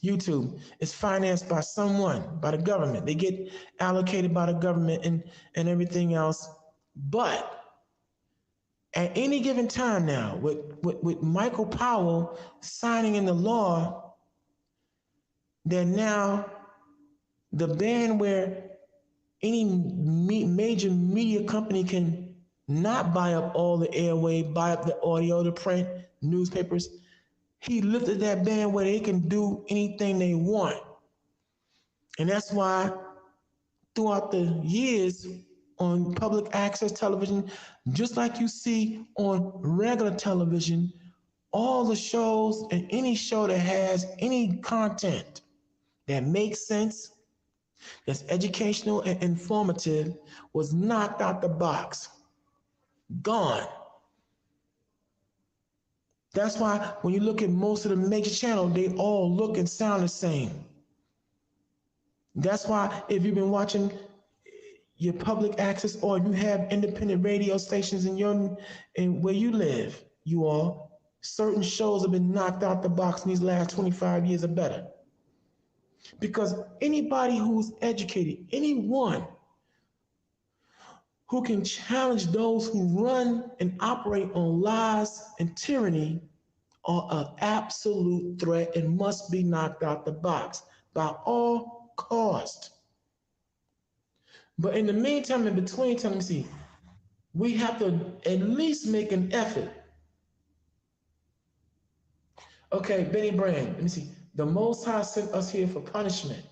YouTube, is financed by someone, by the government. They get allocated by the government and everything else. But at any given time now, with Michael Powell signing in the law, that now the ban where any major media company can not buy up all the airway, buy up the audio, the print, newspapers. He lifted that ban where they can do anything they want. And that's why throughout the years on public access television, just like you see on regular television, all the shows and any show that has any content that makes sense, that's educational and informative, was knocked out the box. Gone. That's why when you look at most of the major channels, they all look and sound the same. That's why if you've been watching your public access or you have independent radio stations in where you live, you all, certain shows have been knocked out the box in these last 25 years or better. Because anybody who's educated, anyone who can challenge those who run and operate on lies and tyranny are an absolute threat and must be knocked out the box by all cost. But in the meantime, in between time, let me see, we have to at least make an effort. Okay, Benny Brand, let me see. The Most High sent us here for punishment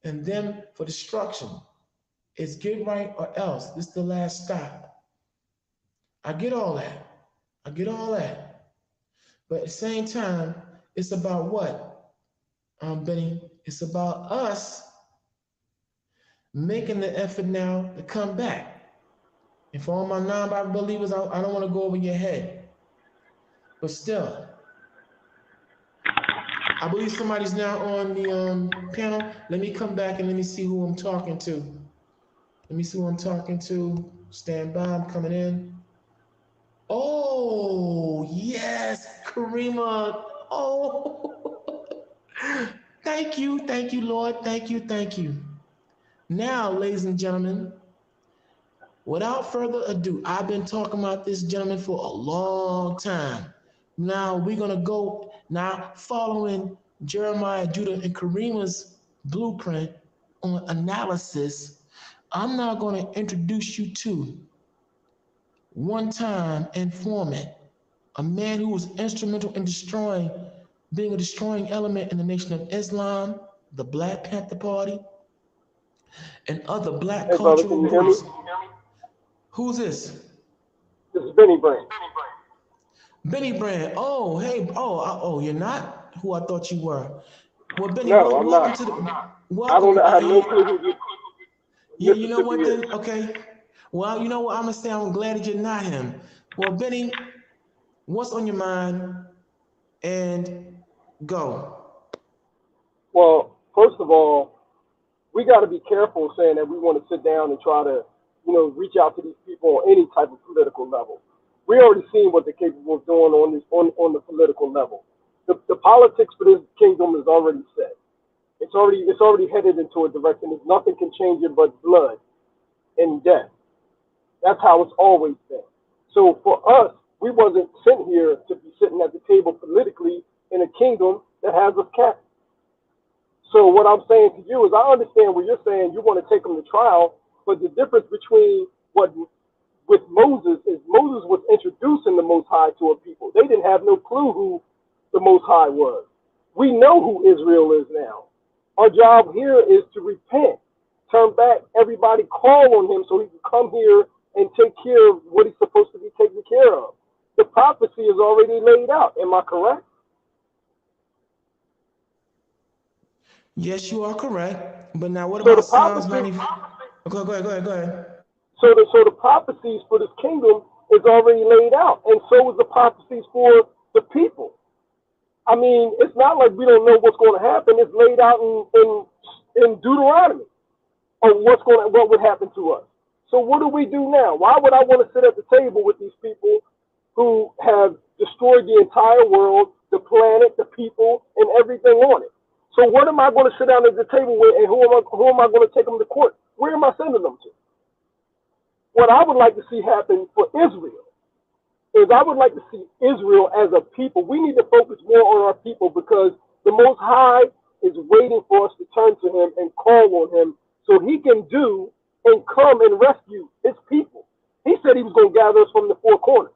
and them for destruction. It's get right or else. This is the last stop. I get all that. I get all that. But at the same time, it's about what, Benny? It's about us making the effort now to come back. And for all my non-Bible believers, I don't want to go over your head. But still, I believe somebody's now on the panel. Let me come back and let me see who I'm talking to. Let me see who I'm talking to. Stand by, I'm coming in. Oh, yes, Karima. Oh, thank you, Lord. Thank you. Now, ladies and gentlemen, without further ado, I've been talking about this gentleman for a long time. Now, we're going to go, now following Jeremiah, Judah, and Karima's blueprint on analysis, I'm now going to introduce you to one-time informant, a man who was instrumental in being a destroying element in the Nation of Islam, the Black Panther Party, and other black cultural groups. Who's this? This is Benny Brand. Benny Brand. Oh, hey. Oh, you're not who I thought you were. Well, Benny, no, I'm welcome not. to the. Welcome. I have no clue. Yeah, you know what then? Okay. Well, you know what? I'm gonna say I'm glad that you're not him. Well, Benny, what's on your mind? And go. Well, first of all, we got to be careful saying that we want to sit down and try to, reach out to these people on any type of political level. We already seen what they're capable of doing on the political level. The politics for this kingdom is already set. It's already headed into a direction. There's nothing can change it but blood and death. That's how it's always been. So for us, we wasn't sent here to be sitting at the table politically in a kingdom that has us captive. So what I'm saying to you is I understand what you're saying. You want to take them to trial, but the difference between with Moses is Moses was introducing the Most High to a people. They didn't have no clue who the Most High was. We know who Israel is now. Our job here is to repent, turn back, everybody call on him so he can come here and take care of what he's supposed to be taken care of. The prophecy is already laid out. Am I correct? Yes, you are correct. But now what about Psalms 90? Go ahead. So the prophecies for this kingdom is already laid out, and so is the prophecies for the people. I mean, it's not like we don't know what's going to happen. It's laid out in Deuteronomy on what would happen to us. So what do we do now? Why would I want to sit at the table with these people who have destroyed the entire world, the planet, the people, and everything on it? So what am I going to sit down at the table with, and who am I going to take them to court? Where am I sending them to? What I would like to see happen for Israel is I would like to see Israel as a people. We need to focus more on our people because the Most High is waiting for us to turn to him and call on him so he can do and come and rescue his people. He said he was going to gather us from the four corners.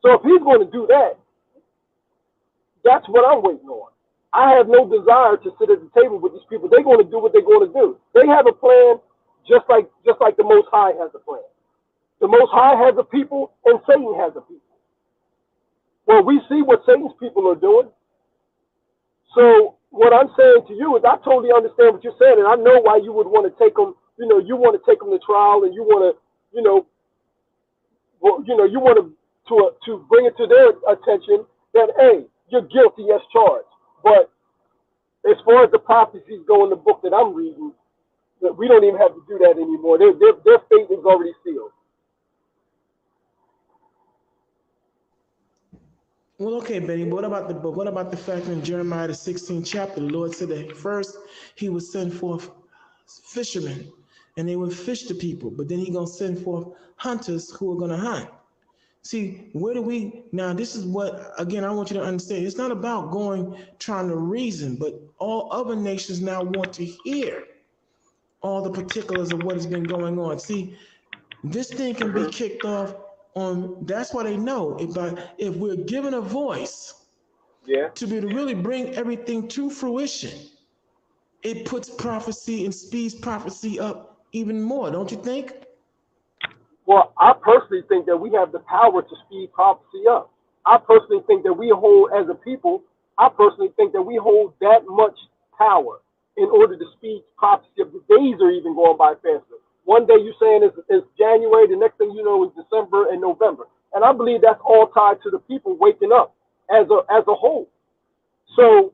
So if he's going to do that, that's what I'm waiting on. I have no desire to sit at the table with these people. They're going to do what they're going to do. They have a plan just like the Most High has a plan. The Most High has a people and Satan has a people. Well, we see what Satan's people are doing. So what I'm saying to you is I totally understand what you're saying, and I know why you would want to take them, you want to take them to trial, and you want to, you want to bring it to their attention that, hey, you're guilty as charged. But as far as the prophecies go in the book that I'm reading, that we don't even have to do that anymore. Their fate is already sealed. Well, okay, Benny, but what about the fact in Jeremiah the 16th chapter, the Lord said that first he would send forth fishermen and they would fish the people, but then he's gonna send forth hunters who are gonna hunt. See, now this is what, again, I want you to understand. It's not about trying to reason, but all other nations now want to hear all the particulars of what has been going on. See, this thing can be kicked off that's why they know if we're given a voice to be to really bring everything to fruition, it puts prophecy and speeds prophecy up even more, don't you think? Well, I personally think that we have the power to speed prophecy up. I personally think that we hold, as a people, I personally think that we hold that much power in order to speed prophecy up. The days are even going by faster. One day you're saying it's January, the next thing you know is December and November. And I believe that's all tied to the people waking up as a whole. So,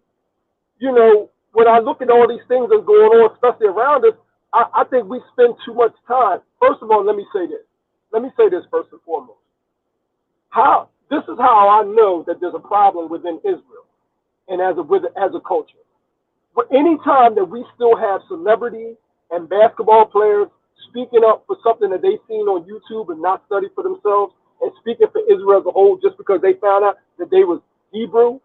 when I look at all these things that's going on, especially around us, I think we spend too much time. First of all, let me say this. Let me say this first and foremost. This is how I know that there's a problem within Israel and as a culture. But anytime that we still have celebrities and basketball players speaking up for something that they've seen on YouTube and not studied for themselves, and speaking for Israel as a whole just because they found out that they was Hebrew,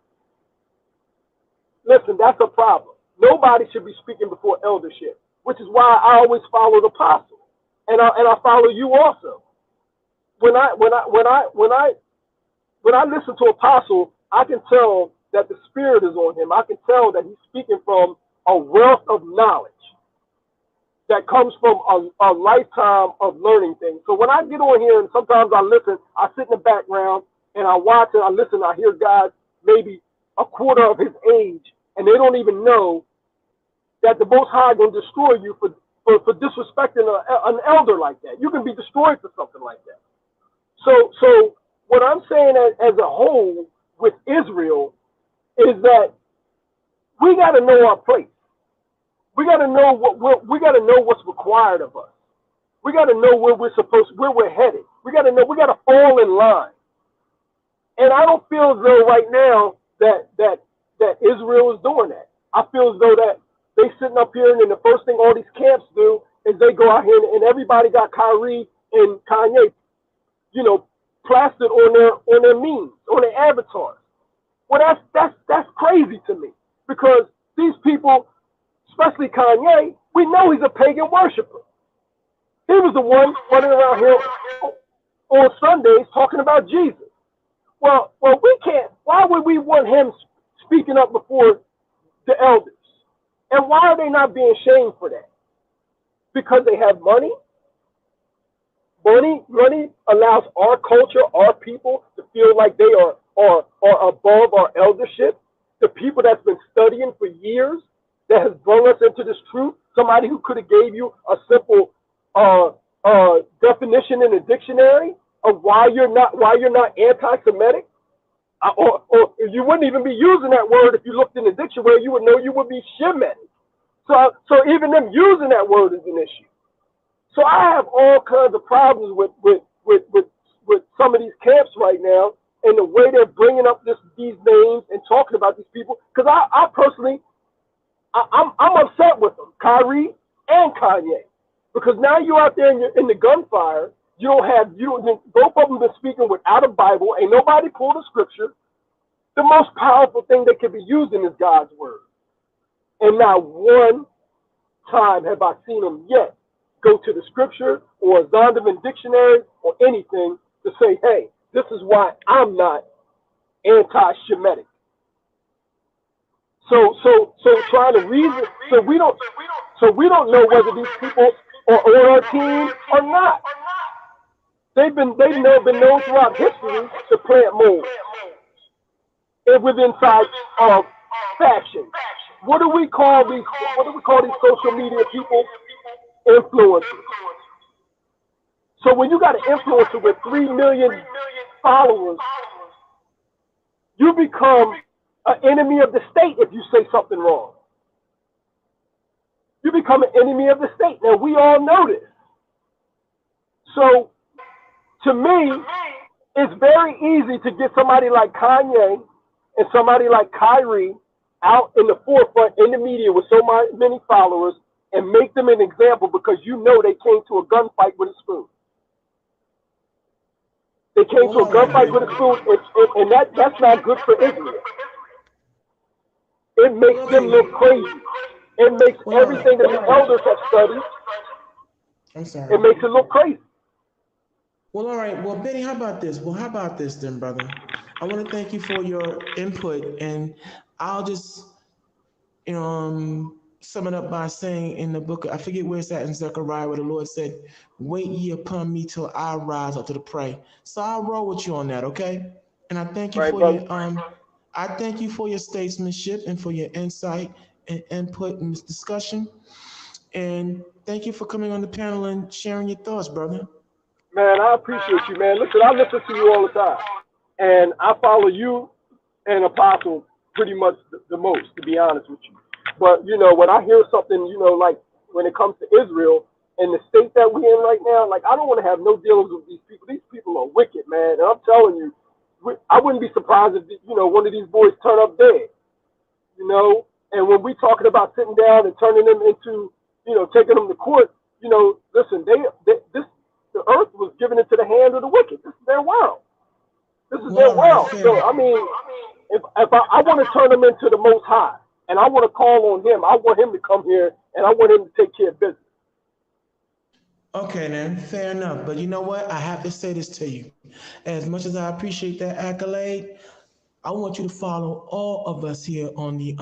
listen, that's a problem. Nobody should be speaking before eldership, which is why I always follow the apostle, and I follow you also. When I listen to apostle, I can tell that the spirit is on him. I can tell that he's speaking from a wealth of knowledge that comes from a lifetime of learning things. So when I get on here and sometimes I listen, I sit in the background and I watch and I listen, I hear guys maybe a quarter of his age, and they don't even know that the Most High going to destroy you for disrespecting an elder like that. You can be destroyed for something like that. So what I'm saying as a whole with Israel is that we got to know our place. We got to know what's required of us. We got to know where we're headed. We got to fall in line. And I don't feel as though right now that Israel is doing that. I feel as though that they sitting up here and then the first thing all these camps do is they go out here and everybody got Kyrie and Kanye, plastered on their memes, on their avatars. Well, that's crazy to me because these people, especially Kanye, we know he's a pagan worshiper. He was the one running around here on Sundays talking about Jesus. Well, we can't. Why would we want him speaking up before the elders? And why are they not being shamed for that? Because they have money? Money allows our culture, our people, to feel like they are above our eldership. The people that's been studying for years, that has brought us into this truth. Somebody who could have gave you a simple definition in a dictionary of why you're not anti-Semitic. Or you wouldn't even be using that word if you looked in the dictionary. You would know you would be Shemitic. So even them using that word is an issue. So I have all kinds of problems with some of these camps right now and the way they're bringing up these names and talking about these people. Because I personally, I'm upset with them, Kyrie and Kanye, because now you're out there in the gunfire. Both of them been speaking without a Bible. Ain't nobody pulled a scripture. The most powerful thing they could be using is God's word. And not one time have I seen them yet go to the scripture or a Zondervan dictionary or anything to say, hey, this is why I'm not anti-Shemitic. So trying to reason, so we don't know whether these people are on our team or not. They've been known throughout history to plant mold and within inside of faction. What do we call these social media people? Influencers. So when you got an influencer with 3 million followers, you become an enemy of the state if you say something wrong. You become an enemy of the state. Now we all know this. So to me, it's very easy to get somebody like Kanye and somebody like Kyrie out in the forefront in the media with so many followers and make them an example because you know they came to a gunfight with a spoon. They came to a gunfight with a spoon, and that's not good for Israel. It makes them look crazy. It makes everything that the elders have studied, it makes it look crazy. Well, all right. Well, Benny, how about this? Well, how about this then, brother? I want to thank you for your input, and I'll just, sum it up by saying in the book, I forget where it's at in Zechariah, where the Lord said, "Wait ye upon me till I rise up to the prey." So I'll roll with you on that, okay? And I thank you for your I thank you for your statesmanship and for your insight and input in this discussion. And thank you for coming on the panel and sharing your thoughts, brother. Man, I appreciate you, man. Listen, I listen to you all the time, and I follow you and Apostle pretty much the most, to be honest with you. But when I hear something, like when it comes to Israel and the state that we're in right now, like I don't want to have no dealings with these people. These people are wicked, man. And I'm telling you, I wouldn't be surprised if one of these boys turn up dead. And when we talking about sitting down and turning them into, taking them to court, listen, the earth was given into the hand of the wicked. This is their world. This is their world. So I mean, if I want to turn them into the Most High, and I want to call on Him, I want Him to come here, and I want Him to take care of business. Okay, then, fair enough. But you know what? I have to say this to you. As much as I appreciate that accolade, I want you to follow all of us here on the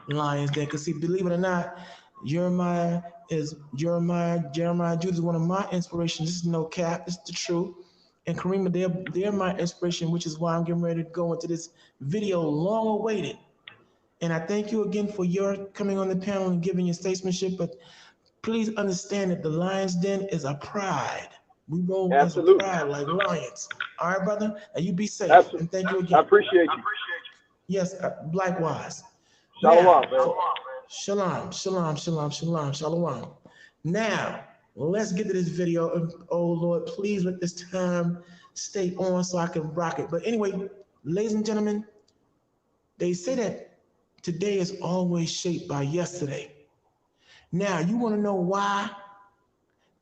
Lions Den. Because see, believe it or not, Jeremiah, Judah is one of my inspirations. This is no cap, it's the truth. And Karima, they're my inspiration, which is why I'm getting ready to go into this video long awaited. And I thank you again for your coming on the panel and giving your statesmanship. But please understand that the Lions Den is a pride. We roll as a pride like lions. All right, brother? And you be safe. Absolutely. And thank you again. I appreciate you. Yes, likewise. Shalom, now, man. Shalom. Now, let's get to this video. Oh, Lord, please let this time stay on so I can rock it. But anyway, ladies and gentlemen, they say that today is always shaped by yesterday. Now, you want to know why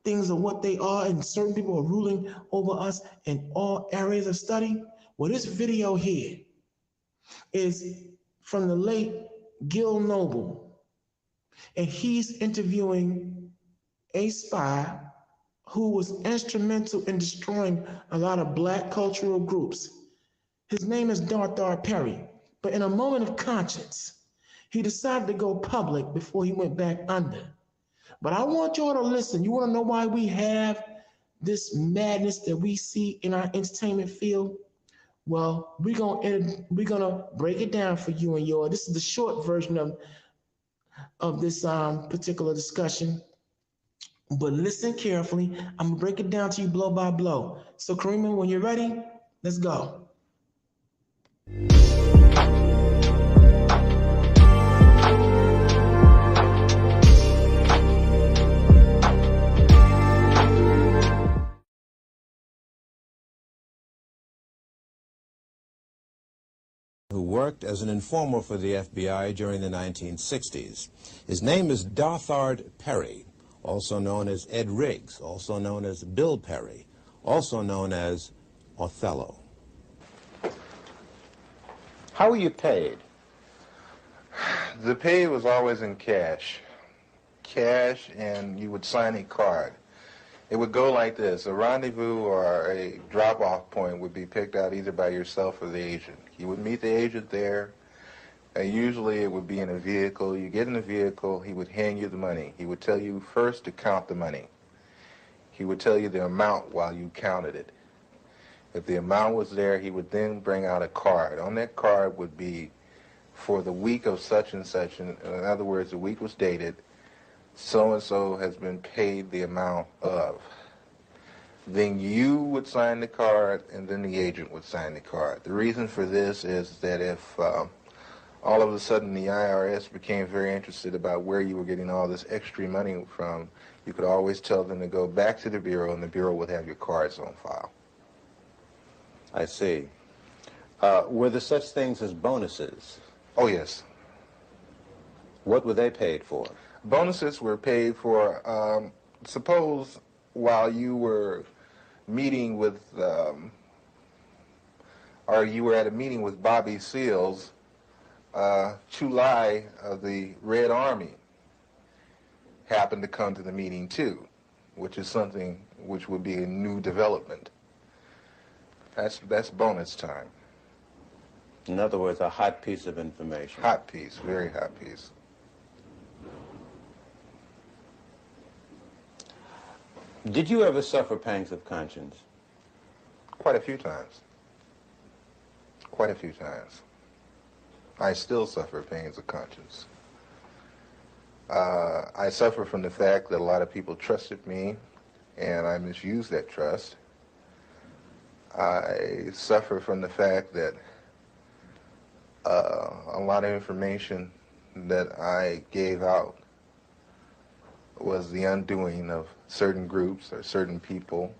things are what they are and certain people are ruling over us in all areas of study? Well, this video here is from the late Gil Noble, and he's interviewing a spy who was instrumental in destroying a lot of Black cultural groups. His name is Darthar Perry, but in a moment of conscience, he decided to go public before he went back under. But I want y'all to listen. You want to know why we have this madness that we see in our entertainment field? Well, we're gonna break it down for you and yours. This is the short version of this particular discussion. But listen carefully. I'm gonna break it down to you blow by blow. So Karima, when you're ready, let's go. Who worked as an informer for the FBI during the 1960s. His name is Dothard Perry, also known as Ed Riggs, also known as Bill Perry, also known as Othello. How were you paid? The pay was always in cash. Cash, and you would sign a card. It would go like this. A rendezvous or a drop-off point would be picked out either by yourself or the agent. You would meet the agent there. Usually it would be in a vehicle. You get in the vehicle, he would hand you the money. He would tell you first to count the money. He would tell you the amount while you counted it. If the amount was there, he would then bring out a card. On that card would be for the week of such and such. In other words, the week was dated. So-and-so has been paid the amount of. Then you would sign the card, and then the agent would sign the card. The reason for this is that if all of a sudden the IRS became very interested about where you were getting all this extra money from, you could always tell them to go back to the Bureau, and the Bureau would have your cards on file. I see. Were there such things as bonuses? Oh, yes. What were they paid for? Bonuses were paid for, suppose while you were meeting with, or you were at a meeting with Bobby Seals, Chulai of the Red Army happened to come to the meeting too, which is something which would be a new development. That's bonus time. In other words, a hot piece of information. Hot piece, very hot piece. Did you ever suffer pangs of conscience? Quite a few times. Quite a few times. I still suffer pains of conscience. I suffer from the fact that a lot of people trusted me, and I misused that trust. I suffer from the fact that a lot of information that I gave out was the undoing of certain groups or certain people.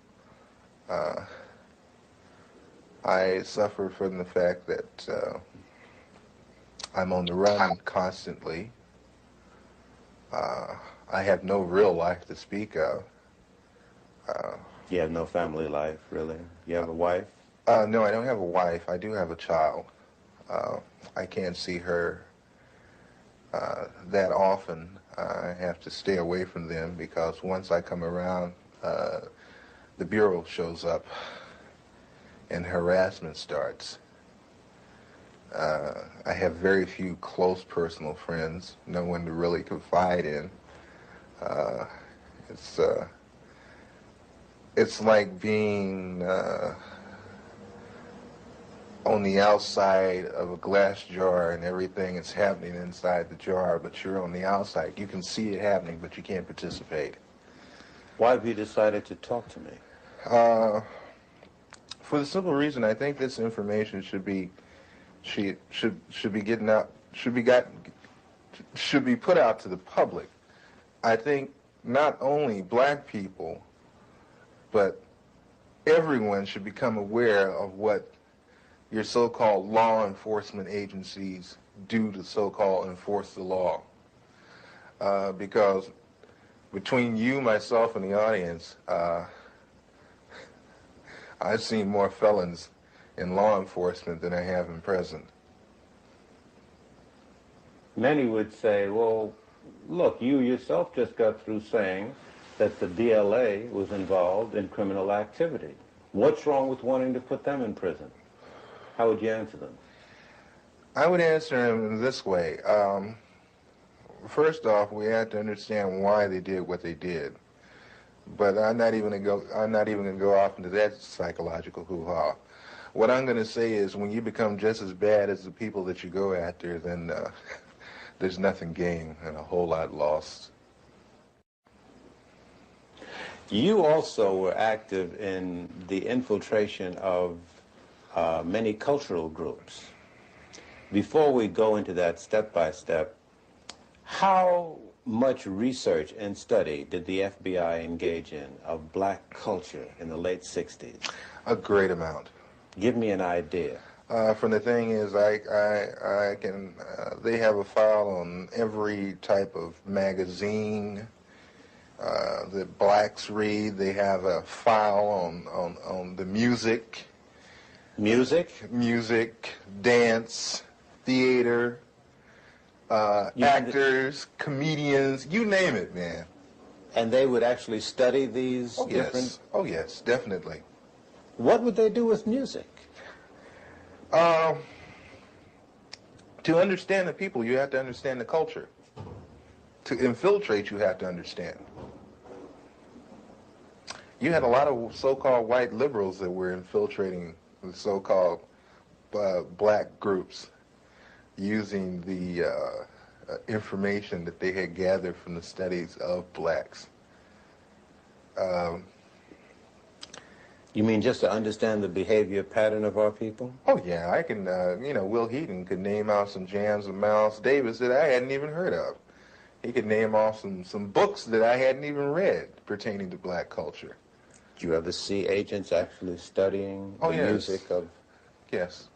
I suffer from the fact that I'm on the run constantly. I have no real life to speak of. You have no family life, really? You have a wife? No, I don't have a wife. I do have a child. I can't see her that often. I have to stay away from them because once I come around, the Bureau shows up and harassment starts. I have very few close personal friends, no one to really confide in. It's like being on the outside of a glass jar and everything is happening inside the jar, but you're on the outside. You can see it happening, but you can't participate. Why have you decided to talk to me? For the simple reason, I think this information should be getting out, should be put out to the public. I think not only black people, but everyone should become aware of what your so-called law enforcement agencies do to so-called enforce the law. Because between you, myself, and the audience, I've seen more felons in law enforcement than I have in prison. Many would say, well, look, you yourself just got through saying that the DLA was involved in criminal activity. What's wrong with wanting to put them in prison? How would you answer them? I would answer them in this way. First off, we have to understand why they did what they did. But I'm not even gonna go off into that psychological hoo-ha. What I'm gonna say is, when you become just as bad as the people that you go after, then there's nothing gained and a whole lot lost. You also were active in the infiltration of many cultural groups. Before we go into that step by step, how much research and study did the FBI engage in of black culture in the late 60s? A great amount. Give me an idea. From the thing is, I can, they have a file on every type of magazine that blacks read. They have a file on the music. Music, dance, theater, actors, comedians, you name it, man. And they would actually study these different... Yes. Oh, yes, definitely. What would they do with music? To understand the people, you have to understand the culture. To infiltrate, you have to understand. You had a lot of so-called white liberals that were infiltrating the so-called black groups using the information that they had gathered from the studies of blacks. You mean just to understand the behavior pattern of our people? Oh, yeah, I can, Will Heaton could name out some jams of Miles Davis that I hadn't even heard of. He could name off some books that I hadn't even read pertaining to black culture. Do you ever see agents actually studying the music of... Yes.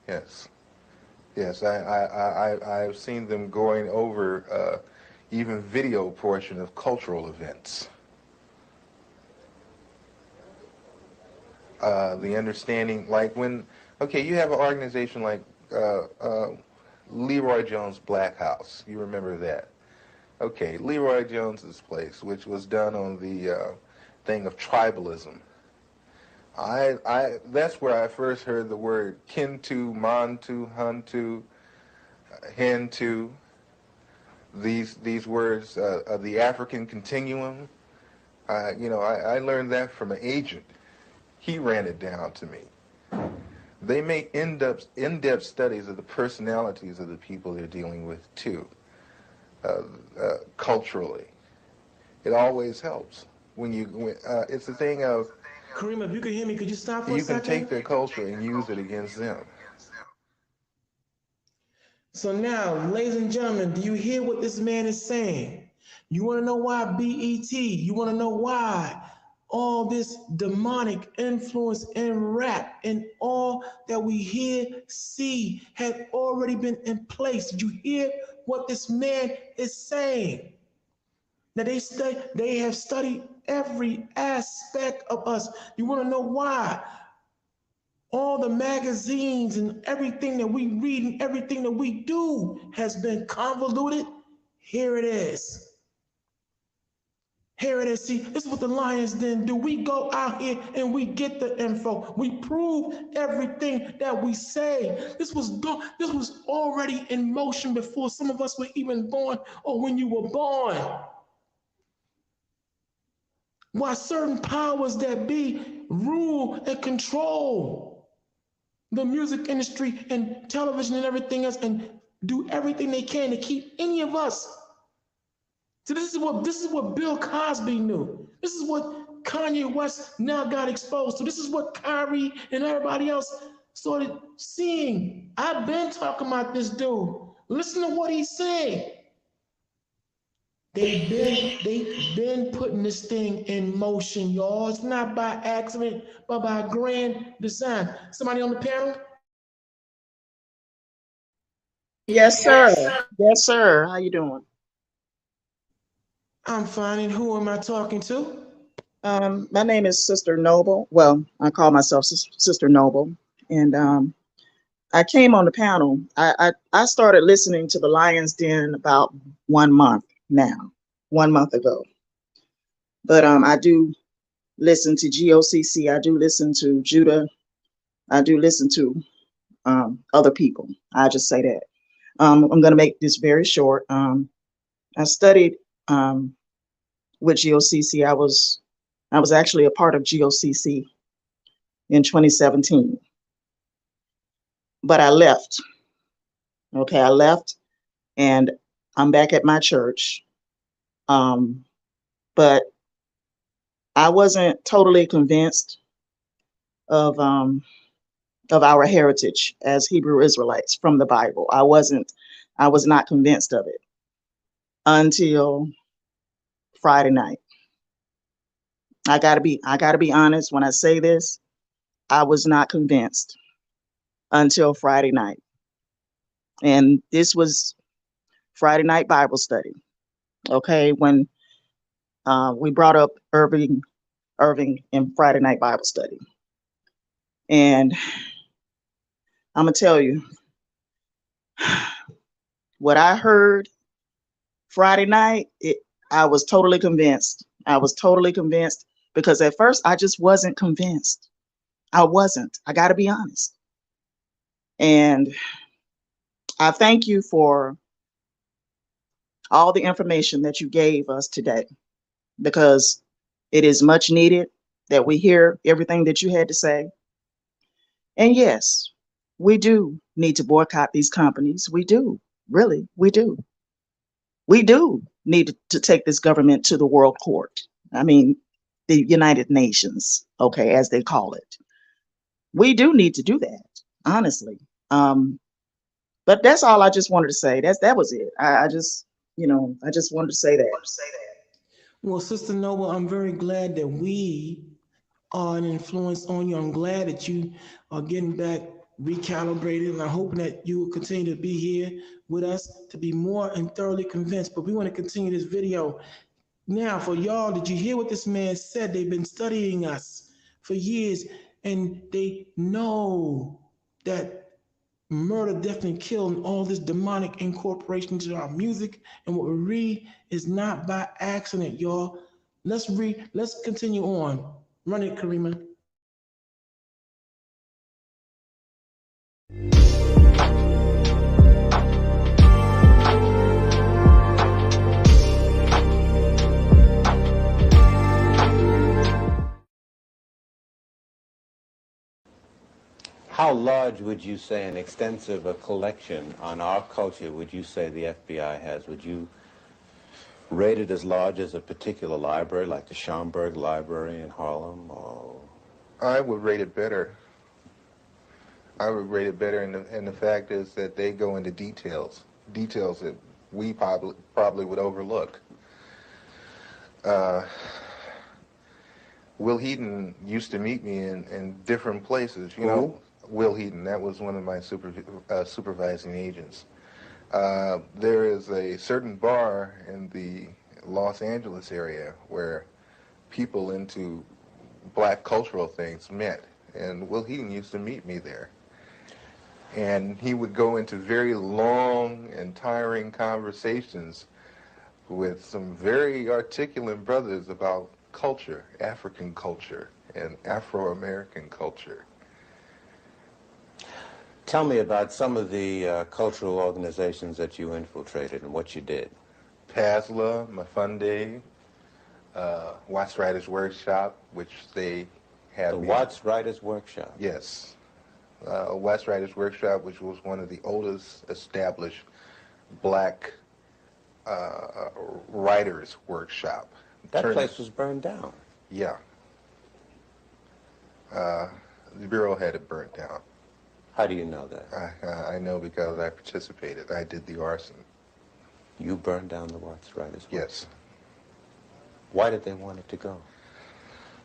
Yes, I've seen them going over even video portion of cultural events. The understanding, like when, you have an organization like Leroy Jones' Black House. You remember that? Okay, Leroy Jones's place, which was done on the thing of tribalism. That's where I first heard the word Kintu, Mantu, Huntu, Hentu. These words of the African continuum. I learned that from an agent. He ran it down to me. They make in-depth studies of the personalities of the people they're dealing with too, culturally. It always helps it's the thing of. Kareem, if you could hear me, could you stop for a second? You can take their culture and use it against them. So now, ladies and gentlemen, do you hear what this man is saying? You want to know why BET? You want to know why all this demonic influence in rap and all that we hear, see, had already been in place? Did you hear what this man is saying? Now they have studied every aspect of us. You want to know why? All the magazines and everything that we read and everything that we do has been convoluted. Here it is. Here it is. See, this is what the Lions Den do. We go out here and we get the info. We prove everything that we say. This was already in motion before some of us were even born or when you were born. Why certain powers that be rule and control the music industry and television and everything else and do everything they can to keep any of us. So this is what Bill Cosby knew. This is what Kanye West now got exposed to. This is what Kyrie and everybody else started seeing. I've been talking about this dude. Listen to what he's saying. They've been putting this thing in motion, y'all. It's not by accident, but by grand design. Somebody on the panel? Yes, sir. Yes, sir. How you doing? I'm fine. And who am I talking to? My name is Sister Noble. Well, I call myself Sister Noble. And I came on the panel. I started listening to the Lions Den about 1 month now, 1 month ago. But I do listen to GOCC. I do listen to Judah. I do listen to other people. I just say that. I'm going to make this very short. I studied with GOCC. I was actually a part of GOCC in 2017, but I left. Okay, I left, and I'm back at my church. But I wasn't totally convinced of our heritage as Hebrew Israelites from the Bible. I was not convinced of it until Friday night. I gotta be honest when I say this. I was not convinced until Friday night. And this was Friday night Bible study. Okay, when we brought up Irving in Friday night Bible study. And I'm gonna tell you what I heard Friday night, I was totally convinced. I was totally convinced because at first I just wasn't convinced. I wasn't. I got to be honest. And I thank you for all the information that you gave us today because it is much needed that we hear everything that you had to say. And yes, we do need to boycott these companies. We do. Really, we do. We do need to take this government to the world court. I mean, the United Nations, okay, as they call it. We do need to do that, honestly. But that's all I just wanted to say. That was it. I just, I just wanted to say that. Well, Sister Noble, I'm very glad that we are an influence on you. I'm glad that you are getting back recalibrated, and I'm hoping that you will continue to be here with us to be more and thoroughly convinced. But we want to continue this video. Now, for y'all, did you hear what this man said? They've been studying us for years, and they know that murder, death, and kill, and all this demonic incorporation to our music and what we read is not by accident, y'all. Let's continue on. Run it, Karima. How large would you say an extensive collection on our culture would you say the FBI has? Would you rate it as large as a particular library, like the Schomburg Library in Harlem? Or... I would rate it better. I would rate it better, and the fact is that they go into details that we probably would overlook. Will Heaton used to meet me in different places. You know, Will Heaton, that was one of my supervising agents. There is a certain bar in the Los Angeles area where people into black cultural things met, and Will Heaton used to meet me there. And he would go into very long and tiring conversations with some very articulate brothers about culture, African culture, and Afro-American culture. Tell me about some of the cultural organizations that you infiltrated and what you did. PASLA, Mafunde, Watts Writers Workshop, which they had. The Watts Writers Workshop? Yes. Watts Writers Workshop, which was one of the oldest established black writers workshop. That place was burned down. Yeah. The Bureau had it burnt down. How do you know that? I know because I participated. I did the arson. You burned down the Watts Writers Workshop? Yes. Why did they want it to go?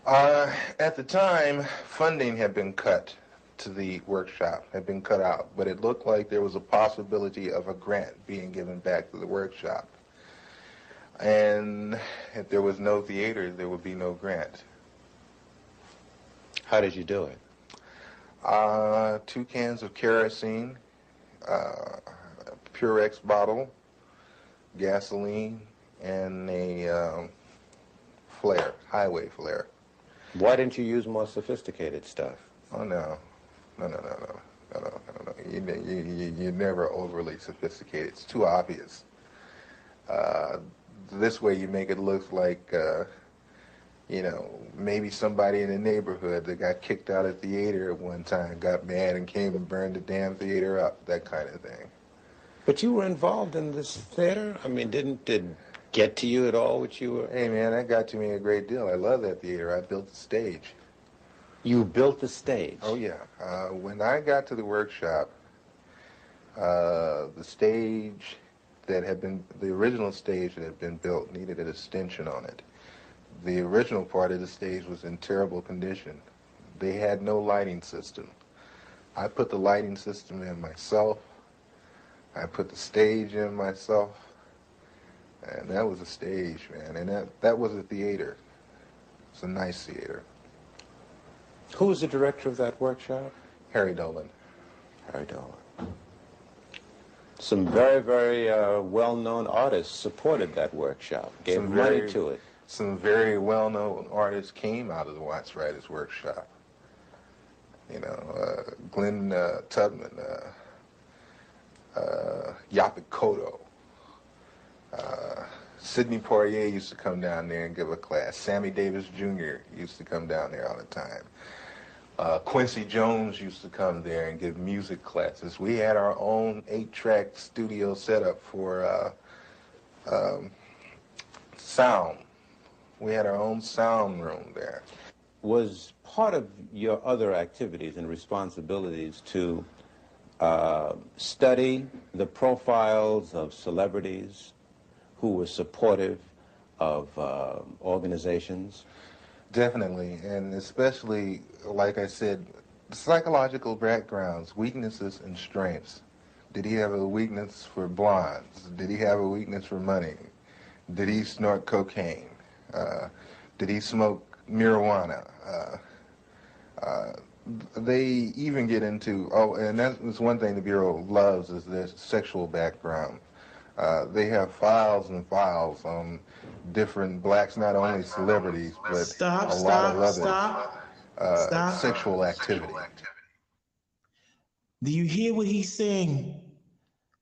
At the time, funding had been cut to the workshop, had been cut out, but it looked like there was a possibility of a grant being given back to the workshop. And if there was no theater, there would be no grant. How did you do it? 2 cans of kerosene, Purex bottle, gasoline, and a flare, highway flare. Why didn't you use more sophisticated stuff? Oh, no. No. You're never overly sophisticated. It's too obvious. This way you make it look like, maybe somebody in the neighborhood that got kicked out of the theater at one time got mad and came and burned the damn theater up, that kind of thing. But you were involved in this theater? I mean, did get to you at all, what you were? Hey, man, that got to me a great deal. I love that theater. I built the stage. You built the stage? Oh, yeah. When I got to the workshop, the stage that had been, the original stage that had been built needed an extension on it. The original part of the stage was in terrible condition. They had no lighting system. I put the lighting system in myself. I put the stage in myself. And that was a stage, man. And that was a theater. It's a nice theater. Who was the director of that workshop? Harry Dolan. Harry Dolan. Some very, very well-known artists supported that workshop, gave money to it. Some very well-known artists came out of the Watts Writers Workshop. You know, Glenn Tubman, Yaphet Kotto. Sidney Poitier used to come down there and give a class. Sammy Davis Jr. used to come down there all the time. Quincy Jones used to come there and give music classes. We had our own 8-track studio setup for sound. We had our own sound room there. Was part of your other activities and responsibilities to study the profiles of celebrities who were supportive of organizations? Definitely, and especially, like I said, psychological backgrounds, weaknesses and strengths. Did he have a weakness for blondes? Did he have a weakness for money? Did he snort cocaine? Did he smoke marijuana? They even get into, and that's one thing the Bureau loves, is their sexual background. They have files and files on different blacks, not only celebrities, but a lot of other sexual activity. Do you hear what he's saying?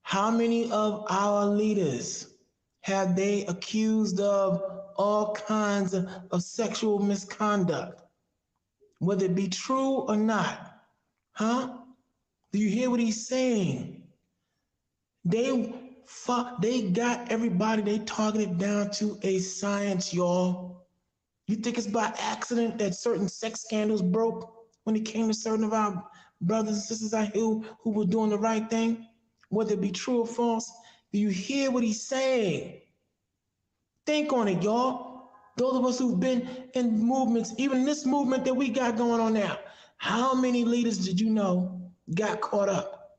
How many of our leaders have they accused of all kinds of sexual misconduct? Whether it be true or not, huh? Do you hear what he's saying? They got everybody, they targeted down to a science, y'all. You think it's by accident that certain sex scandals broke when it came to certain of our brothers and sisters out here who were doing the right thing? Whether it be true or false, do you hear what he's saying? Think on it, y'all. Those of us who've been in movements, even this movement that we got going on now, how many leaders did you know got caught up?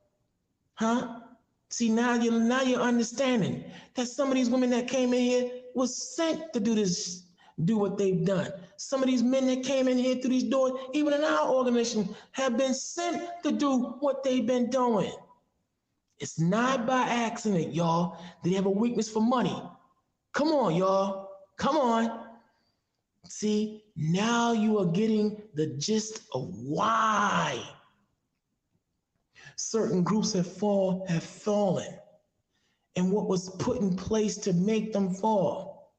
Huh? See, now you're understanding that some of these women that came in here was sent to do what they've done. Some of these men that came in here through these doors, even in our organization, have been sent to do what they've been doing. It's not by accident, y'all. They have a weakness for money. Come on, y'all. Come on. See, now you are getting the gist of why certain groups have fallen, and what was put in place to make them fall.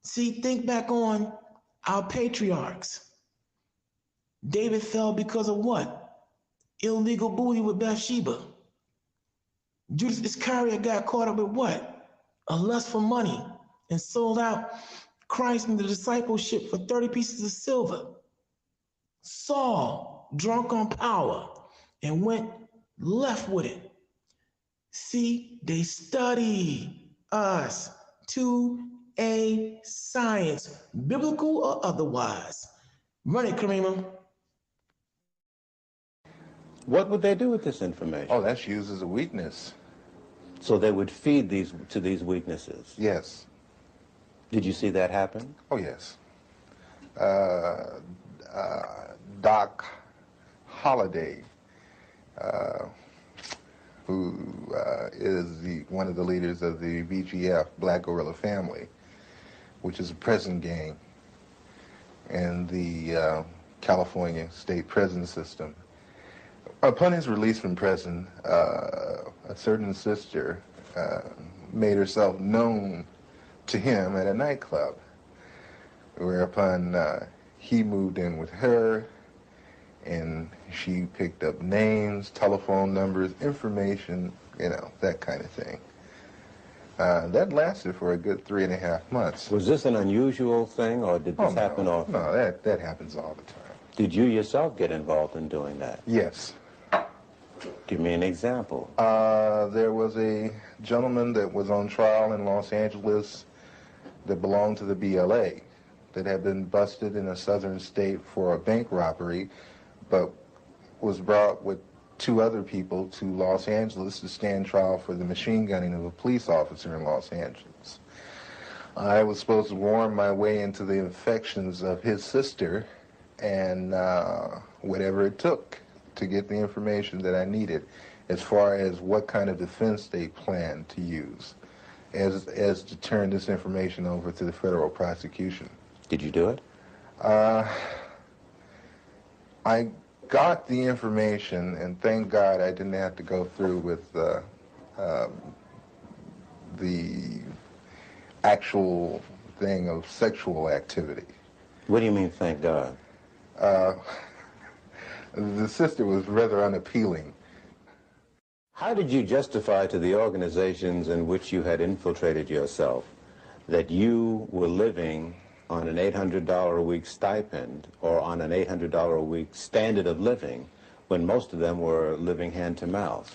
See, think back on our patriarchs. David fell because of what? Illegal booty with Bathsheba. Judas Iscariot got caught up with what? A lust for money, and sold out Christ and the discipleship for 30 pieces of silver. Saul, drunk on power, and went left with it. See, they study us to a science, biblical or otherwise. Run it, Karima. What would they do with this information? Oh, that's used as a weakness. So they would feed these weaknesses? Yes. Did you see that happen? Oh, yes. Doc Holliday, who is one of the leaders of the BGF, Black Guerrilla Family, which is a prison gang in the California state prison system. Upon his release from prison, a certain sister made herself known to him at a nightclub, whereupon he moved in with her, and she picked up names, telephone numbers, information, you know, that kind of thing. That lasted for a good 3.5 months. Was this an unusual thing, or did this happen often? No, that happens all the time. Did you yourself get involved in doing that? Yes. Give me an example. There was a gentleman that was on trial in Los Angeles that belonged to the BLA that had been busted in a southern state for a bank robbery, but was brought with 2 other people to Los Angeles to stand trial for the machine gunning of a police officer in Los Angeles. I was supposed to worm my way into the affections of his sister and whatever it took to get the information that I needed as far as what kind of defense they planned to use as to turn this information over to the federal prosecution. Did you do it? I got the information, and thank God I didn't have to go through with the actual thing of sexual activity. What do you mean, thank God? The sister was rather unappealing. How did you justify to the organizations in which you had infiltrated yourself that you were living on an $800 a week stipend or on an $800 a week standard of living when most of them were living hand to mouth?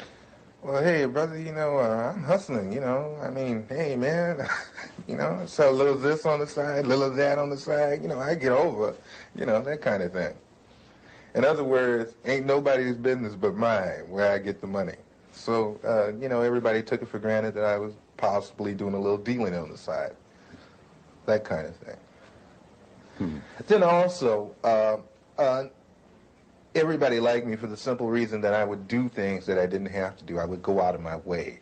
Well, hey, brother, I'm hustling, I mean, hey, man, so a little this on the side, a little that on the side, I get over, that kind of thing. In other words, ain't nobody's business but mine where I get the money. So, everybody took it for granted that I was possibly doing a little dealing on the side, that kind of thing. Then also, everybody liked me for the simple reason that I would do things that I didn't have to do. I would go out of my way.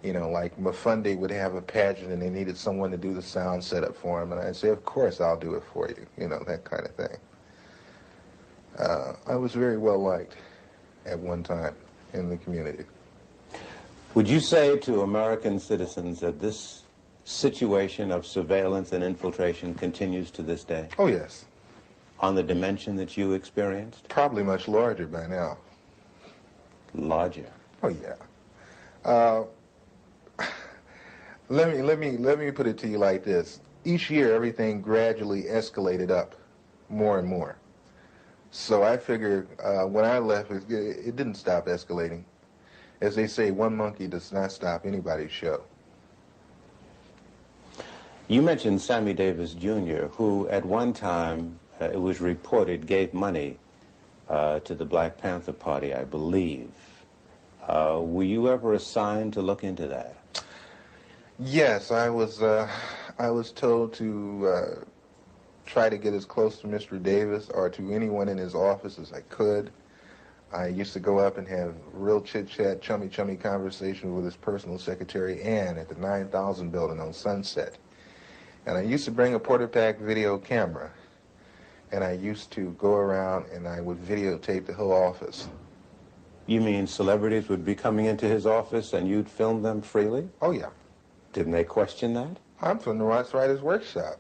Like Mafunde would have a pageant and they needed someone to do the sound setup for him, and I'd say, of course, I'll do it for you, that kind of thing. I was very well liked at one time in the community. Would you say to American citizens that this situation of surveillance and infiltration continues to this day? Oh, yes. On the dimension that you experienced? Probably much larger by now. Larger? Oh, yeah. Let me put it to you like this. Each year, everything gradually escalated up more and more. So I figured when I left, it didn't stop escalating. As they say, one monkey does not stop anybody's show. You mentioned Sammy Davis Jr., who at one time, it was reported, gave money to the Black Panther Party, I believe. Were you ever assigned to look into that? Yes, I was told to try to get as close to Mr. Davis or to anyone in his office as I could. I used to go up and have real chit-chat, chummy conversation with his personal secretary, Ann, at the 9000 building on Sunset. And I used to bring a Porter-Pack video camera, and I used to go around and I would videotape the whole office. You mean celebrities would be coming into his office and you'd film them freely? Oh, yeah. Didn't they question that? I'm from the Ross Writers Workshop.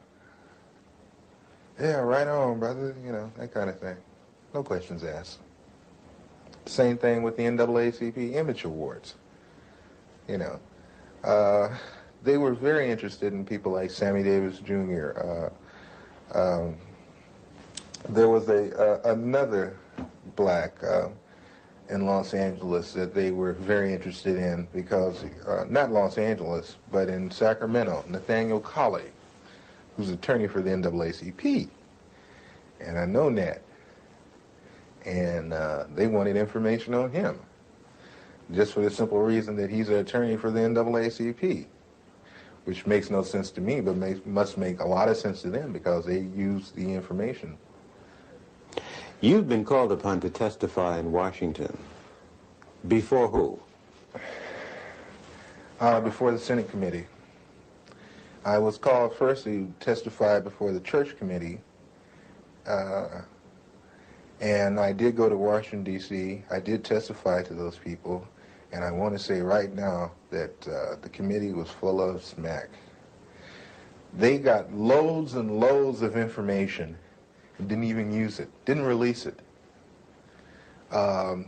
Yeah, right on, brother, that kind of thing. No questions asked. Same thing with the NAACP Image Awards. They were very interested in people like Sammy Davis Jr. There was another black in Los Angeles that they were very interested in because, not Los Angeles, but in Sacramento, Nathaniel Colley, who's attorney for the NAACP. And I know Nat. And they wanted information on him, just for the simple reason that he's an attorney for the NAACP, which makes no sense to me, but must make a lot of sense to them because they use the information. You've been called upon to testify in Washington. Before who? Before the Senate Committee. I was called first to testify before the Church Committee, and I did go to Washington, D.C. I did testify to those people, and I want to say right now that the committee was full of smack. They got loads and loads of information and didn't even use it, didn't release it. I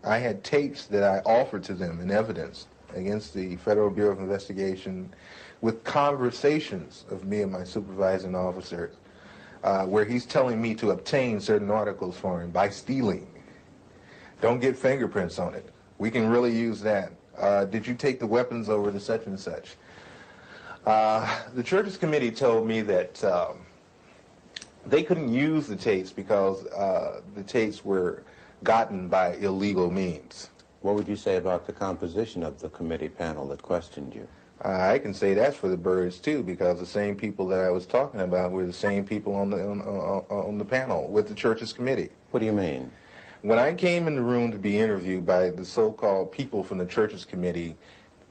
had tapes that I offered to them in evidence against the Federal Bureau of Investigation with conversations of me and my supervising officer where he's telling me to obtain certain articles for him by stealing. Don't get fingerprints on it. We can really use that. Did you take the weapons over to such and such? The church's committee told me that they couldn't use the tapes because the tapes were gotten by illegal means. What would you say about the composition of the committee panel that questioned you? I can say that's for the birds too, because the same people that I was talking about were the same people on the panel with the church's committee. What do you mean? When I came in the room to be interviewed by the so-called people from the church's committee,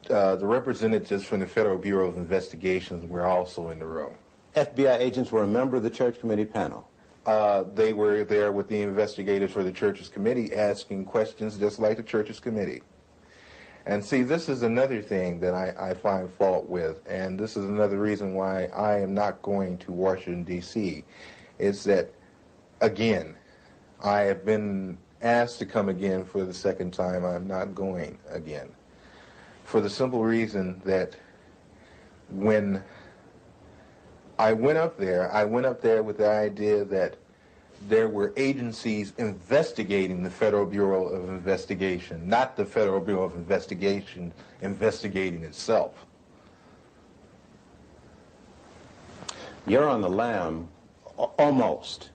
the representatives from the Federal Bureau of Investigations were also in the room. FBI agents were a member of the church committee panel. They were there with the investigators for the church's committee asking questions just like the church's committee. And see, this is another thing that I find fault with, and this is another reason why I am not going to Washington, D.C., is that, again, I have been asked to come again for the second time. I'm not going again. For the simple reason that when I went up there with the idea that there were agencies investigating the Federal Bureau of Investigation, not the Federal Bureau of Investigation investigating itself. You're on the lam, almost.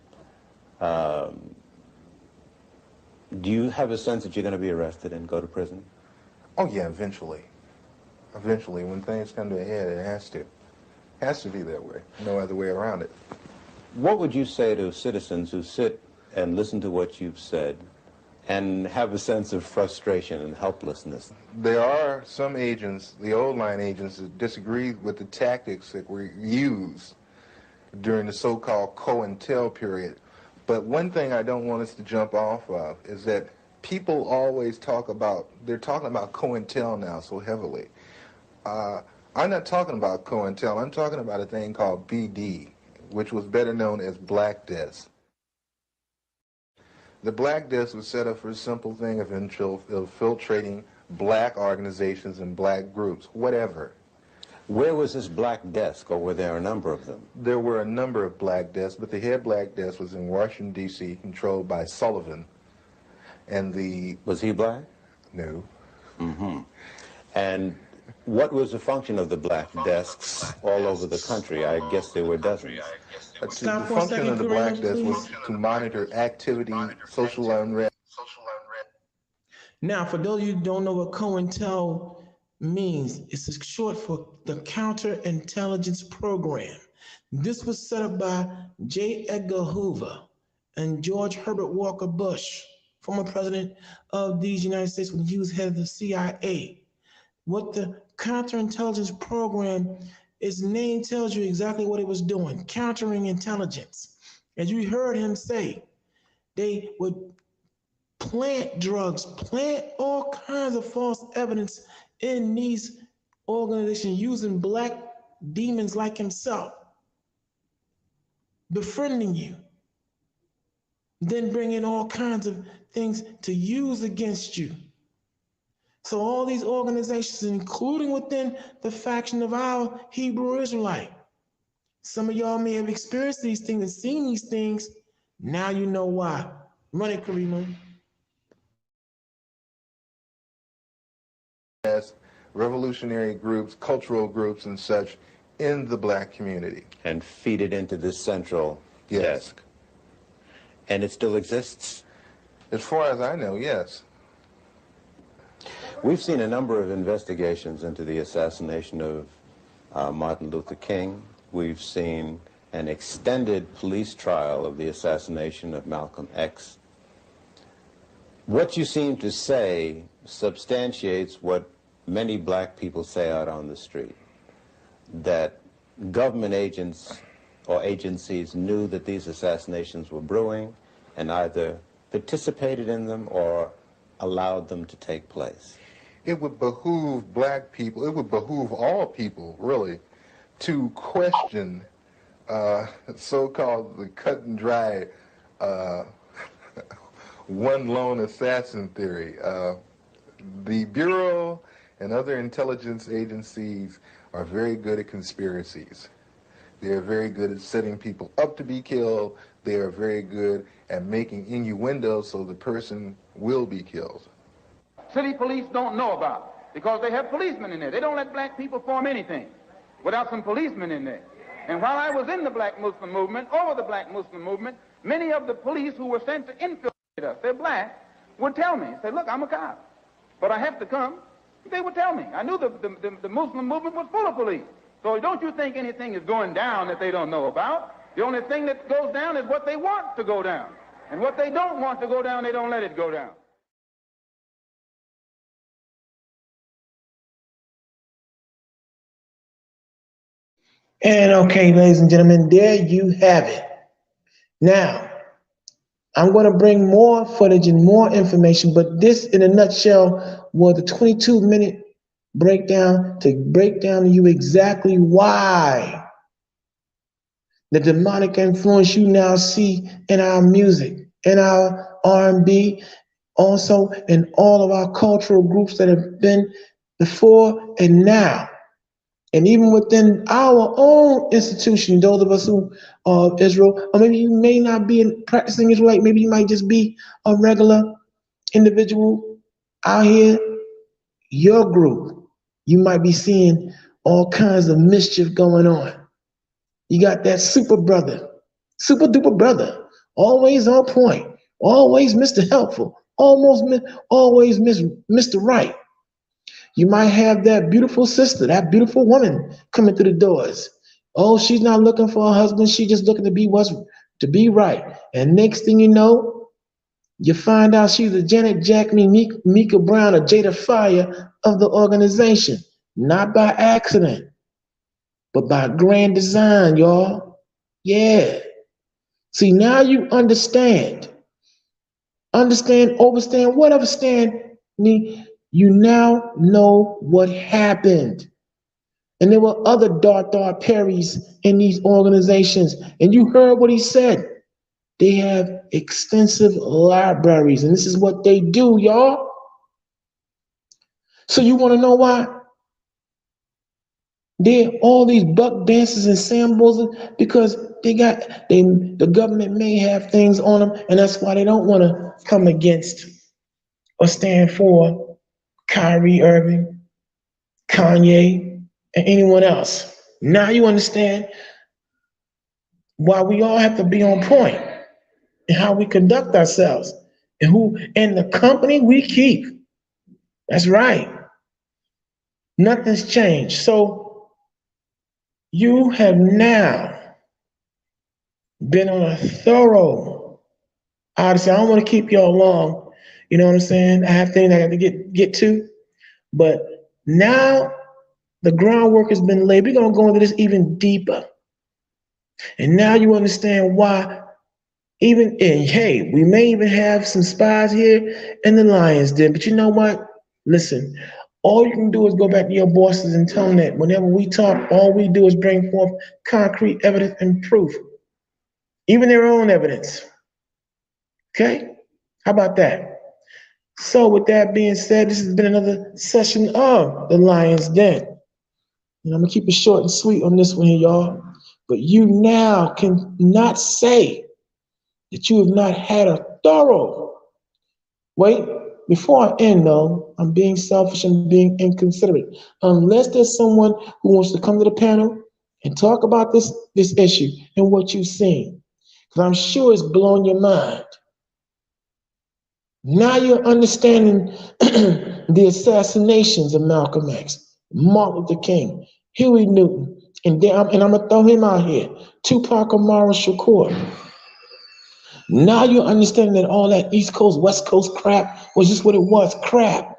Do you have a sense that you're going to be arrested and go to prison? Oh yeah, eventually. Eventually, when things come to a head, it has to. It has to be that way. No other way around it. What would you say to citizens who sit and listen to what you've said and have a sense of frustration and helplessness? There are some agents, the old line agents, that disagree with the tactics that were used during the so-called COINTEL period. But one thing I don't want us to jump off of is that people always talk about, they're talking about COINTEL now so heavily. I'm not talking about COINTEL, I'm talking about a thing called BD, which was better known as Black Desk. The Black Desk was set up for a simple thing of infiltrating black organizations and black groups, whatever. Where was this Black Desk, or were there a number of them? There were a number of Black Desks, but the head Black Desk was in Washington, D.C., controlled by Sullivan. And the... Was he black? No. Mm-hmm. And what was the function of the Black Desks all over the country? I guess there were dozens. The function of the Black Desk was to monitor activity, social unrest. Now, for those of you who don't know what COINTEL means, it's short for the Counterintelligence Program. This was set up by J. Edgar Hoover and George Herbert Walker Bush, former president of these United States when he was head of the CIA. What the Counterintelligence Program, its name tells you exactly what it was doing, countering intelligence. As you heard him say, they would plant drugs, plant all kinds of false evidence in these organizations using black demons like himself, befriending you, then bringing all kinds of things to use against you. So all these organizations, including within the faction of our Hebrew Israelite, some of y'all may have experienced these things and seen these things. Now you know why. Run it, Kareem. As revolutionary groups, cultural groups and such in the black community. And feed it into this central desk. And it still exists? As far as I know, yes. We've seen a number of investigations into the assassination of Martin Luther King. We've seen an extended police trial of the assassination of Malcolm X. What you seem to say substantiates what many black people say out on the street, that government agents or agencies knew that these assassinations were brewing and either participated in them or allowed them to take place. It would behoove black people, it would behoove all people, really, to question so-called the cut and dry one lone assassin theory. The Bureau and other intelligence agencies are very good at conspiracies. They are very good at setting people up to be killed. They are very good at making innuendos so the person will be killed. City police don't know about because they have policemen in there. They don't let black people form anything without some policemen in there. And while I was in the black Muslim movement, over the black Muslim movement, many of the police who were sent to infiltrate us, they're black, would tell me, say, look, I'm a cop, but I have to come. They would tell me. I knew the Muslim movement was full of police. So don't you think anything is going down that they don't know about? The only thing that goes down is what they want to go down. And what they don't want to go down, they don't let it go down. And okay, ladies and gentlemen, there you have it. Now, I'm going to bring more footage and more information, but this in a nutshell was the 22-minute breakdown to break down to you exactly why the demonic influence you now see in our music, in our R&B, also in all of our cultural groups that have been before and now. And even within our own institution, those of us who are of Israel, or maybe you may not be practicing Israelite, maybe you might just be a regular individual out here, your group, you might be seeing all kinds of mischief going on. You got that super brother, super duper brother, always on point, always Mr. Helpful, always Mr. Right. You might have that beautiful sister, that beautiful woman coming through the doors. Oh, she's not looking for a husband. She's just looking to be right. And next thing you know, you find out she's the Janet Jackson, Mika Brown, or Jada Fire of the organization. Not by accident, but by grand design, y'all. Yeah. See, now you understand. Understand, overstand, whatever stand me. You now know what happened. And there were other Darthar Perrys in these organizations. And you heard what he said. They have extensive libraries. And this is what they do, y'all. So you want to know why? They're all these buck dances and symbols because the government may have things on them. And that's why they don't want to come against or stand for Kyrie, Irving, Kanye, and anyone else. Now you understand why we all have to be on point in how we conduct ourselves and the company we keep. That's right. Nothing's changed. So you have now been on a thorough odyssey. I don't want to keep y'all long. You know what I'm saying? I have things I got to get to. But now the groundwork has been laid. We're going to go into this even deeper. And now you understand why hey, we may even have some spies here in the Lions Den. But you know what? Listen, all you can do is go back to your bosses and tell them that whenever we talk, all we do is bring forth concrete evidence and proof. Even their own evidence. Okay? How about that? So with that being said, this has been another session of the Lions Den. And I'm going to keep it short and sweet on this one here, y'all. But you now cannot say that you have not had a thorough. Wait, before I end, though, I'm being selfish and being inconsiderate. Unless there's someone who wants to come to the panel and talk about this issue and what you've seen. Because I'm sure it's blown your mind. Now you're understanding the assassinations of Malcolm X, Martin Luther King, Huey Newton, and I'm going to throw him out here, Tupac Amaru Shakur. Now you're understanding that all that East Coast, West Coast crap was just what it was, crap.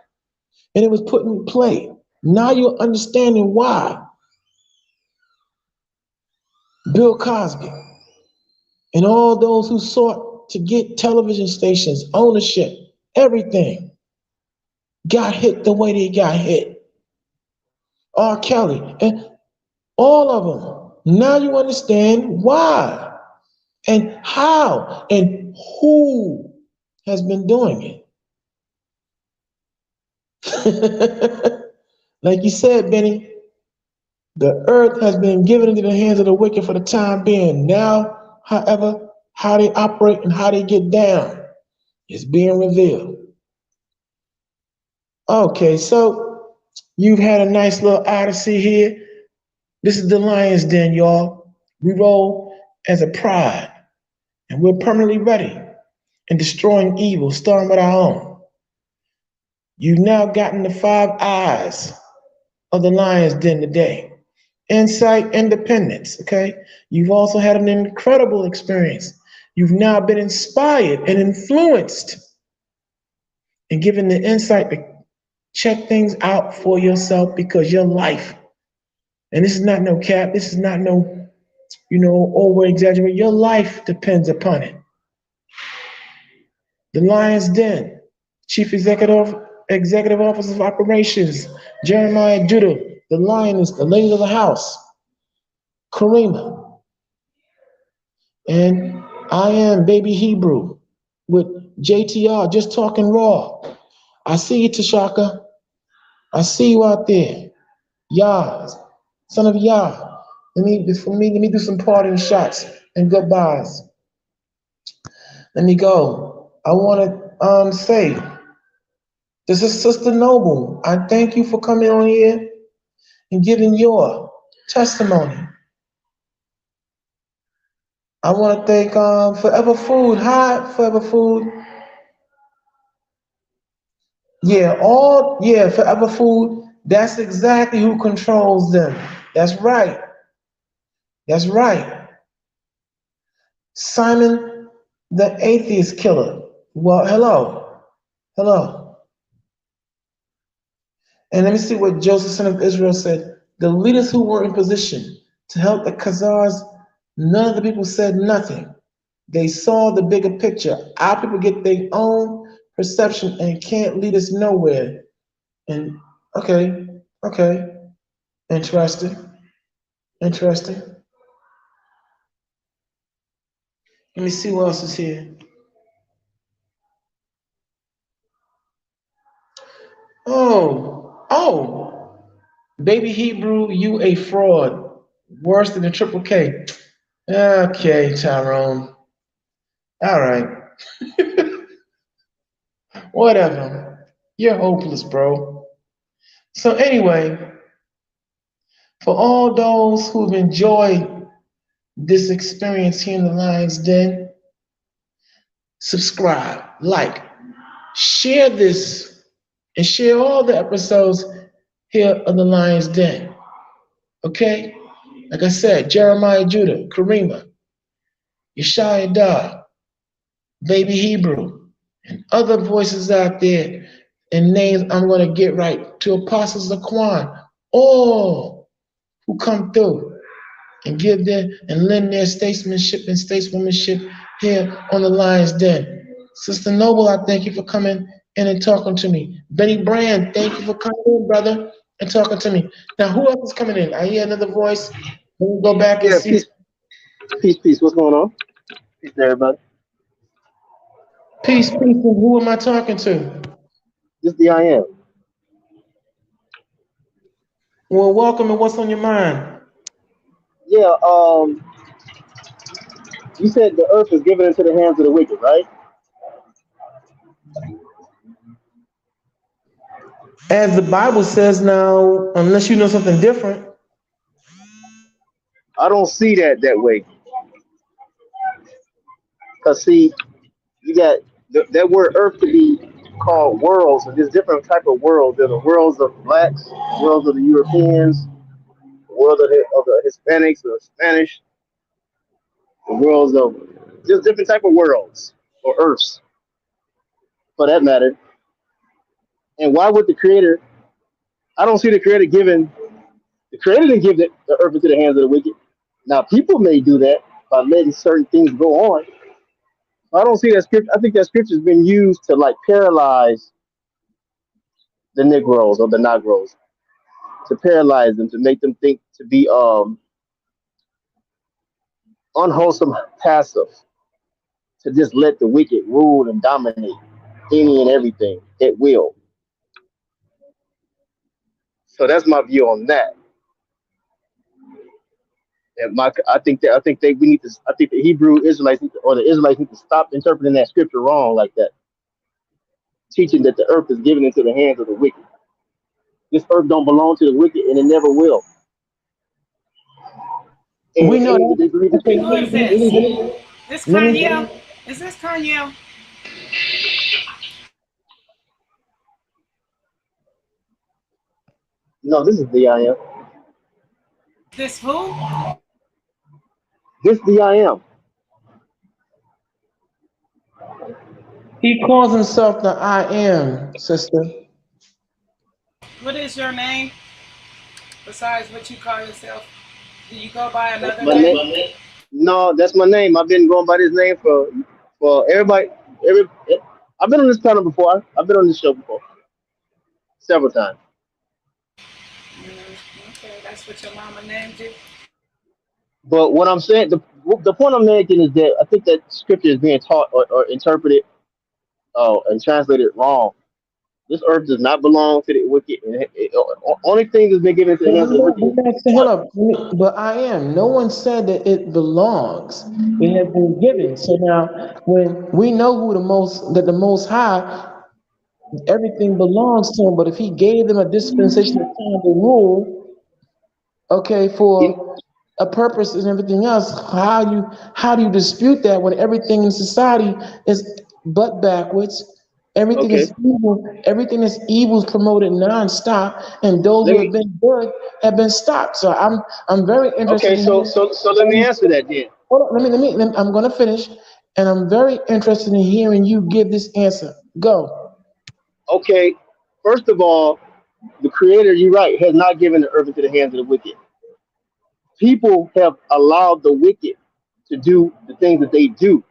And it was put in play. Now you're understanding why Bill Cosby and all those who sought to get television stations, ownership, everything, got hit the way they got hit. R. Kelly, and all of them. Now you understand why and how and who has been doing it. Like you said, Benny, the earth has been given into the hands of the wicked for the time being. Now, however, how they operate and how they get down is being revealed. Okay, so you've had a nice little odyssey here. This is the Lion's Den, y'all. We roll as a pride, and we're permanently ready and destroying evil, starting with our own. You've now gotten the 5 eyes of the Lion's Den today. Insight, independence, okay? You've also had an incredible experience. You've now been inspired and influenced and given the insight to check things out for yourself because your life, and this is not no cap, this is not no, over exaggerate. Your life depends upon it. The Lion's Den, Chief Executive Officer of Operations, Jeremiah Judah, the Lioness, the Lady of the House, Karima, and I am Baby Hebrew with JTR, just talking raw. I see you, Tashaka. I see you out there. Yah, son of Yah. Let me do some parting shots and goodbyes. Let me go. I want to say, this is Sister Noble. I thank you for coming on here and giving your testimony. I want to thank Forever Food. Hi, Forever Food. Forever Food. That's exactly who controls them. That's right. That's right. Simon, the atheist killer. Well, hello. Hello. And let me see what Joseph, son of Israel, said. The leaders who were in position to help the Khazars, none of the people said nothing. They saw the bigger picture. Our people get their own perception and can't lead us nowhere. And okay, interesting. Let me see what else is here. Oh, Baby Hebrew, you a fraud. Worse than a triple K. Okay, Tyrone. All right. Whatever. You're hopeless, bro. So anyway, for all those who've enjoyed this experience here in the Lion's Den, subscribe, like, share this, and share all the episodes here of the Lion's Den. Okay? Like I said, Jeremiah Judah, Karima, Yeshaya Dah, Baby Hebrew, and other voices out there and names I'm going to get right, to Apostles Laquan, all who come through and give their and lend their statesmanship and stateswomanship here on the Lion's Den. Sister Noble, I thank you for coming in and talking to me. Benny Brand, thank you for coming in, brother, and talking to me. Now, who else is coming in? I hear another voice. Let me go back and see. Peace. What's going on? Peace to everybody. Peace. Who am I talking to? This is the I am. Well, welcome, and what's on your mind? Yeah, you said the earth is given into the hands of the wicked, right? As the Bible says now, unless you know something different. I don't see that way. Because, see, you got that word earth to be called worlds, and there's different type of worlds. There's the worlds of blacks, the worlds of the Europeans, the world of the Hispanics, the Spanish, the worlds of just different type of worlds, or earths, for that matter. And why would the creator, I don't see the creator didn't give the earth into the hands of the wicked. Now, people may do that by letting certain things go on. I don't see that scripture. I think that scripture has been used to like paralyze the Negroes or the Negros, to paralyze them, to make them think to be unwholesome, passive, to just let the wicked rule and dominate any and everything at will. So that's my view on that. And I think they we need to. I think the Hebrew Israelites or the Israelites need to stop interpreting that scripture wrong like that, teaching that the earth is given into the hands of the wicked. This earth don't belong to the wicked, and it never will. We know And that. they believe Okay, Who is this? This let me Kanye? Is this Kanye? no, this is the I am. This who? This the I am. He calls himself the I am, sister. What is your name? Besides what you call yourself? Do you go by That's another my name? name. No, that's my name. I've been going by this name for everybody. Every I've been on this panel before. I've been on this show before several times. Okay, that's what your mama named you. But what I'm saying, the point I'm making is that I think that scripture is being taught or interpreted and translated wrong. This earth does not belong to the wicked. And only thing that's been given to the But hands of the wicked is hold one. up. But I am. No one said that it belongs. It has been given. So now, when we know who the Most High, everything belongs to him. But if he gave them a dispensation of time to rule, okay, You- for a purpose and everything else, how do you dispute that when everything in society is butt backwards? Everything Okay, is evil. Everything that's evil is promoted nonstop, and those let who have me. been good have been stopped. So I'm very interested Okay, in hearing. so let me answer that then. Hold on, I'm going to finish, and I'm very interested in hearing you give this answer. Go. Okay, first of all, the Creator, you're right, has not given the earth into the hands of the wicked. People have allowed the wicked to do the things that they do.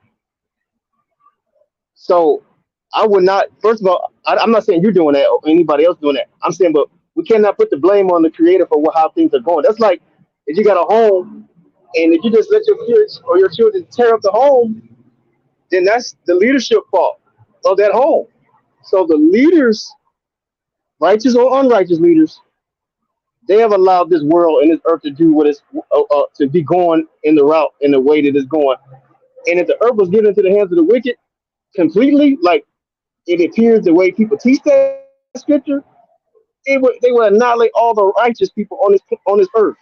So I would not. First of all, I'm not saying you're doing that or anybody else doing that. I'm saying, but we cannot put the blame on the Creator for how things are going. That's like if you got a home and if you just let your kids or your children tear up the home, then that's the leadership fault of that home. So the leaders, righteous or unrighteous leaders, they have allowed this world and this earth to do what is to be going in the route in the way that it's going. And if the earth was given into the hands of the wicked completely, like it appears the way people teach that scripture, they would annihilate all the righteous people on this earth.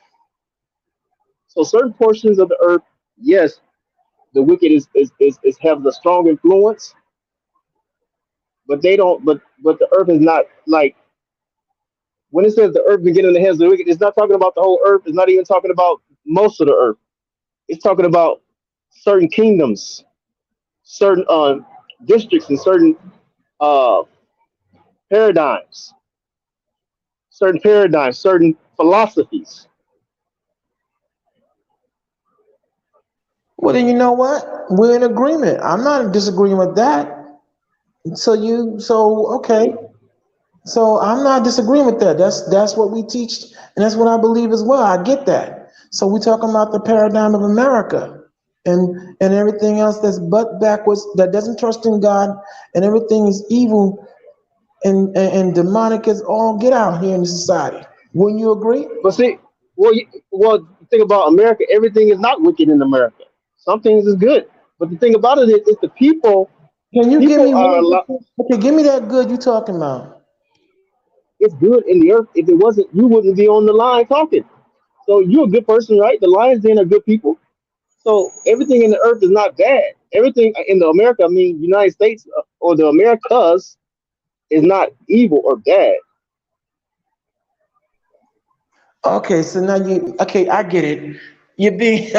So certain portions of the earth, yes, the wicked is have the strong influence, but they don't. But the earth is not like when it says the earth beginning in the hands of the wicked. It's not talking about the whole earth. It's not even talking about most of the earth. It's talking about certain kingdoms, certain districts, and certain uh, paradigms, certain philosophies. Well, then you know what? We're in agreement. I'm not disagreeing with that. So okay. So I'm not disagreeing with that. That's what we teach, and that's what I believe as well. I get that. So we're talking about the paradigm of America and everything else that's butt backwards, that doesn't trust in God, and everything is evil and demonic as all get out here in society. Wouldn't you agree? But see, well, the thing about America, everything is not wicked in America. Some things is good, but the thing about it is the people. Can you give People me are a one? lot. Okay, give me that good you talking about. It's good in the earth. If it wasn't, you wouldn't be on the line talking. So you're a good person, right? The Lions Den are good people. So everything in the earth is not bad. Everything in the America, I mean, United States or the Americas is not evil or bad. Okay, so now okay, I get it. You're being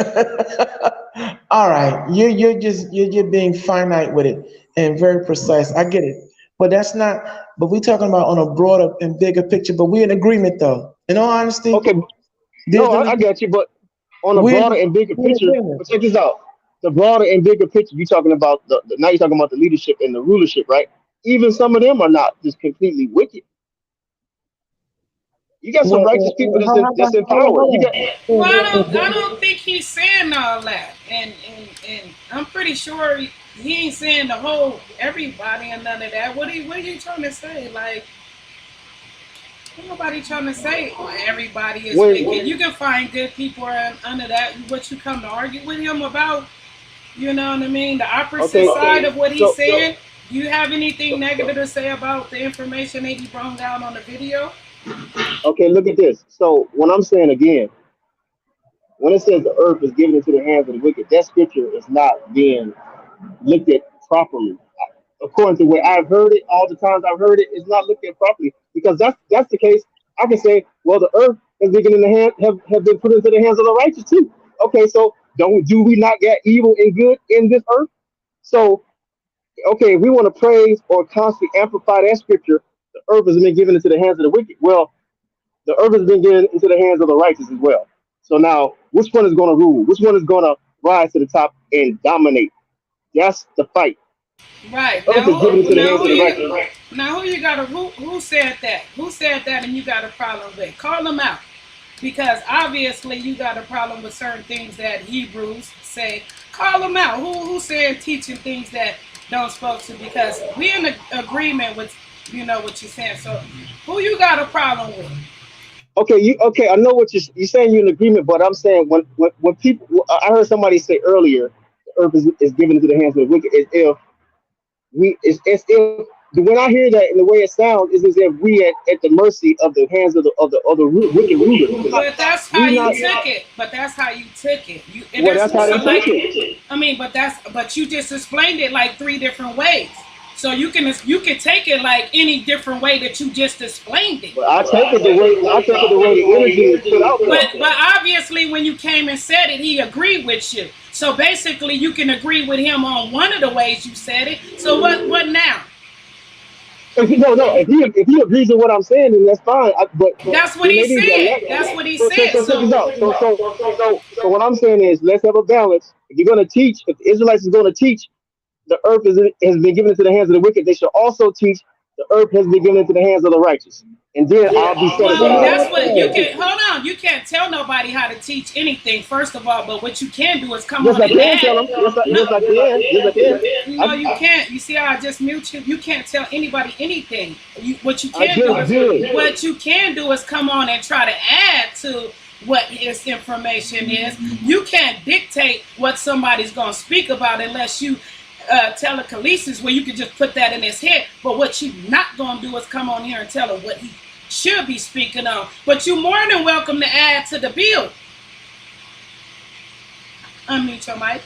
all right. You're being finite with it and very precise. I get it, but that's not. But we're talking about on a broader and bigger picture. But we're in agreement, though. In all honesty, Okay, there's no, no. I got you, but on a We're, broader and bigger we're in picture, agreement. but check this out. The broader and bigger picture, you're talking about now you're talking about the leadership and the rulership, right? Even some of them are not just completely wicked. You got some righteous people that's in power. You got Well, I on. don't think he's saying all that, and I'm pretty sure he ain't saying the whole everybody and none of that. What are you trying to say? Like, Nobody trying to say everybody is When wicked. You can find good people under that. What you come to argue with him about, you know what I mean? The opposite okay, side of what he's so saying. Do you have anything negative to say about the information that he brought down on the video? okay, look at this. So when I'm saying again, when it says the earth is given into the hands of the wicked, that scripture is not being looked at properly. According to what I've heard it, all the times I've heard it, it's not looked at properly. Because that's the case. I can say, well, the earth has been given in the hand have been put into the hands of the righteous too. Okay, so don't do we not get evil and good in this earth? So okay, if we want to praise or constantly amplify that scripture, the earth has been given into the hands of the wicked. Well, the earth has been given into the hands of the righteous as well. So now, which one is going to rule? Which one is going to rise to the top and dominate? That's the fight. Right Earth is given into the now, hands who of the you righteous. now who you got a who said that? Who said that? And you got a problem with? Call them out, because obviously you got a problem with certain things that Hebrews say. Call them out. Who said teaching things that don't supposed to? Because we in agreement with what you're saying. So who you got a problem with? Okay, okay? I know what you're saying. You're in agreement, but I'm saying when people, I heard somebody say earlier, the earth is given into the hands of the wicked. As if it's as if when I hear that and the way it sounds is as if we at the mercy of the hands of the wicked rulers. But that's how We you not. took it. But that's how you took it. And Well, that's that's how they so like. take it. I mean, but you just explained it like three different ways. So you can take it like any different way that you just explained it. But I take it the way the energy is put out But there. obviously when you came and said it, he agreed with you. So basically you can agree with him on one of the ways you said it. So what now? No. If he agrees with what I'm saying, then that's fine. But That's what then he they need to said. elect. That's what he So said. check this So out. So what I'm saying is let's have a balance. If you're going to teach, if the Israelites is going to teach, the earth has been given into the hands of the wicked, they should also teach the earth has been given into the hands of the righteous. And then I'll be well, satisfied. that's what you can. Hold on, you can't tell nobody how to teach anything. First of all, but what you can do is come Yes, on I and can tell add. them. Yes, No, I can. Yes, I can. no, you can't. You see how I just mute you? You can't tell anybody anything. What you I can do just is did. come on and try to add to what his information is. You can't dictate what somebody's gonna speak about unless you telekinesis where you can just put that in his head. But what you not gonna do is come on here and tell him what he should be speaking on. But you're more than welcome to add to the bill. Unmute your mic.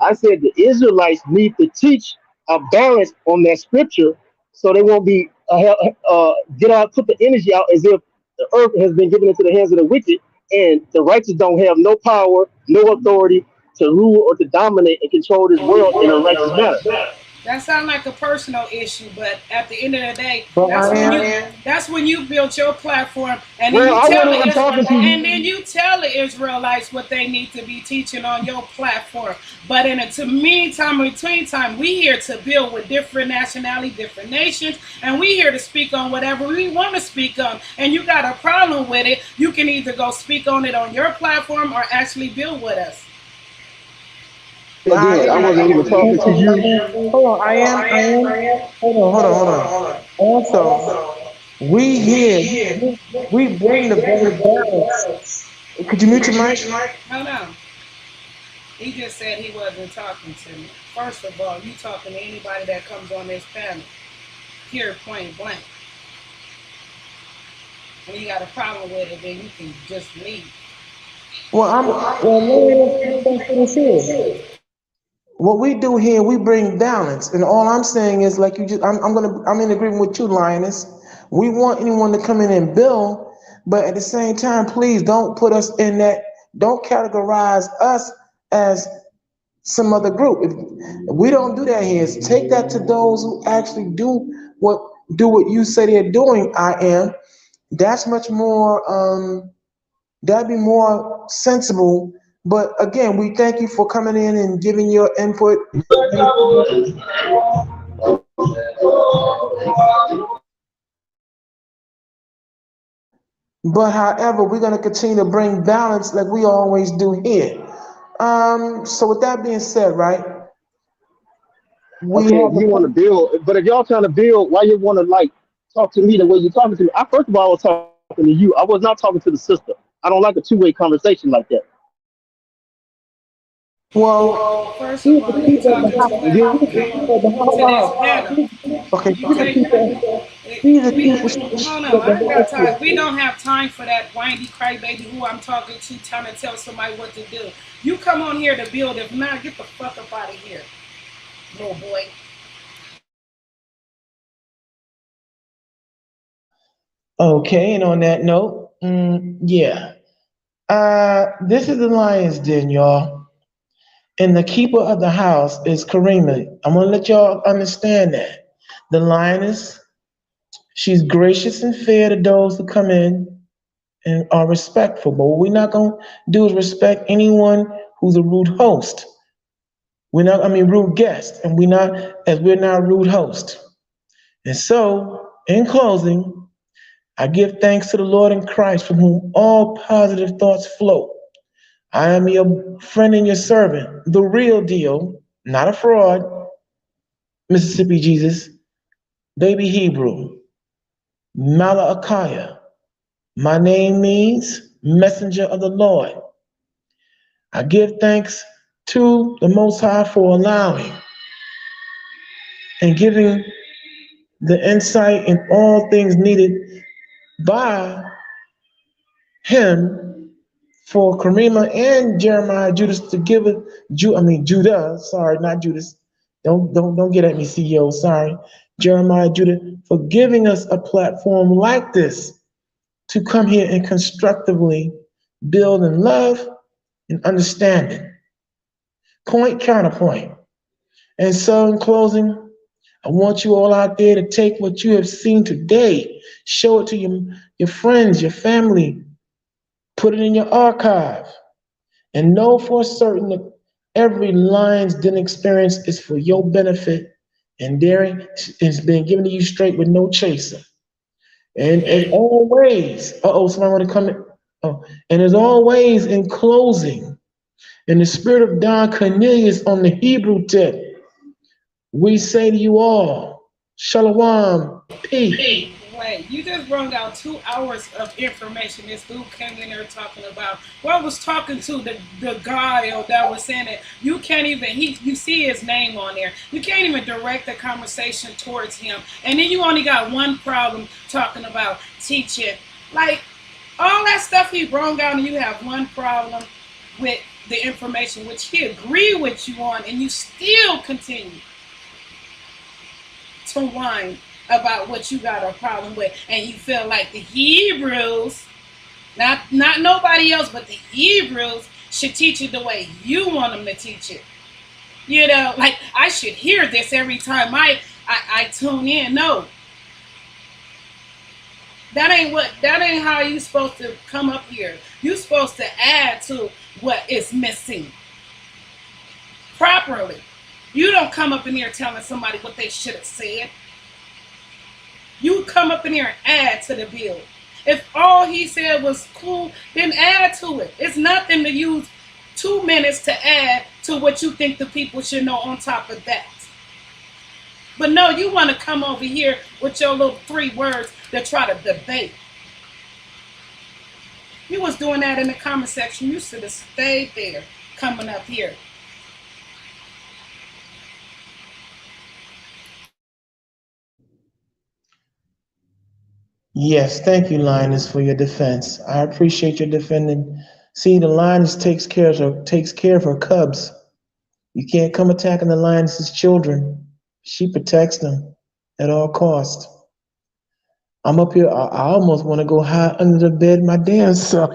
I said the Israelites need to teach a balance on that scripture so they won't be put the energy out as if the earth has been given into the hands of the wicked and the righteous don't have no power, no authority to rule or to dominate and control this world in a righteous manner. That sounds like a personal issue, but at the end of the day, But I am. that's when you built your platform, and then Well, I wasn't even talking to you. and then you tell the Israelites what they need to be teaching on your platform. But in a between time, we here to build with different nationality, different nations, and we here to speak on whatever we want to speak on. And you got a problem with it, you can either go speak on it on your platform or actually build with us. Again, I wasn't even talking to you. Hold on, I am. Hold on. Also, we here, we bring the better balance. Could you mute your mic? Hold on. He just said he wasn't talking to me. First of all, you talking to anybody that comes on this panel. Here, point blank. When you got a problem with it, then you can just leave. What we do here, we bring balance, and all I'm saying is, like I'm in agreement with you, Lioness. We want anyone to come in and build, but at the same time, please don't put us in that. Don't categorize us as some other group. If we don't do that here. Take that to those who actually do what you say they're doing. I am. That's much more. That'd be more sensible. But again, we thank you for coming in and giving your input. But however, we're going to continue to bring balance like we always do here. So with that being said, right? Okay, if you want to build, but if y'all trying to build, why you want to like talk to me the way you're talking to me. First of all, I was talking to you. I was not talking to the sister. I don't like a two-way conversation like that. Well, First of all, you talking to whoever You come up to this panel. okay, You take these are we people. hold on, I ain't got time. We don't have time for that whiny crybaby who I'm talking to trying to tell somebody what to do. You come on here to build. If not, get the fuck up out of here, little boy. Okay, and on that note, yeah. This is the Lion's Den, y'all. And the keeper of the house is Karima. I'm gonna let y'all understand that. The lioness, she's gracious and fair to those who come in and are respectful. But what we're not gonna do is respect anyone who's a rude host. Rude guest, and we're not rude host. And so, in closing, I give thanks to the Lord in Christ, from whom all positive thoughts flow. I am your friend and your servant, the real deal, not a fraud, Mississippi Jesus, baby Hebrew, Malachiah. My name means messenger of the Lord. I give thanks to the Most High for allowing and giving the insight in all things needed by him for Karima and Jeremiah Judas to give it. Judah. Sorry, not Judas. Don't get at me, CEO. Sorry, Jeremiah Judah, for giving us a platform like this to come here and constructively build in love and understanding. Point, counterpoint. And so, in closing, I want you all out there to take what you have seen today, show it to your friends, your family, put it in your archive, and know for certain that every Lion's Den experience is for your benefit, and daring is being given to you straight with no chaser. And as always, somebody want to come in. Oh, and as always, in closing, in the spirit of Don Cornelius on the Hebrew tip, we say to you all, Shalom, peace. Wait, you just brought out 2 hours of information. This dude came in there talking about. Well, I was talking to the guy that was saying it. You can't even. You see his name on there. You can't even direct the conversation towards him. And then you only got one problem talking about teaching. Like all that stuff he brought out, and you have one problem with the information which he agreed with you on, and you still continue to whine about what you got a problem with, and you feel like the Hebrews, not nobody else, but the Hebrews should teach it the way you want them to teach it. You know, like I should hear this every time I tune in. No, that ain't how you supposed to come up here. You supposed to add to what is missing properly. You don't come up in here telling somebody what they should have said. You come up in here and add to the bill. If all he said was cool, then add to it. It's nothing to use 2 minutes to add to what you think the people should know on top of that. But no, you want to come over here with your little 3 words to try to debate. You was doing that in the comment section. You should have stayed there coming up here. Yes, thank you, Linus, for your defense. I appreciate your defending. See, the Lioness takes care of her cubs. You can't come attacking the Lioness's children. She protects them at all costs. I'm up here. I almost want to go hide under the bed my damn self.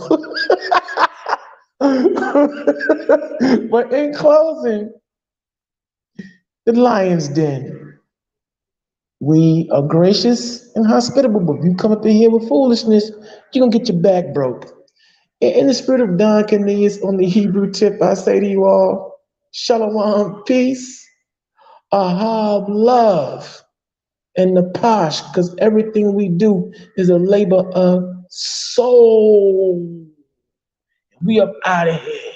But in closing, the Lion's Den. We are gracious and hospitable, but if you come up in here with foolishness, you're going to get your back broke. In the spirit of Don Cornelius on the Hebrew tip, I say to you all, Shalom, peace, ahab, love, and the posh, because everything we do is a labor of soul. We up out of here.